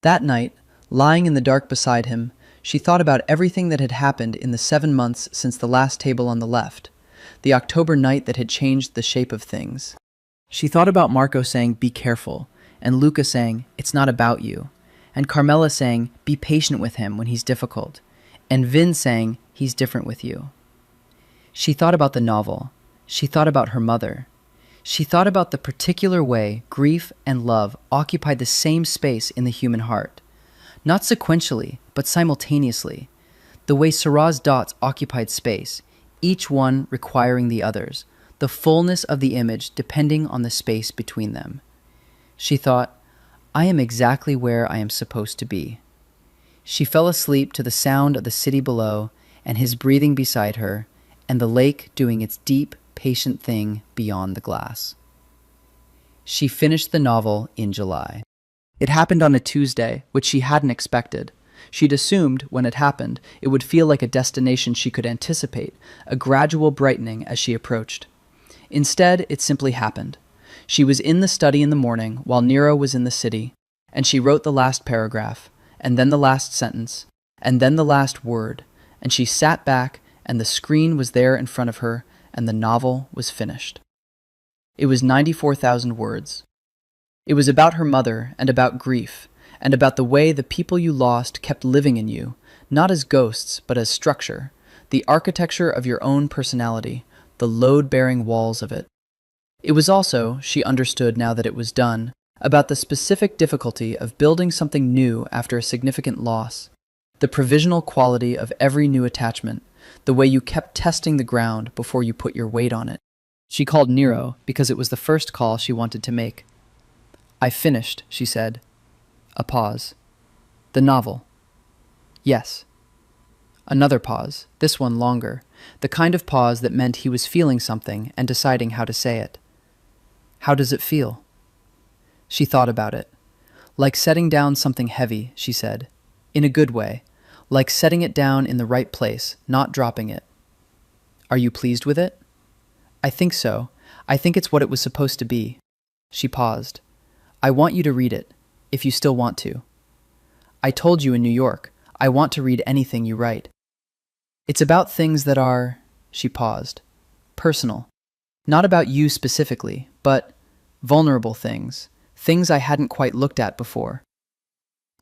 That night, lying in the dark beside him, she thought about everything that had happened in the 7 months since the last table on the left, the October night that had changed the shape of things. She thought about Marco saying, "Be careful," and Luca saying, "It's not about you," and Carmela saying, "Be patient with him when he's difficult," and Vin saying, "He's different with you." She thought about the novel. She thought about her mother. She thought about the particular way grief and love occupy the same space in the human heart. Not sequentially, but simultaneously. The way Seurat's dots occupied space, each one requiring the others, the fullness of the image depending on the space between them. She thought, I am exactly where I am supposed to be. She fell asleep to the sound of the city below and his breathing beside her, and the lake doing its deep, patient thing beyond the glass. She finished the novel in July. It happened on a Tuesday, which she hadn't expected. She'd assumed, when it happened, it would feel like a destination she could anticipate, a gradual brightening as she approached. Instead, it simply happened. She was in the study in the morning while Nero was in the city, and she wrote the last paragraph, and then the last sentence, and then the last word, and she sat back, and the screen was there in front of her, and the novel was finished. It was 94,000 words. It was about her mother, and about grief, and about the way the people you lost kept living in you, not as ghosts, but as structure, the architecture of your own personality, the load-bearing walls of it. It was also, she understood now that it was done, about the specific difficulty of building something new after a significant loss, the provisional quality of every new attachment, the way you kept testing the ground before you put your weight on it. She called Nero because it was the first call she wanted to make. I finished, she said. A pause. The novel. Yes. Another pause, this one longer, the kind of pause that meant he was feeling something and deciding how to say it. How does it feel? She thought about it. Like setting down something heavy, she said. In a good way. Like setting it down in the right place, not dropping it. Are you pleased with it? I think so. I think it's what it was supposed to be. She paused. I want you to read it, if you still want to. I told you in New York, I want to read anything you write. It's about things that are, she paused, personal. Not about you specifically, but vulnerable things, things I hadn't quite looked at before.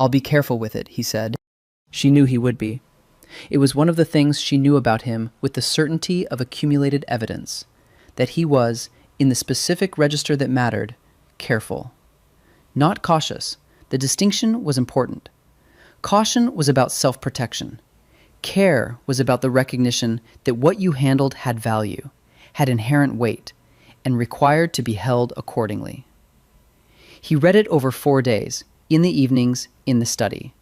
I'll be careful with it, he said. She knew he would be. It was one of the things she knew about him with the certainty of accumulated evidence, that he was, in the specific register that mattered, careful. Not cautious. The distinction was important. Caution was about self-protection. Care was about the recognition that what you handled had value, had inherent weight, and required to be held accordingly. He read it over 4 days, in the evenings, in the study.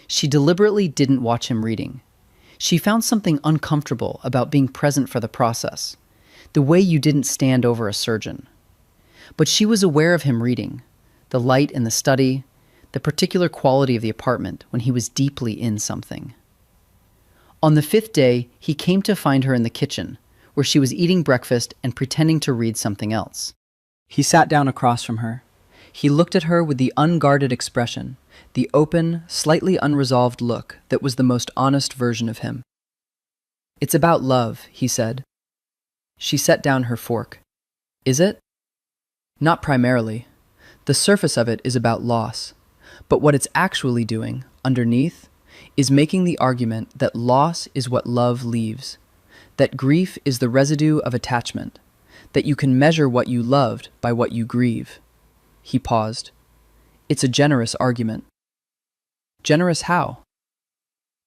She deliberately didn't watch him reading. She found something uncomfortable about being present for the process, the way you didn't stand over a surgeon. But she was aware of him reading, the light in the study, the particular quality of the apartment when he was deeply in something. On the 5th day, he came to find her in the kitchen, where she was eating breakfast and pretending to read something else. He sat down across from her. He looked at her with the unguarded expression, the open, slightly unresolved look that was the most honest version of him. It's about love, he said. She set down her fork. Is it? Not primarily. The surface of it is about loss. But what it's actually doing, underneath, is making the argument that loss is what love leaves, that grief is the residue of attachment, that you can measure what you loved by what you grieve. He paused. It's a generous argument. Generous how?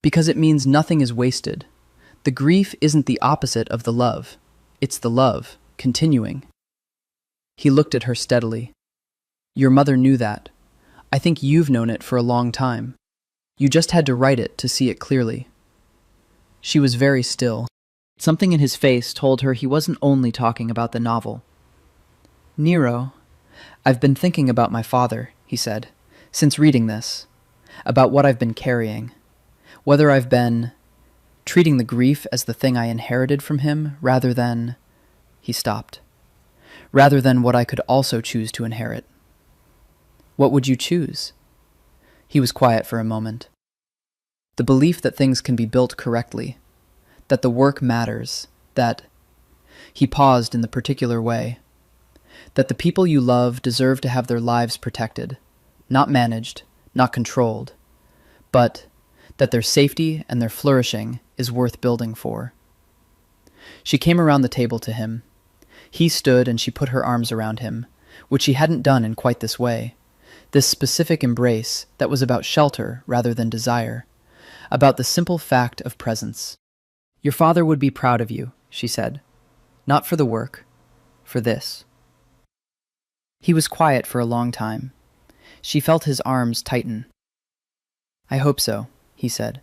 Because it means nothing is wasted. The grief isn't the opposite of the love. It's the love, continuing. He looked at her steadily. Your mother knew that. I think you've known it for a long time. You just had to write it to see it clearly. She was very still. Something in his face told her he wasn't only talking about the novel. "Nero, I've been thinking about my father," he said, "since reading this. About what I've been carrying. Whether I've been treating the grief as the thing I inherited from him rather than—" He stopped. "Rather than what I could also choose to inherit." "What would you choose?" He was quiet for a moment. "The belief that things can be built correctly, that the work matters, that—" He paused in the particular way. "That the people you love deserve to have their lives protected, not managed, not controlled, but that their safety and their flourishing is worth building for." She came around the table to him. He stood and she put her arms around him, which she hadn't done in quite this way. This specific embrace that was about shelter rather than desire, about the simple fact of presence. "Your father would be proud of you," she said. "Not for the work, for this." He was quiet for a long time. She felt his arms tighten. "I hope so," he said.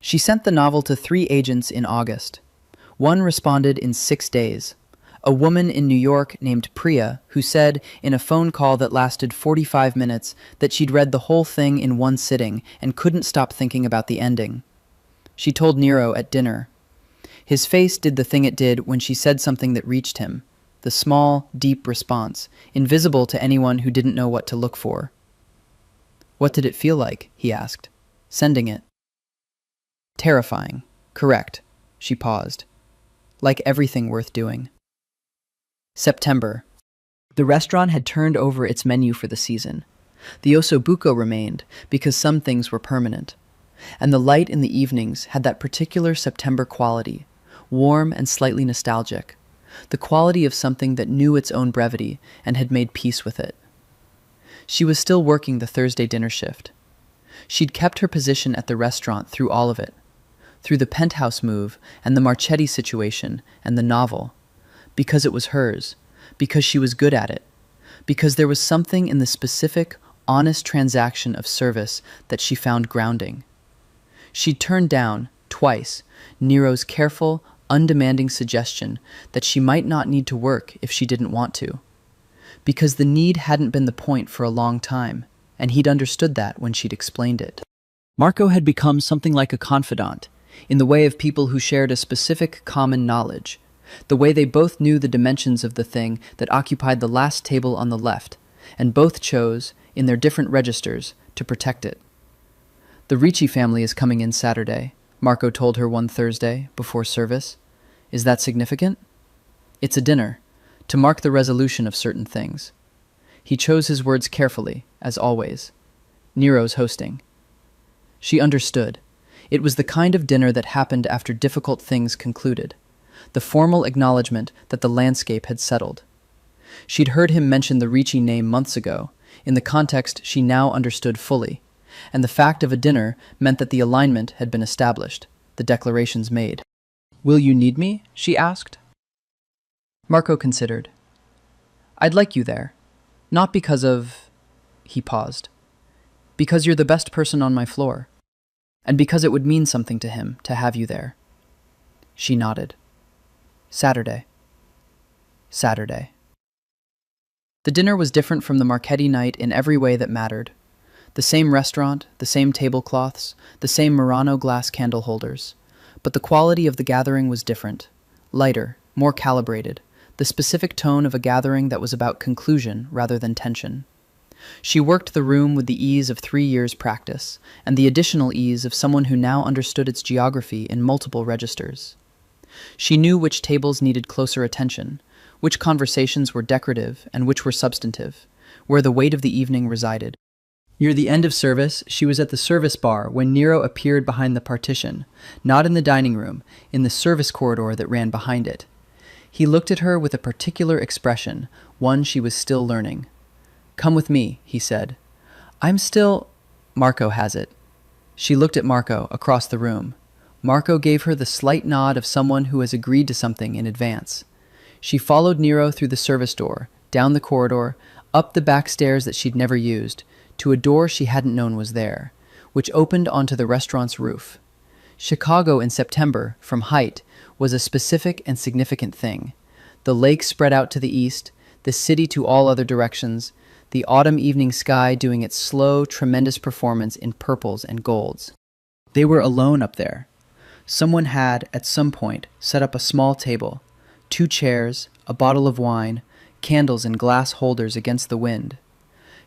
She sent the novel to 3 agents in August. One responded in 6 days. A woman in New York named Priya, who said in a phone call that lasted 45 minutes that she'd read the whole thing in one sitting and couldn't stop thinking about the ending. She told Nero at dinner. His face did the thing it did when she said something that reached him, the small, deep response, invisible to anyone who didn't know what to look for. "What did it feel like?" he asked, sending it. "Terrifying. Correct." She paused. "Like everything worth doing." September. The restaurant had turned over its menu for the season. The ossobuco remained because some things were permanent. And the light in the evenings had that particular September quality, warm and slightly nostalgic, the quality of something that knew its own brevity and had made peace with it. She was still working the Thursday dinner shift. She'd kept her position at the restaurant through all of it, through the penthouse move and the Marchetti situation and the novel, because it was hers, because she was good at it, because there was something in the specific, honest transaction of service that she found grounding. She'd turned down, twice, Nero's careful, undemanding suggestion that she might not need to work if she didn't want to, because the need hadn't been the point for a long time, and he'd understood that when she'd explained it. Marco had become something like a confidant, in the way of people who shared a specific common knowledge, the way they both knew the dimensions of the thing that occupied the last table on the left, and both chose, in their different registers, to protect it. "The Ricci family is coming in Saturday," Marco told her one Thursday, before service. "Is that significant?" "It's a dinner, to mark the resolution of certain things." He chose his words carefully, as always. "Nero's hosting." She understood. It was the kind of dinner that happened after difficult things concluded, the formal acknowledgement that the landscape had settled. She'd heard him mention the Ricci name months ago, in the context she now understood fully, and the fact of a dinner meant that the alignment had been established, the declarations made. "Will you need me?" she asked. Marco considered. "I'd like you there. Not because of—" He paused. "Because you're the best person on my floor. And because it would mean something to him to have you there." She nodded. Saturday. Saturday. The dinner was different from the Marchetti night in every way that mattered. The same restaurant, the same tablecloths, the same Murano glass candle holders. But the quality of the gathering was different, lighter, more calibrated, the specific tone of a gathering that was about conclusion rather than tension. She worked the room with the ease of 3 years' practice, and the additional ease of someone who now understood its geography in multiple registers. She knew which tables needed closer attention, which conversations were decorative and which were substantive, where the weight of the evening resided. Near the end of service, she was at the service bar when Nero appeared behind the partition, not in the dining room, in the service corridor that ran behind it. He looked at her with a particular expression, one she was still learning. "Come with me," he said. "I'm still—" "Marco has it." She looked at Marco across the room. Marco gave her the slight nod of someone who has agreed to something in advance. She followed Nero through the service door, down the corridor, up the back stairs that she'd never used, to a door she hadn't known was there, which opened onto the restaurant's roof. Chicago in September, from height, was a specific and significant thing. The lake spread out to the east, the city to all other directions, the autumn evening sky doing its slow, tremendous performance in purples and golds. They were alone up there. Someone had, at some point, set up a small table, 2 chairs, a bottle of wine, candles in glass holders against the wind.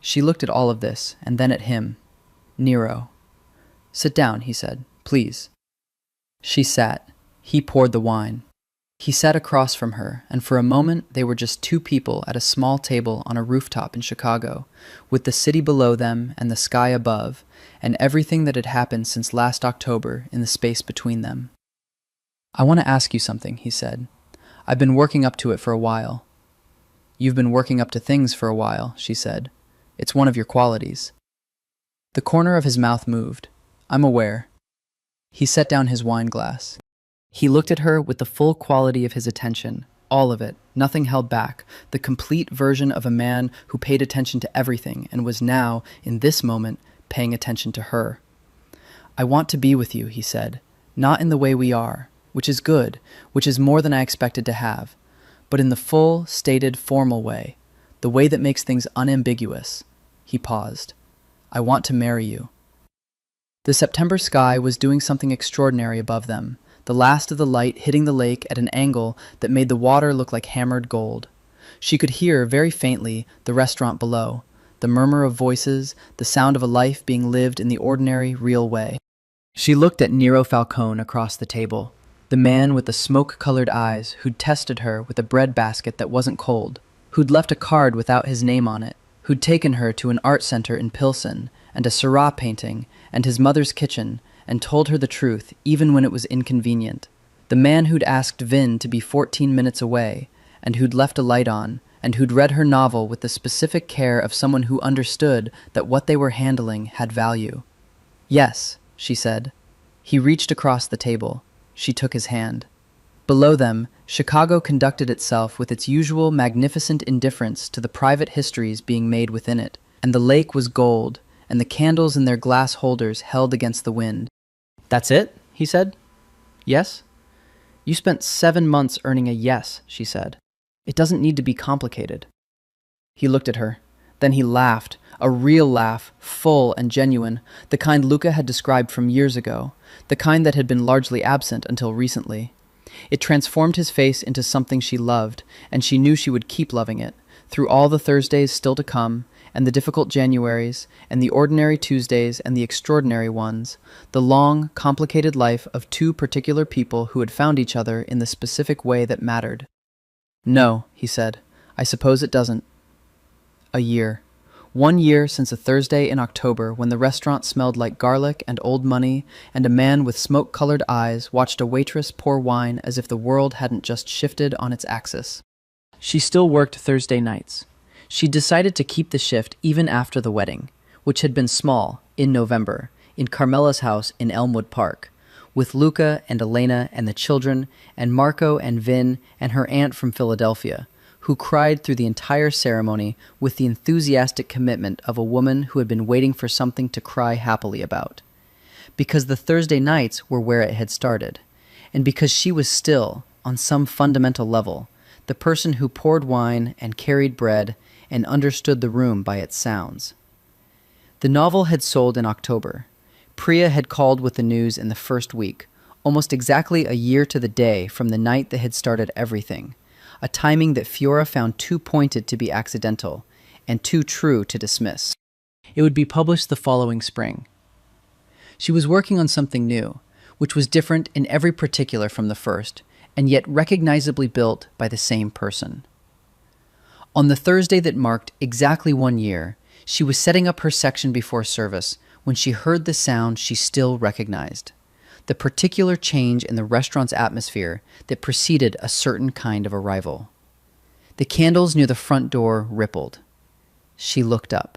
She looked at all of this, and then at him. Nero. "Sit down," he said. "Please." She sat. He poured the wine. He sat across from her, and for a moment they were just 2 people at a small table on a rooftop in Chicago, with the city below them and the sky above, and everything that had happened since last October in the space between them. "I want to ask you something," he said. "I've been working up to it for a while." "You've been working up to things for a while," she said. "It's one of your qualities." The corner of his mouth moved. "I'm aware." He set down his wine glass. He looked at her with the full quality of his attention, all of it, nothing held back, the complete version of a man who paid attention to everything and was now, in this moment, paying attention to her. "I want to be with you," he said, "not in the way we are, which is good, which is more than I expected to have, but in the full, stated, formal way, the way that makes things unambiguous." He paused. "I want to marry you." The September sky was doing something extraordinary above them, the last of the light hitting the lake at an angle that made the water look like hammered gold. She could hear, very faintly, the restaurant below, the murmur of voices, the sound of a life being lived in the ordinary, real way. She looked at Nero Falcone across the table, the man with the smoke-colored eyes who'd tested her with a bread basket that wasn't cold, who'd left a card without his name on it, who'd taken her to an art center in Pilsen, and a Seurat painting, and his mother's kitchen, and told her the truth, even when it was inconvenient. The man who'd asked Vin to be 14 minutes away, and who'd left a light on, and who'd read her novel with the specific care of someone who understood that what they were handling had value. "Yes," she said. He reached across the table. She took his hand. Below them, Chicago conducted itself with its usual magnificent indifference to the private histories being made within it, and the lake was gold, and the candles in their glass holders held against the wind. "That's it?" he said. "Yes?" "You spent 7 months earning a yes," she said. "It doesn't need to be complicated." He looked at her. Then he laughed, a real laugh, full and genuine, the kind Luca had described from years ago, the kind that had been largely absent until recently. It transformed his face into something she loved, and she knew she would keep loving it, through all the Thursdays still to come, and the difficult Januaries, and the ordinary Tuesdays and the extraordinary ones, the long, complicated life of 2 particular people who had found each other in the specific way that mattered. "No," he said, "I suppose it doesn't." A year. 1 year since a Thursday in October when the restaurant smelled like garlic and old money, and a man with smoke-colored eyes watched a waitress pour wine as if the world hadn't just shifted on its axis. She still worked Thursday nights. She decided to keep the shift even after the wedding, which had been small, in November, in Carmela's house in Elmwood Park, with Luca and Elena and the children, and Marco and Vin and her aunt from Philadelphia, who cried through the entire ceremony with the enthusiastic commitment of a woman who had been waiting for something to cry happily about. Because the Thursday nights were where it had started, and because she was still, on some fundamental level, the person who poured wine and carried bread and understood the room by its sounds. The novel had sold in October. Priya had called with the news in the first week, almost exactly a year to the day from the night that had started everything, a timing that Fiora found too pointed to be accidental and too true to dismiss. It would be published the following spring. She was working on something new, which was different in every particular from the first, and yet recognizably built by the same person. On the Thursday that marked exactly 1 year, she was setting up her section before service when she heard the sound she still recognized, the particular change in the restaurant's atmosphere that preceded a certain kind of arrival. The candles near the front door rippled. She looked up.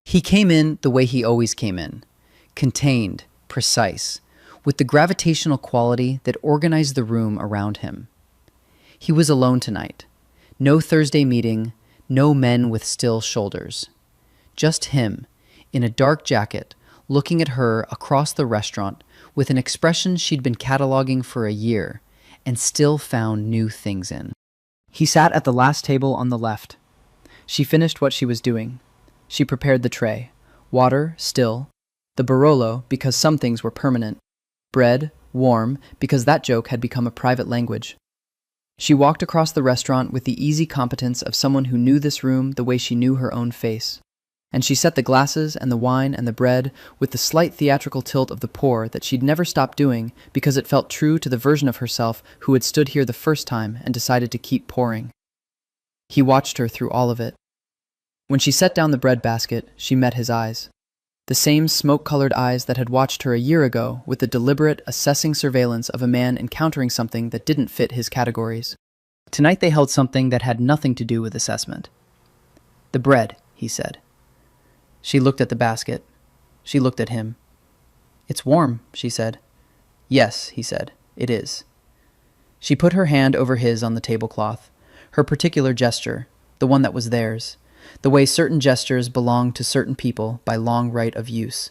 He came in the way he always came in, contained, precise, with the gravitational quality that organized the room around him. He was alone tonight. No Thursday meeting, no men with still shoulders. Just him, in a dark jacket, looking at her across the restaurant with an expression she'd been cataloging for a year, and still found new things in. He sat at the last table on the left. She finished what she was doing. She prepared the tray. Water, still. The Barolo, because some things were permanent. Bread, warm, because that joke had become a private language. She walked across the restaurant with the easy competence of someone who knew this room the way she knew her own face. And she set the glasses and the wine and the bread with the slight theatrical tilt of the pour that she'd never stopped doing because it felt true to the version of herself who had stood here the first time and decided to keep pouring. He watched her through all of it. When she set down the bread basket, she met his eyes. The same smoke-colored eyes that had watched her a year ago with the deliberate, assessing surveillance of a man encountering something that didn't fit his categories. Tonight they held something that had nothing to do with assessment. "The bread," he said. She looked at the basket. She looked at him. "It's warm," she said. "Yes," he said, "it is." She put her hand over his on the tablecloth, her particular gesture, the one that was theirs, the way certain gestures belong to certain people by long right of use.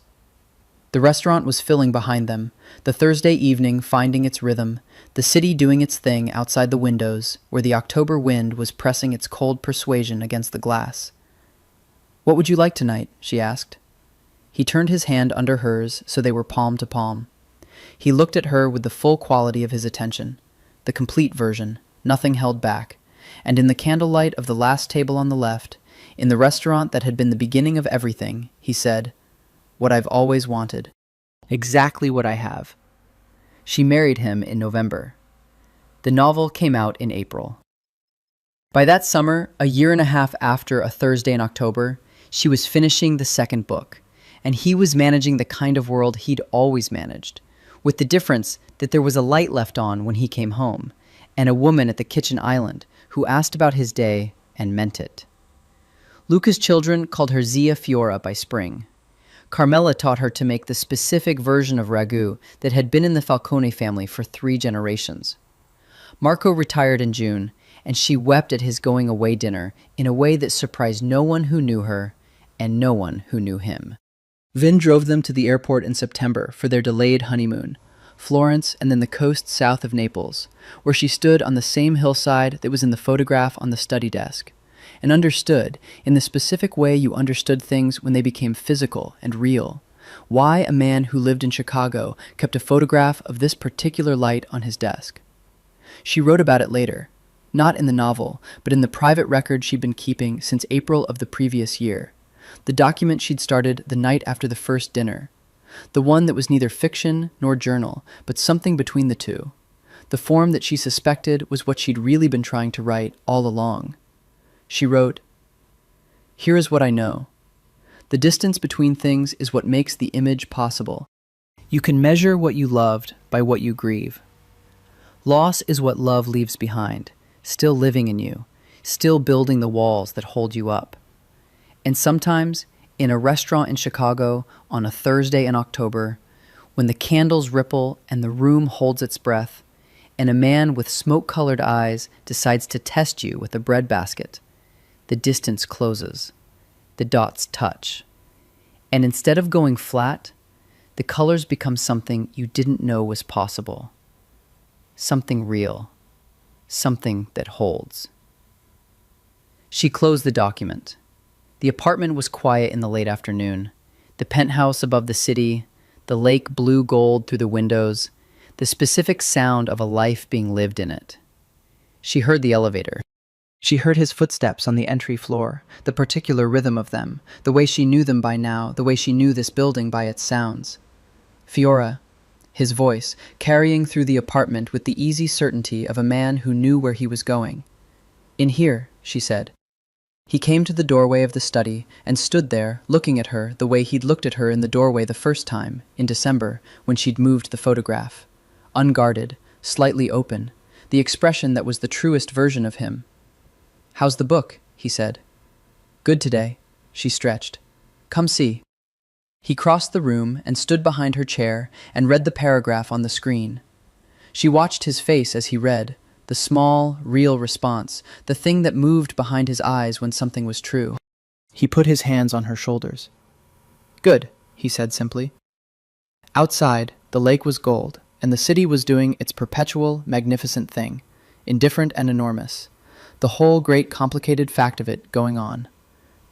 The restaurant was filling behind them, the Thursday evening finding its rhythm, the city doing its thing outside the windows, where the October wind was pressing its cold persuasion against the glass. "What would you like tonight?" she asked. He turned his hand under hers so they were palm to palm. He looked at her with the full quality of his attention, the complete version, nothing held back, and in the candlelight of the last table on the left, in the restaurant that had been the beginning of everything, he said, "What I've always wanted. Exactly what I have." She married him in November. The novel came out in April. By that summer, a year and a half after A Thursday in October, she was finishing the second book, and he was managing the kind of world he'd always managed, with the difference that there was a light left on when he came home, and a woman at the kitchen island who asked about his day and meant it. Luca's children called her Zia Fiora by spring. Carmela taught her to make the specific version of ragu that had been in the Falcone family for 3 generations. Marco retired in June, and she wept at his going away dinner in a way that surprised no one who knew her and no one who knew him. Vin drove them to the airport in September for their delayed honeymoon, Florence and then the coast south of Naples, where she stood on the same hillside that was in the photograph on the study desk, and understood, in the specific way you understood things when they became physical and real, why a man who lived in Chicago kept a photograph of this particular light on his desk. She wrote about it later, not in the novel, but in the private record she'd been keeping since April of the previous year, the document she'd started the night after the first dinner, the one that was neither fiction nor journal, but something between the two, the form that she suspected was what she'd really been trying to write all along. She wrote, "Here is what I know. The distance between things is what makes the image possible. You can measure what you loved by what you grieve. Loss is what love leaves behind, still living in you, still building the walls that hold you up. And sometimes, in a restaurant in Chicago on a Thursday in October, when the candles ripple and the room holds its breath, and a man with smoke-colored eyes decides to test you with a bread basket, the distance closes, the dots touch, and instead of going flat, the colors become something you didn't know was possible. Something real, something that holds." She closed the document. The apartment was quiet in the late afternoon, the penthouse above the city, the lake blue gold through the windows, the specific sound of a life being lived in it. She heard the elevator. She heard his footsteps on the entry floor, the particular rhythm of them, the way she knew them by now, the way she knew this building by its sounds. "Fiora," his voice, carrying through the apartment with the easy certainty of a man who knew where he was going. "In here," she said. He came to the doorway of the study and stood there, looking at her the way he'd looked at her in the doorway the first time, in December, when she'd moved the photograph. Unguarded, slightly open, the expression that was the truest version of him. "How's the book?" he said. "Good today," she stretched. "Come see." He crossed the room and stood behind her chair and read the paragraph on the screen. She watched his face as he read, the small, real response, the thing that moved behind his eyes when something was true. He put his hands on her shoulders. "Good," he said simply. Outside, the lake was gold, and the city was doing its perpetual, magnificent thing, indifferent and enormous, the whole great complicated fact of it going on.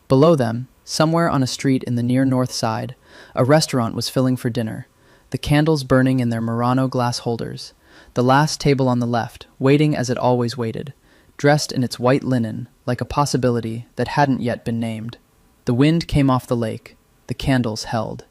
Below them, somewhere on a street in the near north side, a restaurant was filling for dinner, the candles burning in their Murano glass holders, the last table on the left, waiting as it always waited, dressed in its white linen, like a possibility that hadn't yet been named. The wind came off the lake, the candles held.